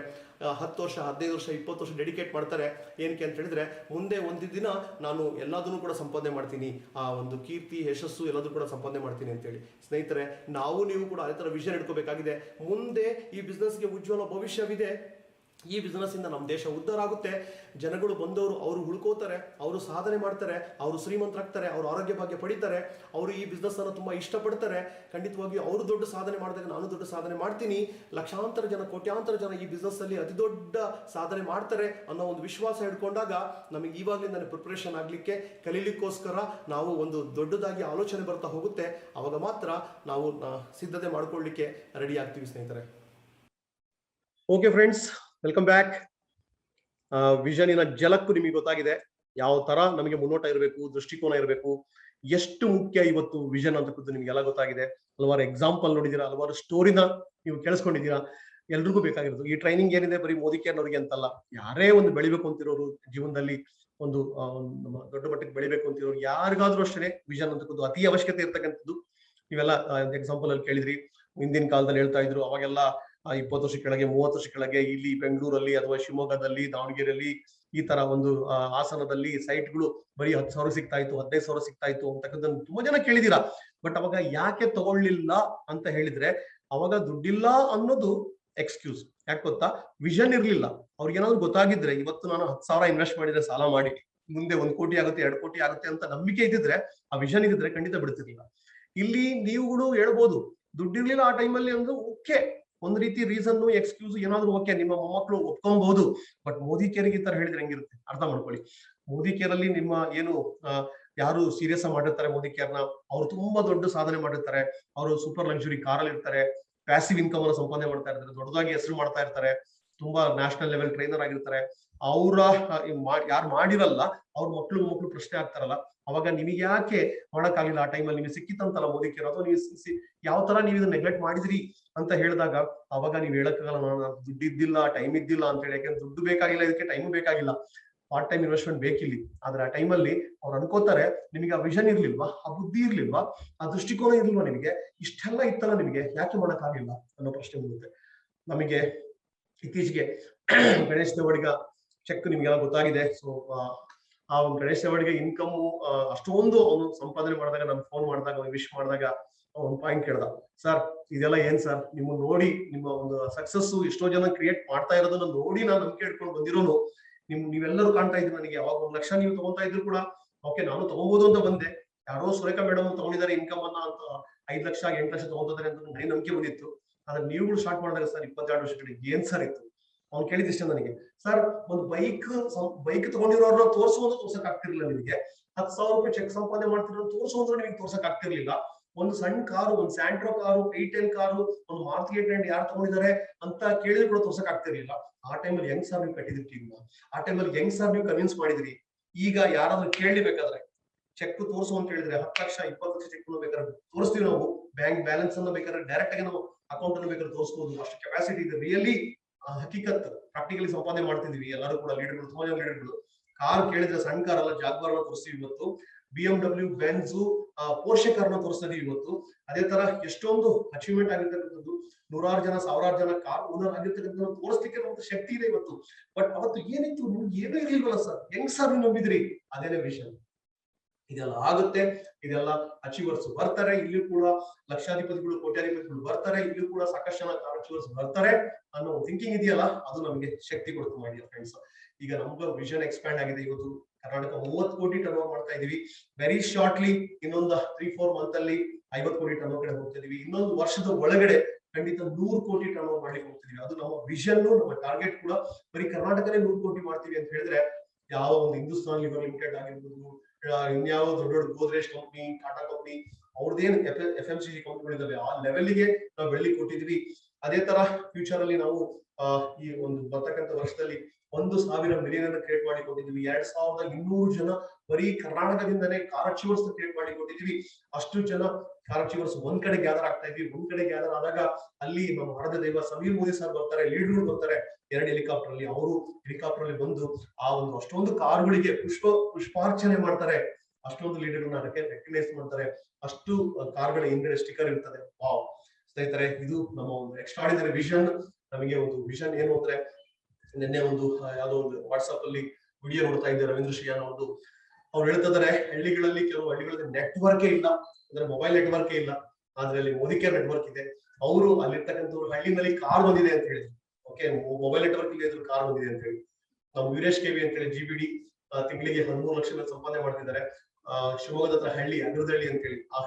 10 ವರ್ಷ 15 ವರ್ಷ 20 ವರ್ಷ ಡೆಡಿಕೇಟ್ ಮಾಡ್ತಾರೆ. ಏನಕ್ಕೆ ಅಂತ ಹೇಳಿದ್ರೆ, ಮುಂದೆ ಒಂದು ದಿನ ನಾನು ಎಲ್ಲದನ್ನು ಕೂಡ ಸಂಪಾದನೆ ಮಾಡ್ತೀನಿ, ಆ ಒಂದು ಕೀರ್ತಿ, ಯಶಸ್ಸು ಎಲ್ಲದೂ ಕೂಡ ಸಂಪಾದನೆ ಮಾಡ್ತೀನಿ ಅಂತೇಳಿ. ಸ್ನೇಹಿತರೆ, ನೀವು ಕೂಡ ಅದೇ ತರ ವಿಷನ್ ಇಟ್ಕೋಬೇಕಾಗಿದೆ. ಮುಂದೆ ಈ ಬಿಸ್ನೆಸ್ಗೆ ಉಜ್ವಲ ಭವಿಷ್ಯವಿದೆ. ಈ ಬಿಸ್ನೆಸ್ ಇಂದ ನಮ್ಮ ದೇಶ ಉದ್ಧಾರ ಆಗುತ್ತೆ. ಜನಗಳು ಬಂದವರು ಅವರು ಉಳ್ಕೋತಾರೆ, ಅವರು ಸಾಧನೆ ಮಾಡ್ತಾರೆ, ಅವರು ಶ್ರೀಮಂತರಾಗ್ತಾರೆ, ಅವರು ಆರೋಗ್ಯ ಭಾಗ್ಯ ಪಡಿತಾರೆ, ಅವರು ಈ ಬಿಸ್ನೆಸ್ ಅನ್ನು ತುಂಬಾ ಇಷ್ಟಪಡ್ತಾರೆ. ಖಂಡಿತವಾಗಿಯೂ ಅವರು ದೊಡ್ಡ ಸಾಧನೆ ಮಾಡಿದಾಗ ನಾನು ದೊಡ್ಡ ಸಾಧನೆ ಮಾಡ್ತೀನಿ. ಲಕ್ಷಾಂತರ ಜನ, ಕೋಟ್ಯಾಂತರ ಜನ ಈ ಬಿಸ್ನೆಸ್ ಅಲ್ಲಿ ಅತಿ ದೊಡ್ಡ ಸಾಧನೆ ಮಾಡ್ತಾರೆ ಅನ್ನೋ ಒಂದು ವಿಶ್ವಾಸ ಇಟ್ಕೊಂಡಾಗ ನಮಗೆ ಇವಾಗಲಿಂದ ಪ್ರಿಪರೇಷನ್ ಆಗ್ಲಿಕ್ಕೆ, ಕಲೀಲಿಕ್ಕೋಸ್ಕರ ನಾವು ಒಂದು ದೊಡ್ಡದಾಗಿ ಆಲೋಚನೆ ಬರ್ತಾ ಹೋಗುತ್ತೆ. ಅವಾಗ ಮಾತ್ರ ನಾವು ಸಿದ್ಧತೆ ಮಾಡ್ಕೊಳ್ಳಿಕ್ಕೆ ರೆಡಿ ಆಗ್ತೀವಿ ಸ್ನೇಹಿತರೆ. Okay friends, welcome back. ವಿಷನಿನ ಜಲಕ್ಕೂ ನಿಮಗೆ ಗೊತ್ತಾಗಿದೆ. ಯಾವ ತರ ನಮಗೆ ಮುನ್ನೋಟ ಇರಬೇಕು, ದೃಷ್ಟಿಕೋನ ಇರಬೇಕು, ಎಷ್ಟು ಮುಖ್ಯ ಇವತ್ತು ವಿಷನ್ ಅಂತಕ್ಕದ್ದು ನಿಮ್ಗೆಲ್ಲ ಗೊತ್ತಾಗಿದೆ. ಹಲವಾರು ಎಕ್ಸಾಂಪಲ್ ನೋಡಿದೀರಾ, ಹಲವಾರು ಸ್ಟೋರಿನ ನೀವು ಕೇಳಿಸ್ಕೊಂಡಿದ್ದೀರಾ. ಎಲ್ರಿಗೂ ಬೇಕಾಗಿರೋದು ಈ ಟ್ರೈನಿಂಗ್ ಏನಿದೆ ಬರೀ ಮೋದಿ ಕೇರ್ನವ್ರಿಗೆ ಅಂತಲ್ಲ, ಯಾರೇ ಒಂದು ಬೆಳಿಬೇಕು ಅಂತಿರೋರು ಜೀವನದಲ್ಲಿ, ಒಂದು ನಮ್ಮ ದೊಡ್ಡ ಮಟ್ಟಕ್ಕೆ ಬೆಳಿಬೇಕು ಅಂತಿರೋರು ಯಾರಿಗಾದ್ರೂ ಅಷ್ಟೇ ವಿಷನ್ ಅಂತಕ್ಕದ್ದು ಅತಿ ಅವಶ್ಯಕತೆ ಇರ್ತಕ್ಕಂಥದ್ದು. ನೀವೆಲ್ಲ ಎಕ್ಸಾಂಪಲ್ ಅಲ್ಲಿ ಕೇಳಿದ್ರಿ, ಹಿಂದಿನ ಕಾಲದಲ್ಲಿ ಹೇಳ್ತಾ ಇದ್ರು ಅವಾಗೆಲ್ಲ 20 ವರ್ಷ ಕೆಳಗೆ, 30 ವರ್ಷ ಕೆಳಗೆ ಇಲ್ಲಿ ಬೆಂಗಳೂರಲ್ಲಿ ಅಥವಾ ಶಿವಮೊಗ್ಗದಲ್ಲಿ, ದಾವಣಗೆರೆಯಲ್ಲಿ ಈ ತರ ಒಂದು ಹಾಸನದಲ್ಲಿ ಸೈಟ್ಗಳು ಬರೀ 10,000 ಸಿಗ್ತಾ ಇತ್ತು, 15,000 ಸಿಗ್ತಾ ಇತ್ತು ಅಂತಕ್ಕದ್ದನ್ನು ತುಂಬಾ ಜನ ಕೇಳಿದೀರಾ. ಬಟ್ ಅವಾಗ ಯಾಕೆ ತಗೊಳ್ಳಿಲ್ಲ ಅಂತ ಹೇಳಿದ್ರೆ, ಅವಾಗ ದುಡ್ಡಿಲ್ಲ ಅನ್ನೋದು ಎಕ್ಸ್ಕ್ಯೂಸ್. ಯಾಕೆ ಗೊತ್ತಾ, ವಿಷನ್ ಇರ್ಲಿಲ್ಲ. ಅವ್ರಿಗೆ ಏನಾದ್ರು ಗೊತ್ತಾಗಿದ್ರೆ, ಇವತ್ತು ನಾನು 10,000 ಇನ್ವೆಸ್ಟ್ ಮಾಡಿದ್ರೆ ಸಾಲ ಮಾಡಿ ಮುಂದೆ 1 ಕೋಟಿ ಆಗುತ್ತೆ, 2 ಕೋಟಿ ಆಗುತ್ತೆ ಅಂತ ನಂಬಿಕೆ ಇದ್ದಿದ್ರೆ, ಆ ವಿಷನ್ ಇದ್ದಿದ್ರೆ ಖಂಡಿತ ಬಿಡ್ತಿರ್ಲಿಲ್ಲ. ಇಲ್ಲಿ ನೀವುಗಳು ಹೇಳ್ಬೋದು ದುಡ್ಡಿರ್ಲಿಲ್ಲ ಆ ಟೈಮಲ್ಲಿ ಅಂದ್ರೆ ಓಕೆ, ಒಂದ್ ರೀತಿ ರೀಸನ್, ಎಕ್ಸ್ಕ್ಯೂಸ್ ಏನಾದ್ರು ಓಕೆ, ನಿಮ್ಮ ಮೊಮ್ಮಕ್ಕಳು ಒಪ್ಕೊಬಹುದು. ಬಟ್ ಮೋದಿ ಕೇರಿಗೆ ಈ ತರ ಹೇಳಿದ್ರೆ ಹೆಂಗಿರುತ್ತೆ ಅರ್ಥ ಮಾಡ್ಕೊಳ್ಳಿ. ಮೋದಿ ಕೇರ್ ಅಲ್ಲಿ ನಿಮ್ಮ ಏನು ಯಾರು ಸೀರಿಯಸ್ ಮಾಡಿರ್ತಾರೆ ಮೋದಿ ಕೇರ್ನ, ಅವ್ರು ತುಂಬಾ ದೊಡ್ಡ ಸಾಧನೆ ಮಾಡಿರ್ತಾರೆ. ಅವರು ಸೂಪರ್ ಲಕ್ಸುರಿ ಕಾರಲ್ಲಿ ಇರ್ತಾರೆ, ಪ್ಯಾಸಿವ್ ಇನ್ಕಮ್ ಅನ್ನು ಸಂಪಾದನೆ ಮಾಡ್ತಾ ಇರ್ತಾರೆ, ದೊಡ್ಡದಾಗಿ ಹೆಸರು ಮಾಡ್ತಾ ಇರ್ತಾರೆ, ತುಂಬಾ ನ್ಯಾಷನಲ್ ಲೆವೆಲ್ ಟ್ರೈನರ್ ಆಗಿರ್ತಾರೆ. ಅವರ ಯಾರು ಮಾಡಿರಲ್ಲ ಅವ್ರ ಮಕ್ಳು ಪ್ರಶ್ನೆ ಆಗ್ತಾರಲ್ಲ, ಅವಾಗ ನಿಮಗೆ ಯಾಕೆ ಮಾಡಕ್ಕಾಗಿಲ್ಲ, ಆ ಟೈಮಲ್ಲಿ ನಿಮಗೆ ಸಿಕ್ಕಿತ್ತಂತಲ್ಲ ಮೋದಿ ಕೇರ್, ಅಥವಾ ನೀವು ಯಾವ ತರ ನೀವು ಇದನ್ನ ನೆಗ್ಲೆಕ್ಟ್ ಮಾಡಿದ್ರಿ ಅಂತ ಹೇಳಿದಾಗ, ಅವಾಗ ನೀವು ಹೇಳಕ್ಕಾಗಲ್ಲ ನಾನು ದುಡ್ಡು ಇದ್ದಿಲ್ಲ, ಟೈಮ್ ಇದ್ದಿಲ್ಲ ಅಂತ ಹೇಳಿ. ಯಾಕಂದ್ರೆ ದುಡ್ಡು ಬೇಕಾಗಿಲ್ಲ, ಇದಕ್ಕೆ ಟೈಮ್ ಬೇಕಾಗಿಲ್ಲ, ಪಾರ್ಟ್ ಟೈಮ್ ಇನ್ವೆಸ್ಟ್ಮೆಂಟ್ ಬೇಕಿಲ್ಲಿ. ಆದ್ರೆ ಆ ಟೈಮಲ್ಲಿ ಅವ್ರು ಅನ್ಕೋತಾರೆ ನಿಮಗೆ ಆ ವಿಷನ್ ಇರ್ಲಿಲ್ವಾ, ಆ ಬುದ್ಧಿ ಇರ್ಲಿಲ್ವಾ, ಆ ದೃಷ್ಟಿಕೋನ ಇರ್ಲಿಲ್ವಾ, ನಿಮಗೆ ಇಷ್ಟೆಲ್ಲ ಇತ್ತಲ್ಲ, ನಿಮಗೆ ಯಾಕೆ ಮಾಡಕ್ಕಾಗಿಲ್ಲ ಅನ್ನೋ ಪ್ರಶ್ನೆ ಬರುತ್ತೆ ನಮಗೆ. ಇತ್ತೀಚೆಗೆ ಗಣೇಶ್ ದೇವಡಿಗ ಚೆಕ್ ನಿಮ್ಗೆಲ್ಲ ಗೊತ್ತಾಗಿದೆ. ಸೊ ಆ ಒಂದು ಗಣೇಶ್ ದೇವಡಿಗೆ ಇನ್ಕಮ್ ಅಷ್ಟೊಂದು ಅವನು ಸಂಪಾದನೆ ಮಾಡಿದಾಗ, ನಾನು ಫೋನ್ ಮಾಡಿದಾಗ, ವಿಶ್ ಮಾಡಿದಾಗ ಒಂದು ಪಾಯಿಂಟ್ ಕೇಳ್ದ, ಸರ್ ಇದೆಲ್ಲ ಏನ್ ಸರ್, ನಿಮ್ಮ ನೋಡಿ ನಿಮ್ಮ ಒಂದು ಸಕ್ಸಸ್ ಎಷ್ಟೋ ಜನ ಕ್ರಿಯೇಟ್ ಮಾಡ್ತಾ ಇರೋದನ್ನ ನೋಡಿ ನಾನು ನಂಬಿಕೆ ಇಟ್ಕೊಂಡು ಬಂದಿರೋನು, ನೀವೆಲ್ಲರೂ ಕಾಣ್ತಾ ಇದ್ರು ನನಗೆ. ಅವಾಗ 1 ಲಕ್ಷ ನೀವು ತಗೊಂತಾ ಇದ್ರು ಕೂಡ ಓಕೆ ನಾನು ತಗೋಬಹುದು ಅಂತ ಬಂದೆ. ಯಾರೋ ಸುರೇಖಾ ಮೇಡಮ್ ತಗೊಂಡಿದ್ದಾರೆ ಇನ್ಕಮ್ ಅನ್ನ ಅಂತ 5 ಲಕ್ಷ 8 ಲಕ್ಷ ತಗೊಂತಾರೆ ಅಂತ ನನಗೆ ನಂಬಿಕೆ ಬಂದಿತ್ತು. ಆದ್ರೆ ನೀವುಗಳು ಸ್ಟಾರ್ಟ್ ಮಾಡಿದಾಗ ಸರ್ 22 ವರ್ಷಗಳಿಗೆ ಏನ್ ಸರ್ ಇತ್ತು. ಅವ್ನು ಕೇಳಿದಿಷ್ಟ ನನಗೆ, ಸರ್ ಒಂದು ಬೈಕ್ ತಗೊಂಡಿರೋರ್ನ ತೋರ್ಸಕ್ ಆಗ್ತಿರ್ಲಿಲ್ಲ ನಿಮಗೆ, 10,000 ರೂಪಾಯಿ ಚೆಕ್ ಸಂಪಾದನೆ ಮಾಡ್ತಿರೋ ತೋರ್ಸೋದ್ರು ನಿಮಗೆ ತೋರ್ಸಕ್ ಆಗ್ತಿರ್ಲಿಲ್ಲ. ಒಂದು ಸಣ್ಣ ಕಾರು, ಒಂದು ಸ್ಯಾಂಟ್ರೋ ಕಾರು, ಐ10 ಕಾರು, ಒಂದು ಮಾರುತಿ 800 ಯಾರು ತಗೊಂಡಿದ್ದಾರೆ ಅಂತ ಕೇಳಿದ್ರು ಕೂಡ ತೋರ್ಸಕ್ ಆಗ್ತಿರ್ಲಿಲ್ಲ. ಆ ಟೈಮಲ್ಲಿ ಹೆಂಗ್ ಸರ್ ನೀವು ಕಟ್ಟಿದ್ರಿ ಟೀಮ್ನ, ಆ ಟೈಮಲ್ಲಿ ಹೆಂಗ್ ಸರ್ ನೀವು ಕನ್ವಿನ್ಸ್ ಮಾಡಿದ್ರಿ. ಈಗ ಯಾರಾದ್ರೂ ಕೇಳಬೇಕಾದ್ರೆ ಚೆಕ್ ತೋರಿಸು ಅಂತ ಹೇಳಿದ್ರೆ 10 ಲಕ್ಷ 20 ಲಕ್ಷ ಚೆಕ್ ಬೇಕಾದ್ರೆ ತೋರಿಸ್ತೀವಿ ನಾವು. ಬ್ಯಾಂಕ್ ಬ್ಯಾಲೆನ್ಸ್ ಅನ್ನ ಬೇಕಾದ್ರೆ ಡೈರೆಕ್ಟ್ ಆಗಿ ನಾವು ಅಕೌಂಟ್ ಅನ್ನು ಬೇಕಾದ್ರೆ ತೋರಿಸಬಹುದು. ಅಷ್ಟು ಕೆಪಾಸಿಟಿ ಇದೆ. ರಿಯಲಿ ಹಕೀಕತ್ ಪ್ರಾಕ್ಟಿಕಲಿ ಸಂಪಾದನೆ ಮಾಡ್ತಿದ್ವಿ ಎಲ್ಲರೂ ಕೂಡ. ಲೀಡರ್ಗಳು, ತುಂಬಾ ಜನ ಲೀಡರ್ಗಳು ಕಾರ್ ಕೇಳಿದ್ರೆ ಸಣ್ಣ ಕಾರ್ ಅಲ್ಲ, ಜಾಗ್ವಾರ್ ತೋರಿಸ್ತೀವಿ ಇವತ್ತು. BMW, ಬೆನ್ಸು, ಪೋರ್ಷೆ ಕಾರ್ನ ತೋರಿಸ್ತಾ ಇದೀವಿ ಇವತ್ತು. ಅದೇ ತರ ಎಷ್ಟೊಂದು ಅಚೀವ್ಮೆಂಟ್ ಆಗಿರ್ತಕ್ಕಂಥದ್ದು, 100 ಜನ 1000 ಜನ ಕಾರ್ ಓನರ್ ಆಗಿರ್ತಕ್ಕಂಥ ತೋರಿಸ್ಲಿಕ್ಕೆ ನಮ್ಗೆ ಶಕ್ತಿ ಇದೆ ಇವತ್ತು. ಬಟ್ ಅವತ್ತು ಏನಿತ್ತು, ನಿಮ್ಗೆ ಏನೂ ಇರ್ಲಿಲ್ವಲ್ಲ ಸರ್, ಹೆಂಗ್ ಸರ್ ನೀವು ನಂಬಿದ್ರಿ? ಅದೇನೇ ವಿಷನ್. ಇದೆಲ್ಲ ಆಗುತ್ತೆ, ಇದೆಲ್ಲ ಅಚೀವರ್ಸ್ ಬರ್ತಾರೆ. ಇಲ್ಲೂ ಕೂಡ ಲಕ್ಷಾಧಿಪತಿಗಳು, ಕೋಟ್ಯಾಧಿಪತಿಗಳು ಬರ್ತಾರೆ. ಇಲ್ಲೂ ಕೂಡ ಸಾಕಷ್ಟು ಜನ ಅಚೀವರ್ಸ್ ಬರ್ತಾರೆ ಅನ್ನೋ ಥಿಂಕಿಂಗ್ ಇದೆಯಲ್ಲ, ಅದು ನಮಗೆ ಶಕ್ತಿ ಕೊಡ್ತು ಮೈ ಡಿಯರ್ ಫ್ರೆಂಡ್ಸ್. ಈಗ ನಮ್ಗೆ ವಿಷನ್ ಎಕ್ಸ್ಪ್ಯಾಂಡ್ ಆಗಿದೆ. ಇವತ್ತು ಕರ್ನಾಟಕ 30 ಕೋಟಿ ಟರ್ನ್ ಓವರ್ ಮಾಡ್ತಾ ಇದೀವಿ. ವೆರಿ ಶಾರ್ಟ್ಲಿ ಇನ್ನೊಂದು 3-4 ಮಂತ್ ಅಲ್ಲಿ 50 ಕೋಟಿ ಟರ್ನ್ ಓವರ್ ಕಡೆ ಹೋಗ್ತಾ ಇದೀವಿ. ಇನ್ನೊಂದು ವರ್ಷದ ಒಳಗಡೆ ಖಂಡಿತ 100 ಕೋಟಿ ಟರ್ನ್ ಓವರ್ ಮಾಡ್ಲಿಕ್ಕೆ ಹೋಗ್ತಿದೀವಿ. ಅದು ನಮ್ಮ ವಿಷನ್, ನಮ್ಮ ಟಾರ್ಗೆಟ್ ಕೂಡ. ಬರೀ ಕರ್ನಾಟಕನೇ 100 ಕೋಟಿ ಮಾಡ್ತೀವಿ ಅಂತ ಹೇಳಿದ್ರೆ, ಯಾವ ಒಂದು ಹಿಂದೂಸ್ತಾನ್ ಲಿವರ್ ಲಿಮಿಟೆಡ್ ಆಗಿರ್ಬೋದು, ಇನ್ಯಾವ ದೊಡ್ಡ ದೊಡ್ಡ ಗೋದ್ರೇಜ್ ಕಂಪ್ನಿ, ಟಾಟಾ ಕಂಪ್ನಿ, ಅವ್ರದ್ದೇನು FMCG ಕಂಪ್ನಿಗಳಿದಾವೆ ಆ ಲೆವೆಲ್ಗೆ ನಾವು ಬೆಳ್ಳಿ ಕೊಟ್ಟಿದ್ವಿ. ಅದೇ ತರ ಫ್ಯೂಚರ್ ಅಲ್ಲಿ ನಾವು ಈ ಒಂದು ಬರ್ತಕ್ಕಂಥ ವರ್ಷದಲ್ಲಿ 1,000 ಮಿಲಿಯನ್ ಕ್ರಿಯೇಟ್ ಮಾಡಿ ಕೊಟ್ಟಿದ್ವಿ. 2,200 ಜನ ಬರೀ ಕರ್ನಾಟಕದಿಂದನೇ ಕಾರ್ ಅಚೀವರ್ಸ್ ಕ್ರಿಯೇಟ್ ಮಾಡಿ ಕೊಟ್ಟಿದ್ವಿ. ಅಷ್ಟು ಜನ ಕಾರ್ ಅಚೀವರ್ಸ್ ಒಂದ್ ಕಡೆ ಗ್ಯಾದರ್ ಆಗ್ತಾ ಇದ್ವಿ. ಒಂದ್ ಕಡೆ ಗ್ಯಾದರ್ ಆದಾಗ ಅಲ್ಲಿ ನಮ್ಮ ಭಾರತ ದೈವ ಸಮೀರ್ ಮೋದಿ ಸರ್ ಬರ್ತಾರೆ, ಲೀಡರ್ಗಳು ಬರ್ತಾರೆ 2 ಹೆಲಿಕಾಪ್ಟರ್ ಅಲ್ಲಿ. ಅವರು ಹೆಲಿಕಾಪ್ಟರ್ ಅಲ್ಲಿ ಬಂದು ಆ ಒಂದು ಅಷ್ಟೊಂದು ಕಾರ್ಗಳಿಗೆ ಪುಷ್ಪಾರ್ಚನೆ ಮಾಡ್ತಾರೆ. ಅಷ್ಟೊಂದು ಲೀಡರ್ಗಳನ್ನ ರೆಕಗ್ನೈಸ್ ಮಾಡ್ತಾರೆ. ಅಷ್ಟು ಕಾರ್ಗಳ ಹಿಂದೆ ಸ್ಟಿಕರ್ ಇರ್ತದೆ. ವಾವ್ ಸ್ನೇಹಿತರೆ, ಇದು ನಮ್ಮ ಒಂದು ಎಕ್ಸ್ಟ್ರಾರ್ಡಿನರಿ ವಿಷನ್. ನಮಗೆ ಒಂದು ವಿಷನ್ ಏನು ಅಂದ್ರೆ, ನಿನ್ನೆ ಒಂದು ಯಾವ್ದೋ ಒಂದು ವಾಟ್ಸ್ಆಪ್ ಅಲ್ಲಿ ವಿಡಿಯೋ ನೋಡ್ತಾ ಇದ್ದೆ, ರವೀಂದ್ರ ಶ್ರೀಯಾನ್ ಅವ್ರದ್ದು. ಅವ್ರು ಹೇಳ್ತಿದ್ದಾರೆ, ಹಳ್ಳಿಗಳಲ್ಲಿ ಕೆಲವು ಹಳ್ಳಿಗಳಲ್ಲಿ ನೆಟ್ವರ್ಕೇ ಇಲ್ಲ, ಅಂದ್ರೆ ಮೊಬೈಲ್ ನೆಟ್ವರ್ಕೇ ಇಲ್ಲ. ಆದ್ರೆ ಅಲ್ಲಿ ಮೋದಿ ಕೇರ್ ನೆಟ್ವರ್ಕ್ ಇದೆ. ಅವರು ಅಲ್ಲಿರ್ತಕ್ಕಂಥವ್ರು ಹಳ್ಳಿನಲ್ಲಿ ಕಾರ್ ಬಂದಿದೆ ಅಂತ ಹೇಳಿದ್ರು. ಓಕೆ, ಮೊಬೈಲ್ ನೆಟ್ವರ್ಕ್ ಇಲ್ಲ ಇದ್ರು ಕಾರ್ ಬಂದಿದೆ ಅಂತ ಹೇಳಿ. ನಾವು ವೀರೇಶ್ ಕೆವಿ ಅಂತ ಹೇಳಿ GBD ತಿಂಗಳಿಗೆ 13 ಲಕ್ಷ ಸಂಪಾದನೆ ಮಾಡ್ತಿದ್ದಾರೆ. ಶಿವಮೊಗ್ಗದ ಹತ್ರ ಹಳ್ಳಿ ಅಗ್ರದಹಳ್ಳಿ ಅಂತ ಹೇಳಿ, ಆ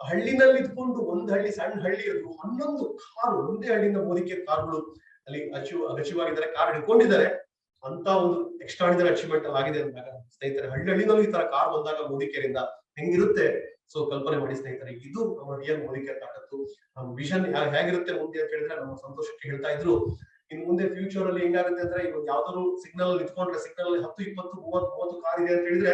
ಹಳ್ಳಿನಲ್ಲಿ ಇದ್ಕೊಂಡು ಒಂದು ಹಳ್ಳಿ, ಸಣ್ಣ ಹಳ್ಳಿ, ಅದು 11 ಕಾರು ಒಂದೇ ಹಳ್ಳಿಯಿಂದ ಮೋದಿ ಕೇರ್ ಕಾರ್ಗಳು ಅಲ್ಲಿ ಅಚೀವ್ ಆಗಿದ್ದಾರೆ, ಕಾರ್ ಹಿಡ್ಕೊಂಡಿದ್ದಾರೆ. ಅಂತ ಒಂದು ಎಕ್ಸ್ಟ್ರಾರ್ಡಿನರಿ ಅಚೀವ್ಮೆಂಟ್ ಆಗಿದೆ ಅಂದಾಗ ಸ್ನೇಹಿತರೆ, ಹಳ್ಳಿನಲ್ಲೂ ಈ ತರ ಕಾರ್ ಬಂದಾಗ ಮೋದಿ ಕೇರ್ ಇಂದ ಹೆಂಗಿರುತ್ತೆ ಸೊ ಕಲ್ಪನೆ ಮಾಡಿ ಸ್ನೇಹಿತರೆ. ಇದು ನಮ್ಮ ರಿಯಲ್ ಮೋದಿ ಕೇರ್ ತಾಕತ್ತು. ನಮ್ಮ ವಿಷನ್ ಹೇಗಿರುತ್ತೆ ಮುಂದೆ ಅಂತ ಹೇಳಿದ್ರೆ, ನಮ್ಮ ಸಂತೋಷಕ್ಕೆ ಹೇಳ್ತಾ ಇದ್ರು, ಇನ್ನು ಮುಂದೆ ಫ್ಯೂಚರ್ ಅಲ್ಲಿ ಹೆಂಗಾಗುತ್ತೆ ಅಂದ್ರೆ ಇವಾಗ ಯಾವ್ದಾದ್ರು ಸಿಗ್ನಲ್ ನಿಂತ್ಕೊಂಡ್ರೆ ಸಿಗ್ನಲ್ ಅಲ್ಲಿ 10, 20, 30 ಕಾರ್ ಇದೆ ಅಂತ ಹೇಳಿದ್ರೆ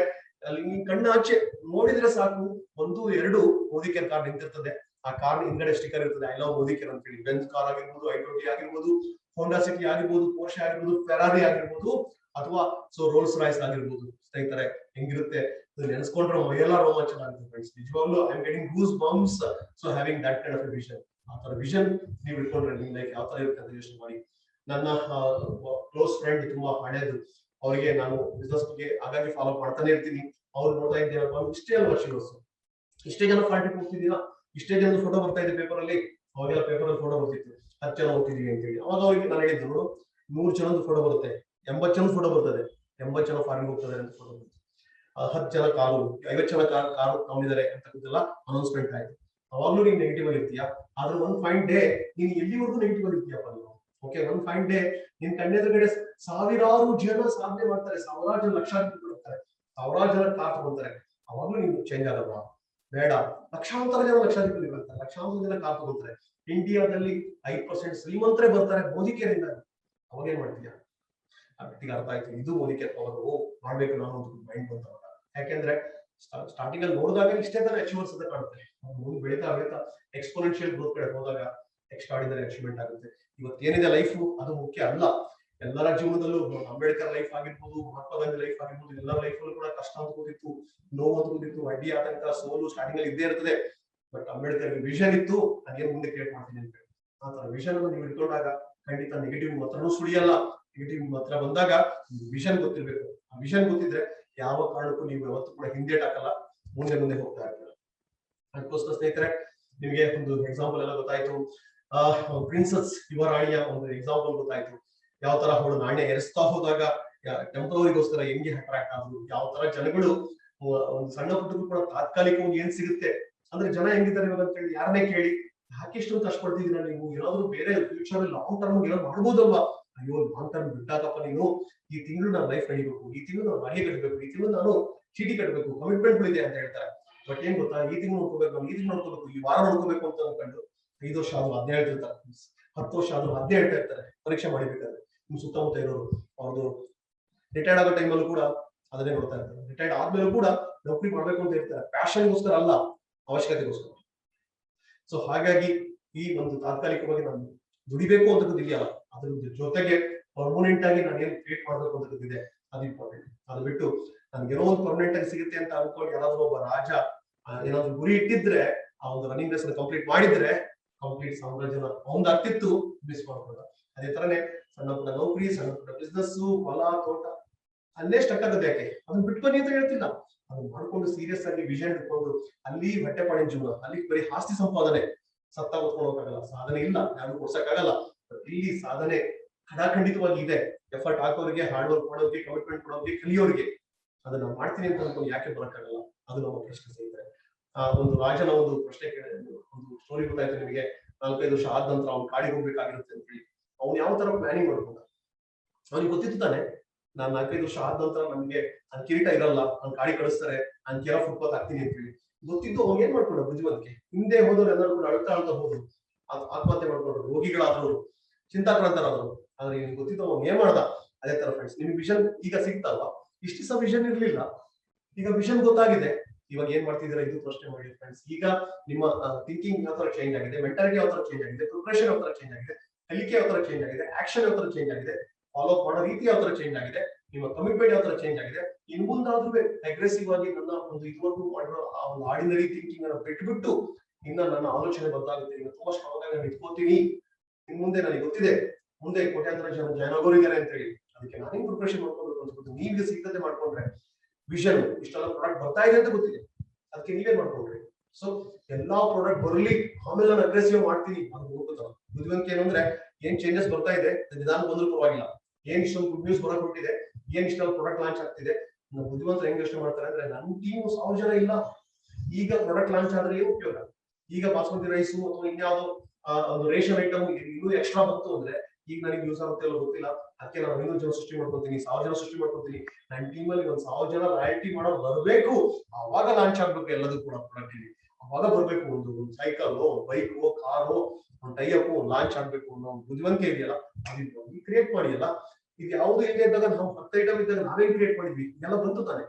ಅಲ್ಲಿ ಕಣ್ಣು ಆಚೆ ನೋಡಿದ್ರೆ ಸಾಕು 1, 2 ಮೋದಿ ಕೇರ್ ಕಾರ್ ನಿಂತಿರ್ತದೆ. ಆ ಕಾರ್ ಹಿಂದ್ಗಡೆ ಸ್ಟಿಕರ್ ಇರ್ತದೆ, ಐ ಲವ್ ಮೋದಿ ಕೇರ್ ಅಂತ ಹೇಳಿ. ಬೆಂಜ್ ಕಾರ್ ಆಗಿರ್ಬೋದು, i20 ಆಗಿರ್ಬೋದು, ಹೋಂಡಾ ಸಿಟಿ ಆಗಿರ್ಬೋದು, ಪೋರ್ಷೆ ಆಗಿರ್ಬೋದು, ಫೆರಾರಿ ಆಗಿರ್ಬೋದು, ಅಥವಾ ರೋಲ್ಸ್ ರಾಯ್ಸ್ ಆಗಿರ್ಬೋದು. ಸ್ನೇಹಿತರೆ ಹೆಂಗಿರುತ್ತೆ ನೆನೆಸ್ಕೊಂಡ್ರೆ ಮೈಯೆಲ್ಲ ರೋಮಾಂಚನ ಆಗುತ್ತೆ ಫ್ರೆಂಡ್ಸ್. ನಿಜವಾಗ್ಲೂ I am getting goose bumps so having that kind of A vision. ಆ ತರ ವಿಷನ್ ನೀವು ಇಟ್ಕೊಂಡ್ರೆ ನಿಮ್ ಲೈಫ್ ಯಾವ ತರ ಇರುತ್ತೆ ಅಂತ ಯೋಚನೆ ಮಾಡಿ. ನನ್ನ ಕ್ಲೋಸ್ ಫ್ರೆಂಡ್ ತುಂಬಾ ಹಳೆಯದು, ಅವರಿಗೆ ನಾನು ಬಿಸ್ನೆಸ್ ಬಗ್ಗೆ ಹಾಗಾಗಿ ಫಾಲೋ ಮಾಡ್ತಾನೆ ಇರ್ತೀನಿ. ಅವ್ರು ನೋಡ್ತಾ ಇದ್ದೇವೆ ಇಷ್ಟೇ ಅಲ್ವಾ ಶಿವಸು, ಇಷ್ಟೇ ಜನ ಪಾರ್ಟಿ ಹೋಗ್ತಿದ್ದೀರಾ, ಇಷ್ಟೇ ಜನ ಫೋಟೋ ಬರ್ತಾ ಇದೆ ಪೇಪರ್ ಅಲ್ಲಿ. ಅವಾಗೆಲ್ಲ ಪೇಪರ್ ಅಲ್ಲಿ ಫೋಟೋ ಬರ್ತಿತ್ತು 10 ಜನ ಹೋಗ್ತಿದೀವಿ ಅಂತ ಹೇಳಿ. ಅವಾಗ ಅವ್ರಿಗೆ ನಾನು ಹೇಳಿದ್ರು 100 ಜನದ ಫೋಟೋ ಬರುತ್ತೆ, 80 ಜನದ ಫೋಟೋ ಬರ್ತದೆ, 80 ಜನ ಫಾರಿನ್ ಹೋಗ್ತಾರೆ ಅಂತ ಫೋಟೋ ಬರುತ್ತೆ. 10 ಜನ ಕಾರು, 50 ಜನ ಕಾರು ತಗೊಂಡಿದ್ದಾರೆ ಅಂತಕ್ಕಂತೆಲ್ಲ ಅನೌನ್ಸ್ಮೆಂಟ್ ಆಯ್ತು. ಅವಾಗ್ಲೂ ನೀನ್ ನೆಗೆಟಿವ್ ಅಲ್ಲಿ ಇರ್ತೀಯಾ. ಆದ್ರೆ ಒನ್ ಫೈನ್ ಡೇ ನೀನ್ ಎಲ್ಲಿವರೆಗೂ ನೆಗೆಟಿವ್ ಅಲ್ಲಿ ಇರ್ತೀಯಪ್ಪ ನೀವು. ಓಕೆ, ಒನ್ ಫೈನ್ ಡೇ ನಿನ್ ಕಣ್ಣೆದುರುಗಡೆ ಸಾವಿರಾರು ಜನ ಸಾಧನೆ ಮಾಡ್ತಾರೆ, ಸಾವಿರಾರು ಜನ ಲಕ್ಷಾಧಿಪತಿ ಮಾಡ್ತಾರೆ, ಸಾವಿರಾರು ಜನ ಕಾರ್ ತಗೊಂತಾರೆ. ಅವಾಗ್ಲೂ ನೀವು ಚೇಂಜ್ ಆಗಲ್ವಾ? ಬೇಡ, ಲಕ್ಷಾಂತರ ಜನ ಲಕ್ಷಾಧಿಪತಿ ಬರ್ತಾರೆ, ಲಕ್ಷಾಂತರ ಜನ ಕಾರ್ ತಗೊಂತಾರೆ. ಇಂಡಿಯಾದಲ್ಲಿ 5% ಶ್ರೀಮಂತರೇ ಬರ್ತಾರೆ ಮೋದಿ ಕೇರಿಂದ. ಅವಾಗ ಏನ್ ಮಾಡ್ತೀಯಾ? ಆ ವ್ಯಕ್ತಿಗೆ ಅರ್ಥ ಆಯ್ತು, ಇದು ಮೋದಿ ಕೇರ್ ಪವರ್ ಮಾಡ್ಬೇಕು ನಾನು ಒಂದು ಮೈಂಡ್ ಬಂತವಾಗ. ಯಾಕೆಂದ್ರೆ ಸ್ಟಾರ್ಟಿಂಗ್ ಅಲ್ಲಿ ನೋಡಿದಾಗ ಇಷ್ಟೇ ತರ ಅಚೀವರ್ಸ್ ಅಂತ ಕಾಣುತ್ತೆ. ಮುಂದೆ ಬೆಳೀತಾ ಬೆಳೀತಾ ಎಕ್ಸ್ಪೋನೆನ್ಷಿಯಲ್ ಗ್ರೋತ್ ಕಡೆ ಹೋದಾಗ ಎಕ್ಸ್ಟ್ರಾರ್ಡಿನರಿ ಅಚೀವ್ಮೆಂಟ್ ಆಗುತ್ತೆ. ಇವತ್ತೇನಿದೆ ಲೈಫ್ ಅದು ಮುಖ್ಯ ಅಲ್ಲ. ಎಲ್ಲರ ಜೀವನದಲ್ಲೂ ಅಂಬೇಡ್ಕರ್ ಲೈಫ್ ಆಗಿರ್ಬೋದು, ಮಹಾತ್ಮ ಗಾಂಧಿ ಲೈಫ್ ಆಗಿರ್ಬೋದು, ಎಲ್ಲರ ಲೈಫಲ್ಲೂ ಕೂಡ ಕಷ್ಟ ಅಂತ ಕೂತಿತ್ತು, ನೋವು ಅಂತ ಕೂತಿತ್ತು, ಅಡ್ಡಿ ಆತಂಕ, ಸೋಲು ಸ್ಟಾರ್ಟಿಂಗ್ ಅಲ್ಲಿ ಇದ್ದೇ ಇರ್ತದೆ. ಬಟ್ ಅಂಬೇಡ್ಕರ್ ವಿಷನ್ ಇತ್ತು, ಅದೇನು ಮುಂದೆ ಕ್ರಿಯೇಟ್ ಮಾಡ್ತೀನಿ ಅಂತ ಹೇಳಿ. ಆ ತರ ವಿಷನ್ ಅನ್ನು ನೀವು ಇಟ್ಕೊಂಡಾಗ ಖಂಡಿತ ನೆಗೆಟಿವ್ ಮಾತ್ರನೂ ಸುಳಿಯಲ್ಲ. ನೆಗೆಟಿವ್ ಮಾತ್ರ ಬಂದಾಗ ವಿಷನ್ ಗೊತ್ತಿರ್ಬೇಕು. ಆ ವಿಷನ್ ಗೊತ್ತಿದ್ರೆ ಯಾವ ಕಾರಣಕ್ಕೂ ನೀವು ಯಾವತ್ತೂ ಕೂಡ ಹಿಂದೇಟ್ ಹಾಕಲ್ಲ, ಮುಂದೆ ಮುಂದೆ ಹೋಗ್ತಾ ಇರ್ತೀರ. ಅದಕ್ಕೋಸ್ಕರ ಸ್ನೇಹಿತರೆ ನಿಮಗೆ ಒಂದು ಎಕ್ಸಾಂಪಲ್ ಎಲ್ಲ ಗೊತ್ತಾಯ್ತು. ಪ್ರಿನ್ಸಸ್ ಯುವರಾಣಿಯ ಒಂದು ಎಕ್ಸಾಂಪಲ್ ಗೊತ್ತಾಯ್ತು. ಯಾವ ತರ ಅವಳು ನಾಣ್ಯ ಎರೆಸ್ತಾ ಹೋದಾಗ ಟೆಂಪರರಿಗೋಸ್ಕರ ಹೆಂಗೆ ಅಟ್ರಾಕ್ಟ್ ಆದ್ರು, ಯಾವ ತರ ಜನಗಳು ಒಂದು ಸಣ್ಣ ಪುಟ್ಟಕ್ಕೂ ಕೂಡ ತಾತ್ಕಾಲಿಕವಾಗಿ ಏನ್ ಸಿಗುತ್ತೆ ಅಂದ್ರೆ ಜನ ಹೆಂಗಿದ್ದಾರೆ ಇವಾಗ ಅಂತ ಹೇಳಿ ಯಾರನ್ನೇ ಕೇಳಿ, ಯಾಕೆ ಇಷ್ಟೊಂದು ಕಷ್ಟಪಡ್ತಿದ್ದೀರಾ ನೀವು, ಏನಾದ್ರು ಬೇರೆ ಫ್ಯೂಚರ್ ಲಾಂಗ್ ಟರ್ಮ್ ಏನಾದ್ರು ಮಾಡ್ಬೋದಲ್ವಾ? ಅಯ್ಯೋ ಲಾಂಗ್ ಟರ್ಮ್ ಬಿಟ್ಟಾಕಪ್ಪ ನೀನು, ಈ ತಿಂಗಳು ನಾನು ಲೈಫ್ ನಡಿಬೇಕು, ಈ ತಿಂಗಳು ನಾನು ಮನೆ ಕಟ್ಟಬೇಕು, ಈ ತಿಂಗಳು ನಾನು ಚೀಟಿ ಕಟ್ಟಬೇಕು, ಕಮಿಟ್ಮೆಂಟ್ಗಳಿದೆ ಅಂತ ಹೇಳ್ತಾರೆ. ಬಟ್ ಏನ್ ಗೊತ್ತಾ, ಈ ತಿಂಗಳು ನೋಡ್ಕೋಬೇಕು, ನಾನು ಈ ತಿಂಗಳು ನೋಡ್ಕೋಬೇಕು, ಈ ವಾರ ನೋಡ್ಕೋಬೇಕು ಅಂತ ಅನ್ಕೊಂಡು 5 ವರ್ಷ ಆದ್ರೂ 10 ಹೇಳ್ತಿರ್ತಾರೆ, 10 ವರ್ಷ ಆದ್ರೂ 10 ಹೇಳ್ತಾ ಇರ್ತಾರೆ ಪರೀಕ್ಷೆ ಮಾಡಿಬೇಕಾದ್ರೆ. ನಿಮ್ ಸುತ್ತಮುತ್ತ ಇರೋರು ಅವ್ರದ್ದು ರಿಟೈರ್ಡ್ ಆಗೋ ಟೈಮಲ್ಲೂ ಕೂಡ ಅದನ್ನೇ ನೋಡ್ತಾ ಇರ್ತಾರೆ. ರಿಟೈರ್ಡ್ ಆದ್ಮೇಲೂ ಕೂಡ ನೌಕರಿ ಮಾಡ್ಬೇಕು ಅಂತ ಇರ್ತಾರೆ, ಪ್ಯಾಷನ್ಗೋಸ್ಕರ ಅಲ್ಲ, ಅವಶ್ಯಕತೆಗೋಸ್ಕರ. ಸೊ ಹಾಗಾಗಿ ಈ ಒಂದು ತಾತ್ಕಾಲಿಕವಾಗಿ ನಾನು ದುಡಿಬೇಕು ಅಂತಕ್ಕಂತಿದೆಯಲ್ಲ, ಅದ್ರ ಜೊತೆಗೆ ಪರ್ಮನೆಂಟ್ ಆಗಿ ನಾನು ಏನ್ ಕ್ರಿಯೇಟ್ ಮಾಡ್ಬೇಕು ಅಂತಕ್ಕಂತಿದೆ ಅದು ಇಂಪಾರ್ಟೆಂಟ್. ಅದು ಬಿಟ್ಟು ನನ್ಗೇನೋ ಒಂದು ಪರ್ಮನೆಂಟ್ ಆಗಿ ಸಿಗುತ್ತೆ ಅಂತ ಅನ್ಕೊಂಡು ಯಾರಾದ್ರೂ ಒಬ್ಬ ರಾಜ ಏನಾದ್ರು ಗುರಿ ಇಟ್ಟಿದ್ರೆ, ಆ ಒಂದು ರನ್ನಿಂಗ್ ರೇಸ್ ಕಂಪ್ಲೀಟ್ ಮಾಡಿದ್ರೆ ಕಂಪ್ಲೀಟ್ ಸಾಮ್ರಾಜ್ಯನ ಅವನ್ ಅರ್ತಿತ್ತು ಮಿಸ್ ಮಾಡ್ಕೊಂಡ. ಅದೇ ತರನೇ ಸಣ್ಣ ಪುಟ್ಟ ನೌಕರಿ, ಸಣ್ಣ ಪುಟ್ಟ ಬಿಸ್ನೆಸ್, ಹೊಲ ತೋಟ ಅಲ್ಲೇ ಸ್ಟಕ್ ಆಗುತ್ತೆ. ಯಾಕೆ ಅದನ್ನ ಬಿಟ್ಬನ್ನಿ ಅಂತ ಹೇಳ್ತಿಲ್ಲ, ಅದನ್ನ ಮಾಡ್ಕೊಂಡು ಸೀರಿಯಸ್ ಆಗಿ ವಿಷನ್ ಇಟ್ಕೊಂಡು ಅಲ್ಲಿ ಹೊಟ್ಟೆಪಾಡಿನ ಜೀವನ, ಅಲ್ಲಿ ಬರೀ ಆಸ್ತಿ ಸಂಪಾದನೆ ಸತ್ತ ಹೊತ್ಕೊಂಡು ಹೋಗಕ್ಕಾಗಲ್ಲ, ಸಾಧನೆ ಇಲ್ಲ, ಯಾರು ಕೊಡ್ಸಕ್ಕಾಗಲ್ಲ. ಇಲ್ಲಿ ಸಾಧನೆ ಖಂಡಿತವಾಗಿ ಇದೆ. ಎಫರ್ಟ್ ಹಾಕೋರಿಗೆ, ಹಾರ್ಡ್ ವರ್ಕ್ ಮಾಡೋರಿಗೆ, ಕಮಿಟ್ಮೆಂಟ್ ಕೊಡೋರಿಗೆ, ಕಲಿಯೋರಿಗೆ. ಅದನ್ನ ಮಾಡ್ತೀನಿ ಅಂತ ಅನ್ಕೊಂಡು ಯಾಕೆ ಬರಕ್ಕಾಗಲ್ಲ? ಅದು ನಮ್ಮ ಪ್ರಶ್ನೆ ಸ್ನೇಹಿತರೆ. ಒಂದು ರಾಜನ ಒಂದು ಪ್ರಶ್ನೆ ಒಂದು ಸ್ಟೋರಿ ಗೊತ್ತಾಯ್ತು ನಿಮಗೆ. 4-5 ವರ್ಷ ಆದ ನಂತರ ಅವ್ನು ಕಾಡಿಗೆ ಹೋಗ್ಬೇಕಾಗಿರುತ್ತೆ ಅಂತ ಹೇಳಿ ಅವ್ನು ಯಾವ ತರ ಪ್ಲಾನಿಂಗ್ ಮಾಡ್ಕೊಂಡ. ಅವ್ನಿಗೆ ಗೊತ್ತಿತ್ತು ತಾನೆ, ನಾನ್ 4-5 ವರ್ಷ ಆದ ನಂತರ ನನ್ಗೆ ನನ್ ಕಿರೀಟ ಇರಲ್ಲ, ನನ್ ಕಾಡಿ ಕಳಿಸ್ತಾರೆ, ನಾನ್ ಕೇರ ಫುಟ್ಪಾತ್ ಆಗ್ತೀನಿ ಅಂತ ಹೇಳಿ ಗೊತ್ತಿದ್ದು ಅವ್ನು ಏನ್ ಮಾಡ್ಕೊಂಡ ಬುದ್ಧಿವಂತಿಕೆ. ಹಿಂದೆ ಹೋದವ್ರು ಎಲ್ಲರೂ ಕೂಡ ಅಳ್ತಾ ಹೋದ್ರು, ಆತ್ಮಹತ್ಯೆ ಮಾಡ್ಕೊಂಡ್ರು, ರೋಗಿಗಳಾದ್ರು, ಚಿಂತಾಕ್ರಾಂತರಾದ್ರು. ಆದ್ರೆ ನಿಮ್ಗೆ ಗೊತ್ತಿದ್ದು ಅವ್ನು ಏನ್ ಮಾಡ್ದ? ಅದೇ ತರ ಫ್ರೆಂಡ್ಸ್, ನಿಮ್ಗೆ ವಿಷನ್ ಈಗ ಸಿಗ್ತಲ್ವಾ? ಇಷ್ಟು ಸಹ ವಿಷನ್ ಇರ್ಲಿಲ್ಲ, ಈಗ ವಿಷನ್ ಗೊತ್ತಾಗಿದೆ. ಇವಾಗ ಏನ್ ಮಾಡ್ತಿದ್ದೀರಾ ಇದು ಪ್ರಶ್ನೆ ಮಾಡಿ ಫ್ರೆಂಡ್ಸ್. ಈಗ ನಿಮ್ಮ ಥಿಂಕಿಂಗ್ ಯಾವ ತರ ಚೇಂಜ್ ಆಗಿದೆ, ಮೆಂಟಾಲಿಟಿ ಯಾವ ತರ ಚೇಂಜ್ ಆಗಿದೆ, ಪ್ರಿಪರೇಷನ್ ಯಾವ ತರ ಚೇಂಜ್ ಆಗಿದೆ, ಕಲಿಕೆ ಯಾವ ತರ ಚೇಂಜ್ ಆಗಿದೆ, ಆಕ್ಷನ್ ಯಾವ ತರ ಚೇಂಜ್ ಆಗಿದೆ, ಫಾಲೋ ಅಪ್ ಮಾಡೋ ರೀತಿ ಯಾವ ತರ ಚೇಂಜ್ ಆಗಿದೆ, ನಿಮ್ಮ ಕಮಿಟ್ಮೆಂಟ್ ಯಾವ ತರ ಚೇಂಜ್ ಆಗಿದೆ. ಇನ್ ಮುಂದಾದ್ರೂ ಅಗ್ರೆಸಿವ್ ಆಗಿ ನನ್ನ ಒಂದು ಇದುವರೆಗೂ ಮಾಡಿರೋ ಆ ಒಂದು ಆರ್ಡಿನರಿ ಥಿಂಕಿಂಗ್ ಅನ್ನ ಬಿಟ್ಬಿಟ್ಟು ಇನ್ನ ನನ್ನ ಆಲೋಚನೆ ಬದಲಾಗುತ್ತೆ. ಈಗ ತುಂಬಾ ಸ್ಟ್ರಾಂಗ್ ಆಗಿ ನಾನು ಇಟ್ಕೋತೀನಿ. ಇನ್ ಮುಂದೆ ನನಗೆ ಗೊತ್ತಿದೆ ಮುಂದೆ ಕೋಟ್ಯಾಂತರ ಜನ ಜಾಯ್ನ್ ಆಗೋರಿದ್ದಾರೆ ಅಂತ ಹೇಳಿ, ಅದಕ್ಕೆ ನಾನೇನ್ ಪ್ರಿಪರೇಷನ್ ಮಾಡ್ಕೊಳ್ಬೇಕು ಅಂತ ನೀವೇ ಸಿದ್ಧತೆ ಮಾಡ್ಕೊಂಡ್ರೆ ವಿಷನ್ ಇಷ್ಟೆಲ್ಲ ಪ್ರಾಡಕ್ಟ್ ಬರ್ತಾ ಇದೆ ಅಂತ ಗೊತ್ತಿದೆ, ಅದಕ್ಕೆ ನೀವೇ ಮಾಡ್ಕೊಂಡ್ರಿ. ಸೊ ಎಲ್ಲಾ ಪ್ರಾಡಕ್ಟ್ ಬರಲಿ, ಆಮೇಲೆ ನಾನು ಅಗ್ರೆಸಿವ್ ಮಾಡ್ತೀನಿ ಅಂತ ಹೋಗುತ್ತಲ್ಲ. ಬುದ್ಧಿವಂತಿಕೆ ಏನಂದ್ರೆ ಏನ್ ಚೇಂಜಸ್ ಬರ್ತಾ ಇದೆ ನಿಧಾನ ಬಂದ್ರೂ ಪರವಾಗಿಲ್ಲ, ಏನ್ ಇಷ್ಟೊಂದು ಗುಡ್ ನ್ಯೂಸ್ ಬರಕ್ ಹೊಟ್ಟಿದೆ, ಏನ್ ಇಷ್ಟೊಂದು ಪ್ರಾಡಕ್ಟ್ ಲಾಂಚ್ ಆಗ್ತಿದೆ. ಬುದ್ಧಿವಂತರು ಹೆಂಗ್ ಯೋಚನೆ ಮಾಡ್ತಾರೆ ಅಂದ್ರೆ, ನನ್ನ ಟೀಮ್ 1000 ಜನ ಇಲ್ಲ, ಈಗ ಪ್ರಾಡಕ್ಟ್ ಲಾಂಚ್ ಆದ್ರೆ ಏನು ಉಪಯೋಗ? ಈಗ ಬಾಸ್ಮತಿ ರೈಸು ಅಥವಾ ಇನ್ಯಾವುದೋ ಒಂದು ರೇಷನ್ ಐಟಮ್ ಇನ್ನೂ ಎಕ್ಸ್ಟ್ರಾ ಬಂತು ಅಂದ್ರೆ ಈಗ ನನಗೆ ಯೂಸ್ ಆಗುತ್ತೆ ಅಲ್ಲ ಗೊತ್ತಿಲ್ಲ, ಅದಕ್ಕೆ ನಾನು 500 ಜನ ಸೃಷ್ಟಿ ಮಾಡ್ಕೊತೀನಿ, 1000 ಜನ ಸೃಷ್ಟಿ ಮಾಡ್ಕೊತೀನಿ. ನನ್ನ ಟೀಮ್ ಅಲ್ಲಿ 1000 ಜನ ರಾಯಲ್ಟಿ ಮಾಡೋದು ಬರಬೇಕು, ಅವಾಗ ಲಾಂಚ್ ಆಗ್ಬೇಕು ಎಲ್ಲದೂ ಕೂಡ ಪ್ರಾಡಕ್ಟ್. ಅವಾಗ ಬರ್ಬೇಕು ಒಂದು ಸೈಕಲ್, ಬೈಕ್, ಕಾರು, ಒಂದು ಟೈಅಪ್, ಲಾಂಚ್ ಆಗ್ಬೇಕು ಅನ್ನೋ ಒಂದು ಬುದ್ಧಿವಂತಿಕೆ ಇದೆಯಲ್ಲ, ಅದು ಕ್ರಿಯೇಟ್ ಮಾಡಿಯಲ್ಲ. ಇದು ಯಾವ್ದು ಹೇಗೆ ಇದ್ದಾಗ ನಾವು 10 ಐಟಮ್ ಇದ್ದಾಗ ನಾವೇ ಕ್ರಿಯೇಟ್ ಮಾಡಿದ್ವಿ, ಇದೆಲ್ಲ ಬಂತು ತಾನೆ.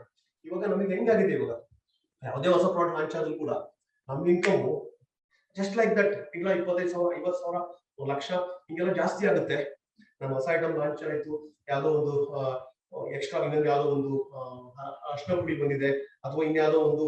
ಇವಾಗ ನಮಗೆ ಹೆಂಗಾಗಿದೆ, ಇವಾಗ ಯಾವುದೇ ಹೊಸ ಪ್ರಾಡಕ್ಟ್ ಲಾಂಚ್ ಆದ್ರೂ ಕೂಡ ನಮ್ಮ ಇನ್ಕಮ್ ಜಸ್ಟ್ ಲೈಕ್ ದಟ್ ತಿಂಗಳ 25,000, 50,000, 1,00,000 ಹಿಂಗೆಲ್ಲ ಜಾಸ್ತಿ ಆಗುತ್ತೆ. ನಮ್ಮ ಹೊಸ ಐಟಮ್ ಲಾಂಚ್ ಆಯ್ತು, ಯಾವ್ದೋ ಒಂದು ಎಕ್ಸ್ಟ್ರಾ ಇನ್ನೊಂದು ಯಾವ್ದೋ ಒಂದು ಅರ್ಶಿನ ಪುಡಿ ಬಂದಿದೆ, ಅಥವಾ ಇನ್ಯಾವುದೋ ಒಂದು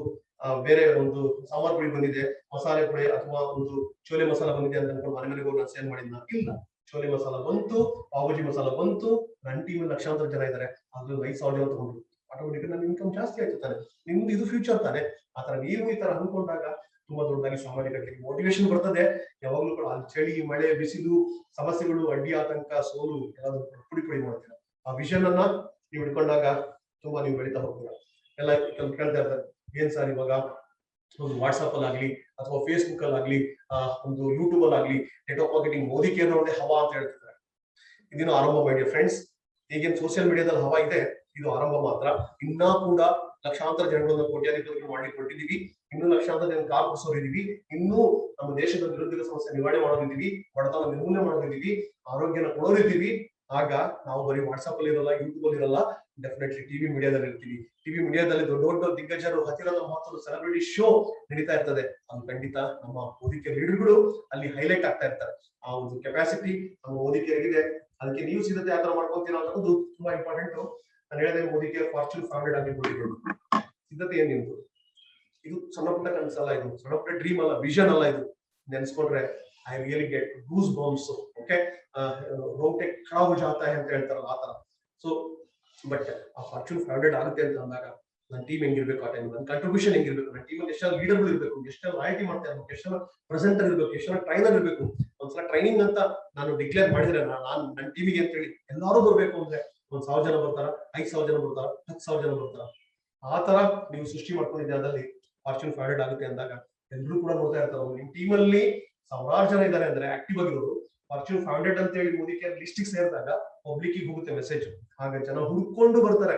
ಬೇರೆ ಒಂದು ಸಾಂಬಾರ್ ಪುಡಿ ಬಂದಿದೆ, ಮಸಾಲೆ ಪುಡಿ ಅಥವಾ ಒಂದು ಚೋಲೆ ಮಸಾಲ ಬಂದಿದೆ ಅಂತ ಅನ್ಕೊಂಡು ಮನೆ ಮನೆಗೆ ಹೋಗಿ ನಾನು ಸೇಲ್ ಮಾಡಿದ್ನ? ಇಲ್ಲ. ಚೋಲೆ ಮಸಾಲ ಬಂತು, ಪಾವಭಾಜಿ ಮಸಾಲ ಬಂತು, ನನ್ನ ಟೀಮ್ ಲಕ್ಷಾಂತರ ಜನ ಇದ್ದಾರೆ, ಅದ್ರಲ್ಲಿ 5,000 ಜನ ತಗೊಂಡ್ರು. ಆಟೋಮೆಟಿಕ್ ನನ್ನ ಇನ್ಕಮ್ ಜಾಸ್ತಿ ಆಯ್ತು ತಾನೆ. ನಿಮ್ದು ಇದು ಫ್ಯೂಚರ್ ತಾನೆ. ಆತರ ನೀವು ಈ ತರ ಅನ್ಕೊಂಡಾಗ ತುಂಬಾ ದೊಡ್ಡದಾಗಿ ಸಾಮಾಜಿಕತೆ ಮೋಟಿವೇಶನ್ ಬರ್ತದೆ. ಯಾವಾಗ್ಲೂ ಕೂಡ ಅಲ್ಲಿ ಚಳಿ, ಮಳೆ, ಬಿಸಿಲು, ಸಮಸ್ಯೆಗಳು, ಅಡ್ಡಿ, ಆತಂಕ, ಸೋಲು ಎಲ್ಲಾದ್ರೂ ಪುಡಿ ಪುಡಿ ಮಾಡ್ತೀರಾ. ಆ ವಿಷನ್ ಅನ್ನ ನೀವು ಹಿಡ್ಕೊಂಡಾಗ ತುಂಬಾ ನೀವು ಬೆಳೀತಾ ಹೋಗ್ತೀರಾ. ಎಲ್ಲ ಕೇಳ್ತಾ ಇರ್ತಾರೆ, ಏನ್ ಸರ್ ಇವಾಗ ಒಂದು ವಾಟ್ಸ್ಆಪ್ ಅಲ್ಲಿ ಆಗ್ಲಿ ಅಥವಾ ಫೇಸ್ಬುಕ್ ಅಲ್ಲಿ ಆಗ್ಲಿ ಒಂದು ಯೂಟ್ಯೂಬ್ ಅಲ್ಲಿ ಆಗ್ಲಿ ನೆಟ್ವರ್ಕ್ ಮಾರ್ಕೆಟಿಂಗ್ ಮೋದಿ ಕೇರ್ ನೋಡದೆ ಹವಾ ಅಂತ ಹೇಳ್ತಿದ್ದಾರೆ. ಇದೇನು ಆರಂಭ ಮಾಡಿ ಫ್ರೆಂಡ್ಸ್. ಈಗೇನು ಸೋಷಿಯಲ್ ಮೀಡಿಯಾದಲ್ಲಿ ಹವಾ ಇದೆ, ಇದು ಆರಂಭ ಮಾತ್ರ. ಇನ್ನೂ ಕೂಡ ಲಕ್ಷಾಂತರ ಜನಗಳನ್ನ ಕೋಟ್ಯಾಧಿಪತಿಗಳು ಮಾಡ್ಲಿಕ್ಕೆ ಕೊಟ್ಟಿದ್ದೀವಿ. ಇನ್ನೂ ಲಕ್ಷಾಂತರ ಜನ ಕಾರ್ ಕೊಡಿಸೋರಿದೀವಿ. ಇನ್ನೂ ನಮ್ಮ ದೇಶದ ನಿರುದ್ಯೋಗ ಸಮಸ್ಯೆ ನಿವಾರಣೆ ಮಾಡೋರಿದ್ದೀವಿ, ಬಡತನ ನಿರ್ಮೂಲನೆ ಮಾಡೋರಿದ್ದೀವಿ, ಆರೋಗ್ಯನ ಕೊಡೋರಿದ್ದೀವಿ. ಆಗ ನಾವು ಬರೀ ವಾಟ್ಸ್ಆಪ್ ಅಲ್ಲಿ ಇರಲ್ಲ, ಯೂಟ್ಯೂಬ್ ಅಲ್ಲಿ ಇರಲ್ಲ, ಡೆಫಿನೆಟ್ಲಿ ಟಿವಿ ಮೀಡಿಯಾದಲ್ಲಿ ಇರ್ತೀವಿ. ಟಿವಿ ಮೀಡಿಯಾದಲ್ಲಿ ದೊಡ್ಡ ದೊಡ್ಡ ದಿಗ್ಗಜರು, ಹತ್ತಿರದ ಮಹತ್ವದ ಸೆಲೆಬ್ರಿಟಿ ಶೋ ನಡೀತಾ ಇರ್ತದೆ. ಅದು ಖಂಡಿತ ನಮ್ಮ ಮೋದಿ ಲೀಡರ್ಗಳು ಅಲ್ಲಿ ಹೈಲೈಟ್ ಆಗ್ತಾ ಇರ್ತಾರೆ. ಆ ಒಂದು ಕೆಪಾಸಿಟಿ ನಮ್ಮ ಮೋದಿ ಇದೆ. ಅದಕ್ಕೆ ನೀವು ಸಿದ್ಧತೆ ಯಾವ ತರ ಮಾಡ್ಕೊತೀರಾ ಅನ್ನೋದು ತುಂಬಾ ಇಂಪಾರ್ಟೆಂಟ್. ನಾನು ಹೇಳಿದೆ ಮೋದಿ ಫಾರ್ಚೂನ್ ಫೌಂಡೆಡ್ ಆಗಿ ಸಿದ್ಧತೆ ಏನ್ ನಿಮ್ದು? ಇದು ಸಣ್ಣ ಪುಟ್ಟ ಕನಸಲ್ಲ, ಇದು ಸಣ್ಣ ಪುಟ್ಟ ಡ್ರೀಮ್ ಅಲ್ಲ, ವಿಷನ್ ಅಲ್ಲ. ಇದು ನೆನ್ಸ್ಕೊಂಡ್ರೆ I really get goose bumps. Okay, ರೋಮ್ಟೆಕ್ ಖಡಾ ಹೋ ಜಾತಾ ಹೈ ಅಂತ ಹೇಳ್ತಾರಲ್ಲ ಆ ತರ. ಸೊ ಬಟ್ ಆ ಫಾರ್ಚೂನ್ ಫೌಂಡೆಡ್ ಆಗುತ್ತೆ ಅಂತ ಅಂದಾಗ ನನ್ನ ಟೀಮ್ ಹೆಂಗಿರ್ಬೇಕು, ಆ ಟೈಮ್ ನನ್ನ ಕಂಟ್ರಿಬ್ಯೂಷನ್ ಹೆಂಗಿರ್ಬೇಕು, ನನ್ನ ಟೀಮಲ್ಲಿ ಎಷ್ಟೆಲ್ಲ ಲೀಡರ್ಗಳು ಇರಬೇಕು, ಎಷ್ಟೆಲ್ಲ ಲಾಯಲ್ಟಿ ಮಾಡ್ತಾ ಇರ್ಬೇಕು, ಎಷ್ಟೆಲ್ಲ ಪ್ರೆಸೆಂಟರ್ ಇರ್ಬೇಕು, ಎಷ್ಟೆಲ್ಲ ಟ್ರೈನರ್ ಇರಬೇಕು. ಒಂದ್ಸಲ ಟ್ರೈನಿಂಗ್ ಅಂತ ನಾನು ಡಿಕ್ಲೇರ್ ಮಾಡಿದ್ರೆ ನಾನು ನನ್ನ ಟೀಮಿಗೆ ಅಂತ ಹೇಳಿ ಎಲ್ಲರೂ ಬರ್ಬೇಕು ಅಂದ್ರೆ 1,000 ಜನ ಬರ್ತಾರ, 5,000 ಜನ ಬರ್ತಾರ, 10,000 ಜನ ಬರ್ತಾರ. ಆ ತರ ನೀವು ಸೃಷ್ಟಿ ಮಾಡ್ಕೊಂಡಿದ್ದೆ, ಅದರಲ್ಲಿ ಫಾರ್ಚೂನ್ ಫೌಂಡೆಡ್ ಆಗುತ್ತೆ ಅಂದಾಗ ಎಲ್ಲರೂ ಕೂಡ ನೋಡ್ತಾ ಇರ್ತಾರೆ. ನಿಮ್ ಟೀಮಲ್ಲಿ 1000 ಜನ ಇದ್ದಾರೆ ಅಂದ್ರೆ ಆಕ್ಟಿವ್ ಆಗಿರೋರು, ಫಾರ್ಚೂನ್ ಫೌಂಡೆಡ್ ಅಂತ ಹೇಳಿ ಮೋದಿ ಕೇರ್ ಲಿಸ್ಟಿಗೆ ಸೇರಿದಾಗ ಪಬ್ಲಿಕ್ ಹೋಗುತ್ತೆ ಮೆಸೇಜ್. ಆಗ ಜನ ಹುಡ್ಕೊಂಡು ಬರ್ತಾರೆ.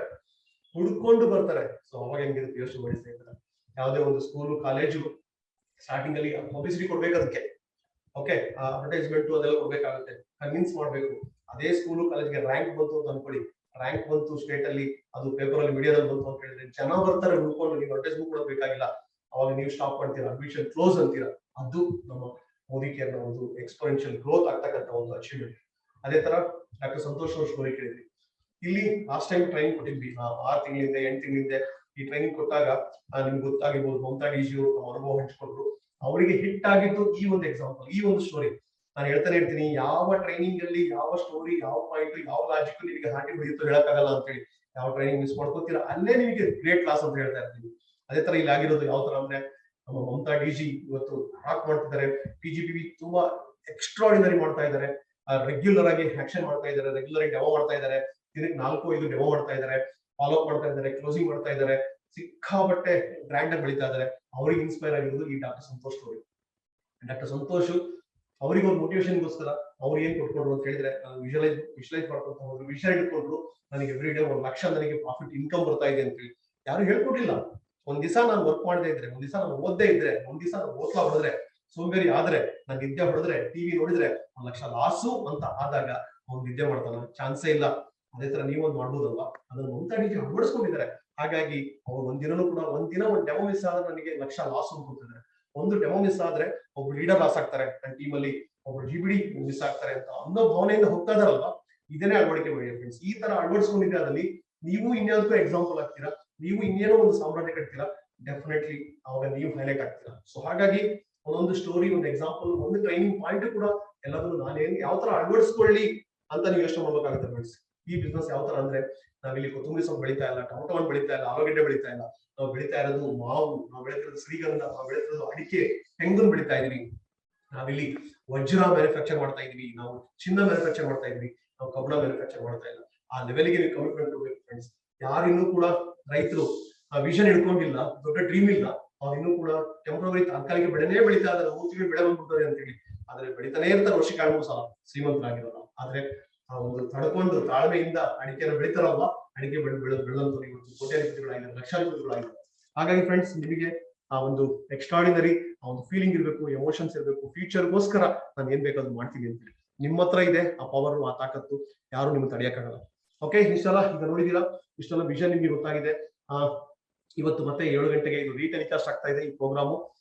ಸೊ ಅವಾಗ ಹೆಂಗಿರುತ್ತೆ ಯೋಚನೆ ಮಾಡಿ ಸ್ನೇಹಿತರೆ. ಯಾವುದೇ ಒಂದು ಸ್ಕೂಲು, ಕಾಲೇಜು ಸ್ಟಾರ್ಟಿಂಗ್ ಅಲ್ಲಿ ಪಬ್ಲಿಸಿಟಿ ಕೊಡ್ಬೇಕು, ಅದಕ್ಕೆ ಓಕೆ ಅಡ್ವರ್ಟೈಸ್ಮೆಂಟ್ ಅದೆಲ್ಲ ಕೊಡ್ಬೇಕಾಗುತ್ತೆ, ಕನ್ವಿನ್ಸ್ ಮಾಡ್ಬೇಕು. ಅದೇ ಸ್ಕೂಲು ಕಾಲೇಜ್ಗೆ ರ್ಯಾಂಕ್ ಬಂತು ಅಂತ ಅನ್ಕೊಳ್ಳಿ, ರ್ಯಾಂಕ್ ಬಂತು ಸ್ಟೇಟ್ ಅಲ್ಲಿ, ಅದು ಪೇಪರ್ ಅಲ್ಲಿ ಮೀಡಿಯಾದಲ್ಲಿ ಬಂತು ಅಂತ ಹೇಳಿದ್ರೆ ಜನ ಬರ್ತಾರೆ ಹುಡ್ಕೊಂಡು. ನೀವು ಅಡ್ವರ್ಟೈಸ್ಮೆಂಟ್ ಕೊಡಬೇಕಾಗಿಲ್ಲ, ಅವಾಗ ನೀವು ಸ್ಟಾಪ್ ಮಾಡ್ತೀರಾ, ಅಡ್ಮಿಷನ್ ಕ್ಲೋಸ್ ಅಂತೀರಾ. ಅದು ನಮ್ಮ ಮೋದಿ ಕೇರ್ ನ ಒಂದು ಎಕ್ಸ್ಪೋನೆನ್ಷಿಯಲ್ ಗ್ರೋತ್ ಆಗ್ತಕ್ಕಂಥ ಒಂದು ಅಚೀವ್ಮೆಂಟ್. ಅದೇ ತರ ಡಾಕ್ಟರ್ ಸಂತೋಷ್ ಅವ್ರ ಸ್ಟೋರಿ ಕೇಳಿದ್ವಿ. ಇಲ್ಲಿ ಲಾಸ್ಟ್ ಟೈಮ್ ಟ್ರೈನಿಂಗ್ ಕೊಟ್ಟಿದ್ವಿ 6 ತಿಂಗಳಿಂದ 8 ತಿಂಗಳಿಂದ. ಈ ಟ್ರೈನಿಂಗ್ ಕೊಟ್ಟಾಗ ನಿಮ್ಗೆ ಗೊತ್ತಾಗಿರ್ಬೋದು, ಮಮತಾ ಡಿಜಿ ಅವರು ಅನುಭವ ಹಂಚ್ಕೊಂಡ್ರು. ಅವರಿಗೆ ಹಿಟ್ ಆಗಿದ್ದು ಈ ಒಂದು ಎಕ್ಸಾಂಪಲ್, ಈ ಒಂದು ಸ್ಟೋರಿ. ನಾನು ಹೇಳ್ತಾನೆ ಇರ್ತೀನಿ, ಯಾವ ಟ್ರೈನಿಂಗ್ ಅಲ್ಲಿ ಯಾವ ಸ್ಟೋರಿ, ಯಾವ ಪಾಯಿಂಟ್, ಯಾವ ಲಾಜಿಕ್ ನಿಮಗೆ ಹಾಕಿ ಬಿಡಿಯುತ್ತೋ ಹೇಳಕ್ಕಾಗಲ್ಲ ಅಂತ ಹೇಳಿ. ಯಾವ ಟ್ರೈನಿಂಗ್ ಮಿಸ್ ಮಾಡ್ಕೋತೀರಾ ಅಲ್ಲೇ ನಿಮಗೆ ಗ್ರೇಟ್ ಕ್ಲಾಸ್ ಅಂತ ಹೇಳ್ತಾ ಇರ್ತೀವಿ. ಅದೇ ತರ ಇಲ್ಲಿ ಆಗಿರೋದು ಯಾವ ತರ ಅಂದ್ರೆ, ನಮ್ಮ ಮಮತಾ ಡಿಜಿ ಇವತ್ತು ಹಾಕ್ ಮಾಡ್ತಿದ್ದಾರೆ. PGPV ತುಂಬಾ ಎಕ್ಸ್ಟ್ರಾರ್ಡಿನರಿ ಮಾಡ್ತಾ ಇದ್ದಾರೆ. ರೆಗ್ಯುಲರ್ ಆಗಿ ಆಕ್ಷನ್ ಮಾಡ್ತಾ ಇದ್ದಾರೆ, ರೆಗ್ಯುಲರ್ ಆಗಿ ಡೆಮೋ ಮಾಡ್ತಾ ಇದ್ದಾರೆ. ದಿನಕ್ಕೆ 4-5 ಡೆಮೋ ಮಾಡ್ತಾ ಇದ್ದಾರೆ, ಫಾಲೋ ಅಪ್ ಮಾಡ್ತಾ ಇದ್ದಾರೆ, ಕ್ಲೋಸಿಂಗ್ ಮಾಡ್ತಾ ಇದ್ದಾರೆ. ಸಿಕ್ಕಾಪಟ್ಟೆ ಬ್ರ್ಯಾಂಡ್ ಆಗಿ ಬೆಳೀತಾ ಇದ್ದಾರೆ. ಅವ್ರಿಗೆ ಇನ್ಸ್ಪೈರ್ ಆಗಿರೋದು ಈ doctor Santosh story. Doctor Santosh ಅವರಿಗೆ ಒಂದು ಮೋಟಿವೇಶನ್ಗೋಸ್ಕರ ಅವ್ರು ಏನ್ ಕೊಟ್ಕೊಂಡ್ರು ಅಂತ ಹೇಳಿದ್ರೆ, ವಿಜುವಲೈಸ್ ಮಾಡ್ಕೊಂತ ಹೋದ್ರು, ವಿಷಯ ಇಟ್ಕೊಂಡ್ರು. ನನಗೆ ಎವ್ರಿ ಡೇ 1,00,000 ನನಗೆ ಪ್ರಾಫಿಟ್ ಇನ್ಕಮ್ ಬರ್ತಾ ಇದೆ ಅಂತ ಹೇಳಿ. ಯಾರು ಹೇಳ್ಕೊಟ್ಟಿಲ್ಲ. ಒಂದ್ ದಿವಸ ನಾನು ವರ್ಕ್ ಮಾಡದೇ ಇದ್ರೆ, ಒಂದ್ ದಿವಸ ನಾನು ಓದದೇ ಇದ್ರೆ, ಒಂದ್ ದಿವಸ ನಾನು ಓದ್ಲಾ ಹೊಡೆದ್ರೆ, ಸೋಂಬೇರಿ ಆದ್ರೆ, ನಾನು ನಿದ್ದೆ ಹೊಡೆದ್ರೆ, ಟಿವಿ ನೋಡಿದ್ರೆ 1,00,000 ಲಾಸು ಅಂತ ಆದಾಗ ಅವ್ನು ನಿದ್ದೆ ಮಾಡ್ತಾನ? ಚಾನ್ಸೇ ಇಲ್ಲ. ಅದೇ ತರ ನೀವೊಂದು ಮಾಡ್ಬೋದಲ್ವಾ? ಅದನ್ನು ಮಮತಾ ಡಿಜಿ ಅಳವಡಿಸ್ಕೊಂಡಿದ್ದಾರೆ. ಹಾಗಾಗಿ ಅವ್ರು ಒಂದಿನೂ ಕೂಡ ಒಂದು ಡೆಮೋ ಮಿಸ್ ಆದ್ರೆ ನನಗೆ 1,00,000 ಲಾಸ್ ಅನ್ಕೊತಿದ್ದಾರೆ. ಒಂದು ಡೆಮೋ ಮಿಸ್ ಆದ್ರೆ ಒಬ್ರು ಲೀಡರ್ ಲಾಸ್ ಆಗ್ತಾರೆ, ನನ್ನ ಟೀಮ್ ಅಲ್ಲಿ ಒಬ್ರು GBD ಮಿಸ್ ಆಗ್ತಾರೆ ಅಂತ ಅನ್ನೋ ಭಾವನೆಯಿಂದ ಹೋಗ್ತಾ ಇದಾರಲ್ವಾ. ಇದನ್ನೇ ಅಳವಡಿಕೆ ಮಾಡಿ ಫ್ರೆಂಡ್ಸ್. ಈ ತರ ಅಳವಡಿಸ್ಕೊಂಡಿದ್ರೆ ಅದರಲ್ಲಿ ನೀವು ಇನ್ಯಾವುದಕ್ಕೂ ಎಕ್ಸಾಂಪಲ್ ಆಗ್ತೀರಾ, ನೀವು ಇನ್ನೇನೋ ಒಂದು ಸಾಮ್ರಾಜ್ಯ ಕಟ್ತೀರಾ. ಡೆಫಿನೆಟ್ಲಿ ಅವಾಗ ನೀವು ಹೈಲೈಟ್ ಆಗ್ತೀರಾ. ಸೊ ಹಾಗಾಗಿ ಒಂದೊಂದು ಸ್ಟೋರಿ, ಒಂದು ಎಕ್ಸಾಂಪಲ್, ಒಂದು ಟ್ರೈನಿಂಗ್ ಪಾಯಿಂಟ್ ಕೂಡ ಎಲ್ಲದನ್ನು ನಾನೇನು ಯಾವ ತರ ಅಳವಡಿಸ್ಕೊಳ್ಳಿ ಅಂತ ನೀವು ಯೋಚನೆ ಮಾಡ್ಬೇಕಾಗುತ್ತೆ ಫ್ರೆಂಡ್ಸ್. ಈ ಬಿಸ್ನೆಸ್ ಯಾವ ತರ ಅಂದ್ರೆ, ನಾವಿಲ್ಲಿ ಕೊತ್ತಂಬರಿ ಸೊಪ್ಪು ಬೆಳೀತಾ ಇಲ್ಲ, ಟೊಮೊಟೊ ಹಣ್ಣು ಬೆಳೀತಾ ಇಲ್ಲ, ಆಲೂಗಡ್ಡೆ ಬೆಳೀತಾ ಇಲ್ಲ. ನಾವು ಬೆಳೀತಾ ಇರೋದು ಮಾವು, ನಾವು ಬೆಳೀತಿರೋದು ಶ್ರೀಗಂಧ, ನಾವು ಬೆಳೀತಿರೋದು ಅಡಿಕೆ, ತೆಂಗನ್ನು ಬೆಳೀತಾ ಇದೀವಿ. ನಾವಿಲ್ಲಿ ವಜ್ರ ಮ್ಯಾನುಫ್ಯಾಕ್ಚರ್ ಮಾಡ್ತಾ ಇದೀವಿ, ನಾವು ಚಿನ್ನ ಮ್ಯಾನುಫ್ಯಾಕ್ಚರ್ ಮಾಡ್ತಾ ಇದೀವಿ, ನಾವು ಕಬ್ಬಣ ಮ್ಯಾನುಫ್ಯಾಕ್ಚರ್ ಮಾಡ್ತಾ ಇಲ್ಲ. ಆ ಲೆವೆಲ್ಗೆ ನೀವು ಕಮಿಟ್ಮೆಂಟ್ ಕೊಡ್ಬೇಕು ಫ್ರೆಂಡ್ಸ್. ಯಾರಿನ್ನೂ ಕೂಡ ರೈತರು ವಿಷನ್ ಇಟ್ಕೊಂಡಿಲ್ಲ, ದೊಡ್ಡ ಡ್ರೀಮ್ ಇಲ್ಲ, ಅವ್ರು ಇನ್ನೂ ಕೂಡ ಟೆಂಪ್ರವರಿ ತಾತ್ಕಾಲಿಕ ಬೆಳೆನೇ ಬೆಳೀತಾ ಇದ್ದಾರೆ. 3 ತಿಂಗಳು ಬೆಳೆ ಬಂದ್ಬಿಡ್ತಾರೆ ಅಂತ ಹೇಳಿ. ಆದ್ರೆ ಬೆಳಿತಾನೆ ಇರ್ತಾರೆ, ವರ್ಷಕ್ಕೆ 2-3 ಸಲ ಶ್ರೀಮಂತರಾಗಿರೋಲ್ಲ. ಆದ್ರೆ ಆ ಒಂದು ತಡ್ಕೊಂಡು ತಾಳ್ಮೆಯಿಂದ ಅಡಿಕೆನ ಬೆಳಿತಾರಲ್ವಾ, ಅಡಿಕೆ ಬೆಳೆದಂತ ಇವತ್ತು ಕೋಟ್ಯಾಧಿಪತಿಗಳಾಗಿದ್ದಾರೆ, ಲಕ್ಷಾಧಿಪತಿಗಳಾಗಿದ್ದಾರೆ. ಹಾಗಾಗಿ ಫ್ರೆಂಡ್ಸ್, ನಿಮಗೆ ಆ ಒಂದು ಎಕ್ಸ್ಟ್ರಾಡಿನರಿ ಆ ಒಂದು ಫೀಲಿಂಗ್ ಇರಬೇಕು, ಎಮೋಷನ್ಸ್ ಇರಬೇಕು, ಫ್ಯೂಚರ್ಗೋಸ್ಕರ ನಾನು ಏನ್ ಬೇಕಾದ್ರೂ ಮಾಡ್ತೀನಿ ಅಂತೇಳಿ ನಿಮ್ಮ ಹತ್ರ ಇದೆ ಆ ಪವರ್, ಆ ತಾಕತ್ತು, ಯಾರು ನಿಮ್ಗೆ ತಡೆಯಕ್ಕಾಗಲ್ಲ. ಓಕೆ, ಇಷ್ಟೆಲ್ಲ ಈಗ ನೋಡಿದೀರಾ, ಇಷ್ಟೆಲ್ಲ ವಿಷನ್ ನಿಮ್ಗೆ ಗೊತ್ತಾಗಿದೆ. ಇವತ್ತು ಮತ್ತೆ 7 ಗಂಟೆಗೆ ಇದು ರೀಟೆಲಿಕಾಸ್ಟ್ ಆಗ್ತಾ ಇದೆ ಈ ಪ್ರೋಗ್ರಾಮು.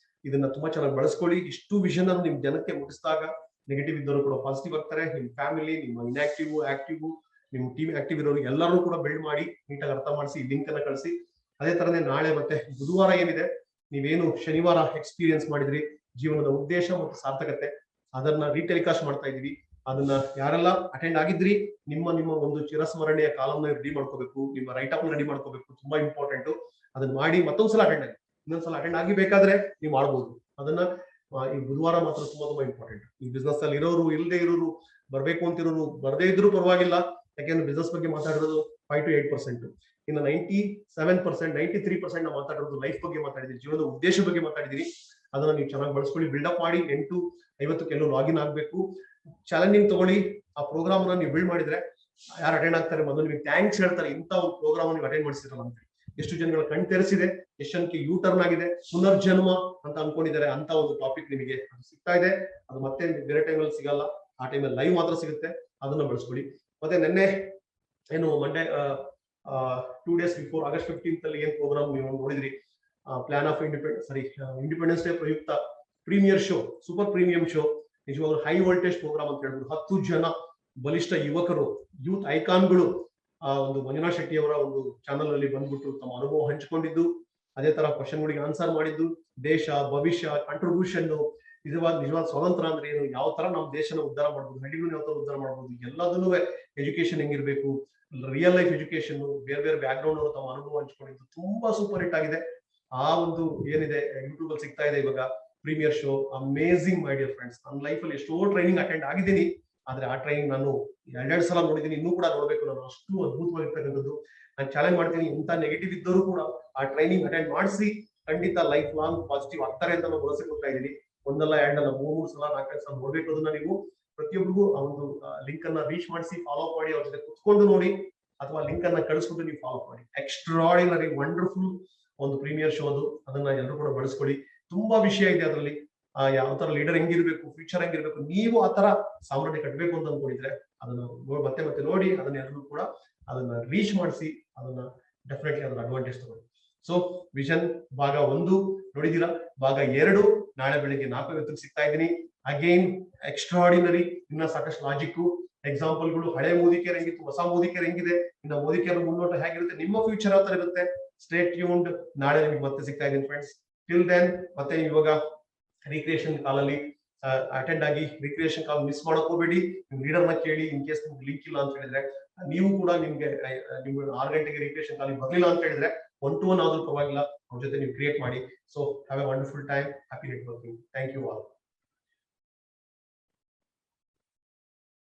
ಇದನ್ನ ತುಂಬಾ ಚೆನ್ನಾಗಿ ಬಳಸ್ಕೊಳ್ಳಿ. ಇಷ್ಟು ವಿಷನ್ ಅನ್ನು ನಿಮ್ ಜನಕ್ಕೆ ಮುಟ್ಟಿಸಿದಾಗ ನೆಗೆಟಿವ್ ಇದ್ದವರು ಕೂಡ ಪಾಸಿಟಿವ್ ಆಗ್ತಾರೆ. ನಿಮ್ ಫ್ಯಾಮಿಲಿ, ನಿಮ್ಮ ಇನ್ಆಕ್ಟಿವ್, ಆಕ್ಟಿವ್, ನಿಮ್ ಟೀಮ್ ಆಕ್ಟಿವ್ ಇರೋರು ಎಲ್ಲರೂ ಕೂಡ ಬಿಲ್ಡ್ ಮಾಡಿ ನೀಟಾಗಿ ಅರ್ಥ ಮಾಡಿಸಿ ಲಿಂಕ್ ಅನ್ನ ಕಳಿಸಿ. ಅದೇ ತರನೇ ನಾಳೆ ಮತ್ತೆ ಬುಧವಾರ ಏನಿದೆ, ನೀವೇನು ಶನಿವಾರ ಎಕ್ಸ್ಪೀರಿಯನ್ಸ್ ಮಾಡಿದ್ರಿ ಜೀವನದ ಉದ್ದೇಶ ಮತ್ತು ಸಾರ್ಥಕತೆ, ಅದನ್ನ ರೀಟೆಲಿಕಾಸ್ಟ್ ಮಾಡ್ತಾ ಇದೀವಿ. ಅದನ್ನ ಯಾರೆಲ್ಲ ಅಟೆಂಡ್ ಆಗಿದ್ರಿ, ನಿಮ್ಮ ಒಂದು ಚಿರಸ್ಮರಣೆಯ ಕಾಲಮ್ನ ರೆಡಿ ಮಾಡ್ಕೋಬೇಕು, ನಿಮ್ಮ ರೈಟ್ ಅಪ್ ರೆಡಿ ಮಾಡ್ಕೋಬೇಕು, ತುಂಬಾ ಇಂಪಾರ್ಟೆಂಟ್. ಅದನ್ನ ಮಾಡಿ ಮತ್ತೊಂದ್ಸಲ ಅಟೆಂಡ್ ಆಗಿ, ಇನ್ನೊಂದ್ಸಲ ಅಟೆಂಡ್ ಆಗಿ ಬೇಕಾದ್ರೆ ನೀವು ಮಾಡ್ಬೋದು. ಅದನ್ನ ಈ ಬುಧವಾರ ಮಾತ್ರ ತುಂಬಾ ಇಂಪಾರ್ಟೆಂಟ್. ಈ ಬಿಸ್ನೆಸ್ ಅಲ್ಲಿ ಇರೋರು, ಇಲ್ಲದೆ ಇರೋರು, ಬರ್ಬೇಕು ಅಂತಿರೋರು, ಬರದೇ ಇದ್ರು ಪರವಾಗಿಲ್ಲ. ಯಾಕೆಂದ್ರೆ ಬಿಸ್ನೆಸ್ ಬಗ್ಗೆ ಮಾತಾಡಿರೋದು 5 to 8%, ಇನ್ನು 97%, 93% ನಾವು ಮಾತಾಡಿರೋದು ಲೈಫ್ ಬಗ್ಗೆ ಮಾತಾಡಿದೀವಿ, ಜೀವನದ ಉದ್ದೇಶ ಬಗ್ಗೆ ಮಾತಾಡಿದೀವಿ. ಅದನ್ನ ನೀವು ಚೆನ್ನಾಗಿ ಬಳಸ್ಕೊಳ್ಳಿ, ಬಿಲ್ಡಪ್ ಮಾಡಿ. 8:50 ಲಾಗಿನ್ ಆಗ್ಬೇಕು. ಚಾಲೆಂಜಿಂಗ್ ತಗೊಳ್ಳಿ. ಆ ಪ್ರೋಗ್ರಾಮ್ ಅನ್ನ ನೀವು ಬಿಲ್ಡ್ ಮಾಡಿದ್ರೆ ಯಾರು ಅಟೆಂಡ್ ಆಗ್ತಾರೆ ಮೊದಲು ನಿಮಗೆ ಥ್ಯಾಂಕ್ಸ್ ಹೇಳ್ತಾರೆ, ಇಂಥ ಒಂದು ಪ್ರೋಗ್ರಾಮ್ ನೀವು ಅಟೆಂಡ್ ಮಾಡಿಸಿರಲ್ಲ ಅಂತ. ಎಷ್ಟು ಜನಗಳ ಕಣ್ ತೆರೆಸಿದೆ, ಎಷ್ಟು ಜನಕ್ಕೆ ಯೂ ಟರ್ನ್ ಆಗಿದೆ, ಪುನರ್ಜನ್ಮ ಅಂತ ಅನ್ಕೊಂಡಿದ್ದಾರೆ. ಅಂತ ಒಂದು ಟಾಪಿಕ್ ನಿಮಗೆ ಸಿಗ್ತಾ ಇದೆ. ಅದು ಮತ್ತೆ ಬೇರೆ ಟೈಮಲ್ಲಿ ಸಿಗಲ್ಲ, ಆ ಟೈಮಲ್ಲಿ ಲೈವ್ ಮಾತ್ರ ಸಿಗುತ್ತೆ. ಅದನ್ನ ಬಳಸ್ಕೊಳ್ಳಿ. ಮತ್ತೆ ನಿನ್ನೆ ಏನು Monday 2 days before August 15th ಅಲ್ಲಿ ಏನ್ ಪ್ರೋಗ್ರಾಮ್ ನೀವು ನೋಡಿದ್ರಿ, ಪ್ಲಾನ್ ಆಫ್ ಇಂಡಿಪೆಂಡೆನ್ಸ್ ಡೇ ಪ್ರಯುಕ್ತ premiere show, super premium show, ನಿಜವಾಗ್ಲೂ ಹೈ ವೋಲ್ಟೇಜ್ ಪ್ರೋಗ್ರಾಮ್ ಅಂತ ಹೇಳ್ಬೋದು. 10 ಜನ ಬಲಿಷ್ಠ ಯುವಕರು, ಯೂತ್ ಐಕಾನ್ಗಳು ಒಂದು ಮಂಜುನಾಥ್ ಶೆಟ್ಟಿ ಅವರ ಒಂದು ಚಾನಲ್ ಅಲ್ಲಿ ಬಂದ್ಬಿಟ್ಟು ತಮ್ಮ ಅನುಭವ ಹಂಚಿಕೊಂಡಿದ್ದು, ಅದೇ ತರ ಕ್ವಶನ್ಗಳಿಗೆ ಆನ್ಸರ್ ಮಾಡಿದ್ದು, ದೇಶ, ಭವಿಷ್ಯ, ಕಾಂಟ್ರಿಬ್ಯೂಷನ್, ನಿಜವಾದ ಸ್ವಾತಂತ್ರ್ಯ ಅಂದ್ರೆ ಏನು, ಯಾವ ತರ ನಮ್ಮ ದೇಶನ ಉದ್ಧಾರ ಮಾಡ್ಬೋದು, ಹಳ್ಳಿಗಳನ್ನ ಯಾವ ತರ ಉದ್ಧಾರ ಮಾಡ್ಬೋದು, ಎಲ್ಲದನ್ನೂ ಎಜುಕೇಶನ್ ಹೆಂಗಿರ್ಬೇಕು, ರಿಯಲ್ ಲೈಫ್ ಎಜುಕೇಶನ್, ಬೇರೆ ಬೇರೆ ಬ್ಯಾಕ್ ಗ್ರೌಂಡ್ ಅವರು ತಮ್ಮ ಅನುಭವ ಹಂಚಿಕೊಂಡಿದ್ದು ತುಂಬಾ ಸೂಪರ್ ಹಿಟ್ ಆಗಿದೆ. ಆ ಒಂದು ಏನಿದೆ ಯೂಟ್ಯೂಬ್ ಅಲ್ಲಿ ಸಿಗ್ತಾ ಇದೆ ಇವಾಗ premiere show. Amazing my dear friends. ನನ್ನ ಲೈಫಲ್ಲಿ ಎಷ್ಟೋ ಟ್ರೈನಿಂಗ್ ಅಟೆಂಡ್ ಆಗಿದ್ದೀನಿ, ಆದ್ರೆ ಆ ಟ್ರೈನಿಂಗ್ ನಾನು 2 ಸಲ ನೋಡಿದ್ದೀನಿ, ಇನ್ನೂ ಕೂಡ ನೋಡ್ಬೇಕು. ನಾನು ಅಷ್ಟು ಅದ್ಭುತವಾಗಿರ್ತಕ್ಕಂಥದ್ದು. ನಾನು ಚಾಲೆಂಜ್ ಮಾಡ್ತೀನಿ, ಇಂಥ ನೆಗೆಟಿವ್ ಇದ್ದವರು ಕೂಡ ಆ ಟ್ರೈನಿಂಗ್ ಅಟೆಂಡ್ ಮಾಡಿಸಿ ಖಂಡಿತ ಲೈಫ್ ಲಾಂಗ್ ಪಾಸಿಟಿವ್ ಆಗ್ತಾರೆ ಅಂತ ನಾನು ಭರವಸೆ ಕೊಡ್ತಾ ಇದ್ದೀನಿ. 1 ಅಲ್ಲ 2 ಅಲ್ಲ 3 ಸಲ 4 ಸಲ ನೋಡ್ಬೇಕು. ಅದನ್ನ ನೀವು ಪ್ರತಿಯೊಬ್ಬರಿಗೂ ಆ ಒಂದು ಲಿಂಕ್ ಅನ್ನ ರೀಚ್ ಮಾಡಿಸಿ ಫಾಲೋ ಮಾಡಿ, ಅವ್ರ ಜೊತೆ ಕುತ್ಕೊಂಡು ನೋಡಿ, ಅಥವಾ ಲಿಂಕ್ ಅನ್ನ ಕಳಿಸ್ಬಿಟ್ಟು ನೀವು ಫಾಲೋ ಮಾಡಿ. ಎಕ್ಸ್ಟ್ರಾಡಿನರಿ ವಂಡರ್ಫುಲ್ ಒಂದು ಪ್ರೀಮಿಯರ್ ಶೋ ಅದು. ಅದನ್ನ ಎಲ್ಲರೂ ಕೂಡ ಬಳಸ್ಕೊಳ್ಳಿ. ತುಂಬಾ ವಿಷಯ ಇದೆ ಅದರಲ್ಲಿ. ಯಾವ ತರ ಲೀಡರ್ ಹೆಂಗಿರ್ಬೇಕು, ಫ್ಯೂಚರ್ ಹೆಂಗಿರ್ಬೇಕು, ನೀವು ಆ ತರ ಸಾಮ್ರಾಜ್ಯ ಕಟ್ಟಬೇಕು ಅಂತ ಅನ್ಕೊಂಡಿದ್ರೆ ಅದನ್ನ ಮತ್ತೆ ಮತ್ತೆ ನೋಡಿ, ಅದನ್ನ ಎಲ್ಲರೂ ಕೂಡ ಅದನ್ನ ರೀಚ್ ಮಾಡಿಸಿ, ಅದನ್ನ ಡೆಫಿನೆಟ್ಲಿ ಅದನ್ನ ಅಡ್ವಾಂಟೇಜ್ ತಗೊಳ್ಳಿ. ಸೊ ವಿಷನ್ ಭಾಗ 1 ನೋಡಿದೀರಾ. ಭಾಗ 2 ನಾಳೆ ಬೆಳಿಗ್ಗೆ 4:50 ಸಿಗ್ತಾ ಇದ್ದೀನಿ. Again extraordinary. ಇನ್ನ ಸಾಕಷ್ಟು ಲಾಜಿಕ್ ಎಕ್ಸಾಂಪಲ್ಗಳು, ಹಳೆ ಮೋದಿಕೇರ್ ಹೆಂಗಿತ್ತು, ಹೊಸ ಮೋದಿಕೇರ್ ಹೆಂಗಿದೆ, ಇನ್ನ ಮೋದಿಕೇರ್ ಮುನ್ನೋಟ ಹೇಗಿರುತ್ತೆ, ನಿಮ್ಮ ಫ್ಯೂಚರ್ ಯಾವ ತರ ಇರುತ್ತೆ. Stay tuned. ನಾಳೆ ನಿಮ್ಗೆ ಮತ್ತೆ ಸಿಗ್ತಾ ಇದ್ದೀನಿ ಫ್ರೆಂಡ್ಸ್. ಟಿಲ್ ದೆನ್ ಮತ್ತೆ ಇವಾಗ ರಿಕ್ರಿಯೇಷನ್ ಕಾಲಲ್ಲಿ ಅಟೆಂಡ್ ಆಗಿ, ರಿಕ್ರಿಯೇಷನ್ ಕಾಲ್ ಮಿಸ್ ಮಾಡಕ್ ಹೋಗ್ಬೇಡಿ. ನಿಮ್ ಲೀಡರ್ನ ಕೇಳಿ, ಇನ್ ಕೇಸ್ ನಿಮ್ಗೆ ಲಿಂಕ್ ಇಲ್ಲ ಅಂತ ಹೇಳಿದ್ರೆ, ನೀವು ಕೂಡ ನಿಮ್ಗೆ 6 ಗಂಟೆಗೆ ರಿಕ್ರಿಯೇಷನ್ ಕಾಲಿಗೆ ಬರ್ಲಿಲ್ಲ ಅಂತ ಹೇಳಿದ್ರೆ 1-to-1 ಆದ್ರೂ ಪರವಾಗಿಲ್ಲ, ಅವ್ರ ಜೊತೆ ನೀವು ಕ್ರಿಯೇಟ್ ಮಾಡಿ. So have a wonderful time. Happy networking. Thank you all.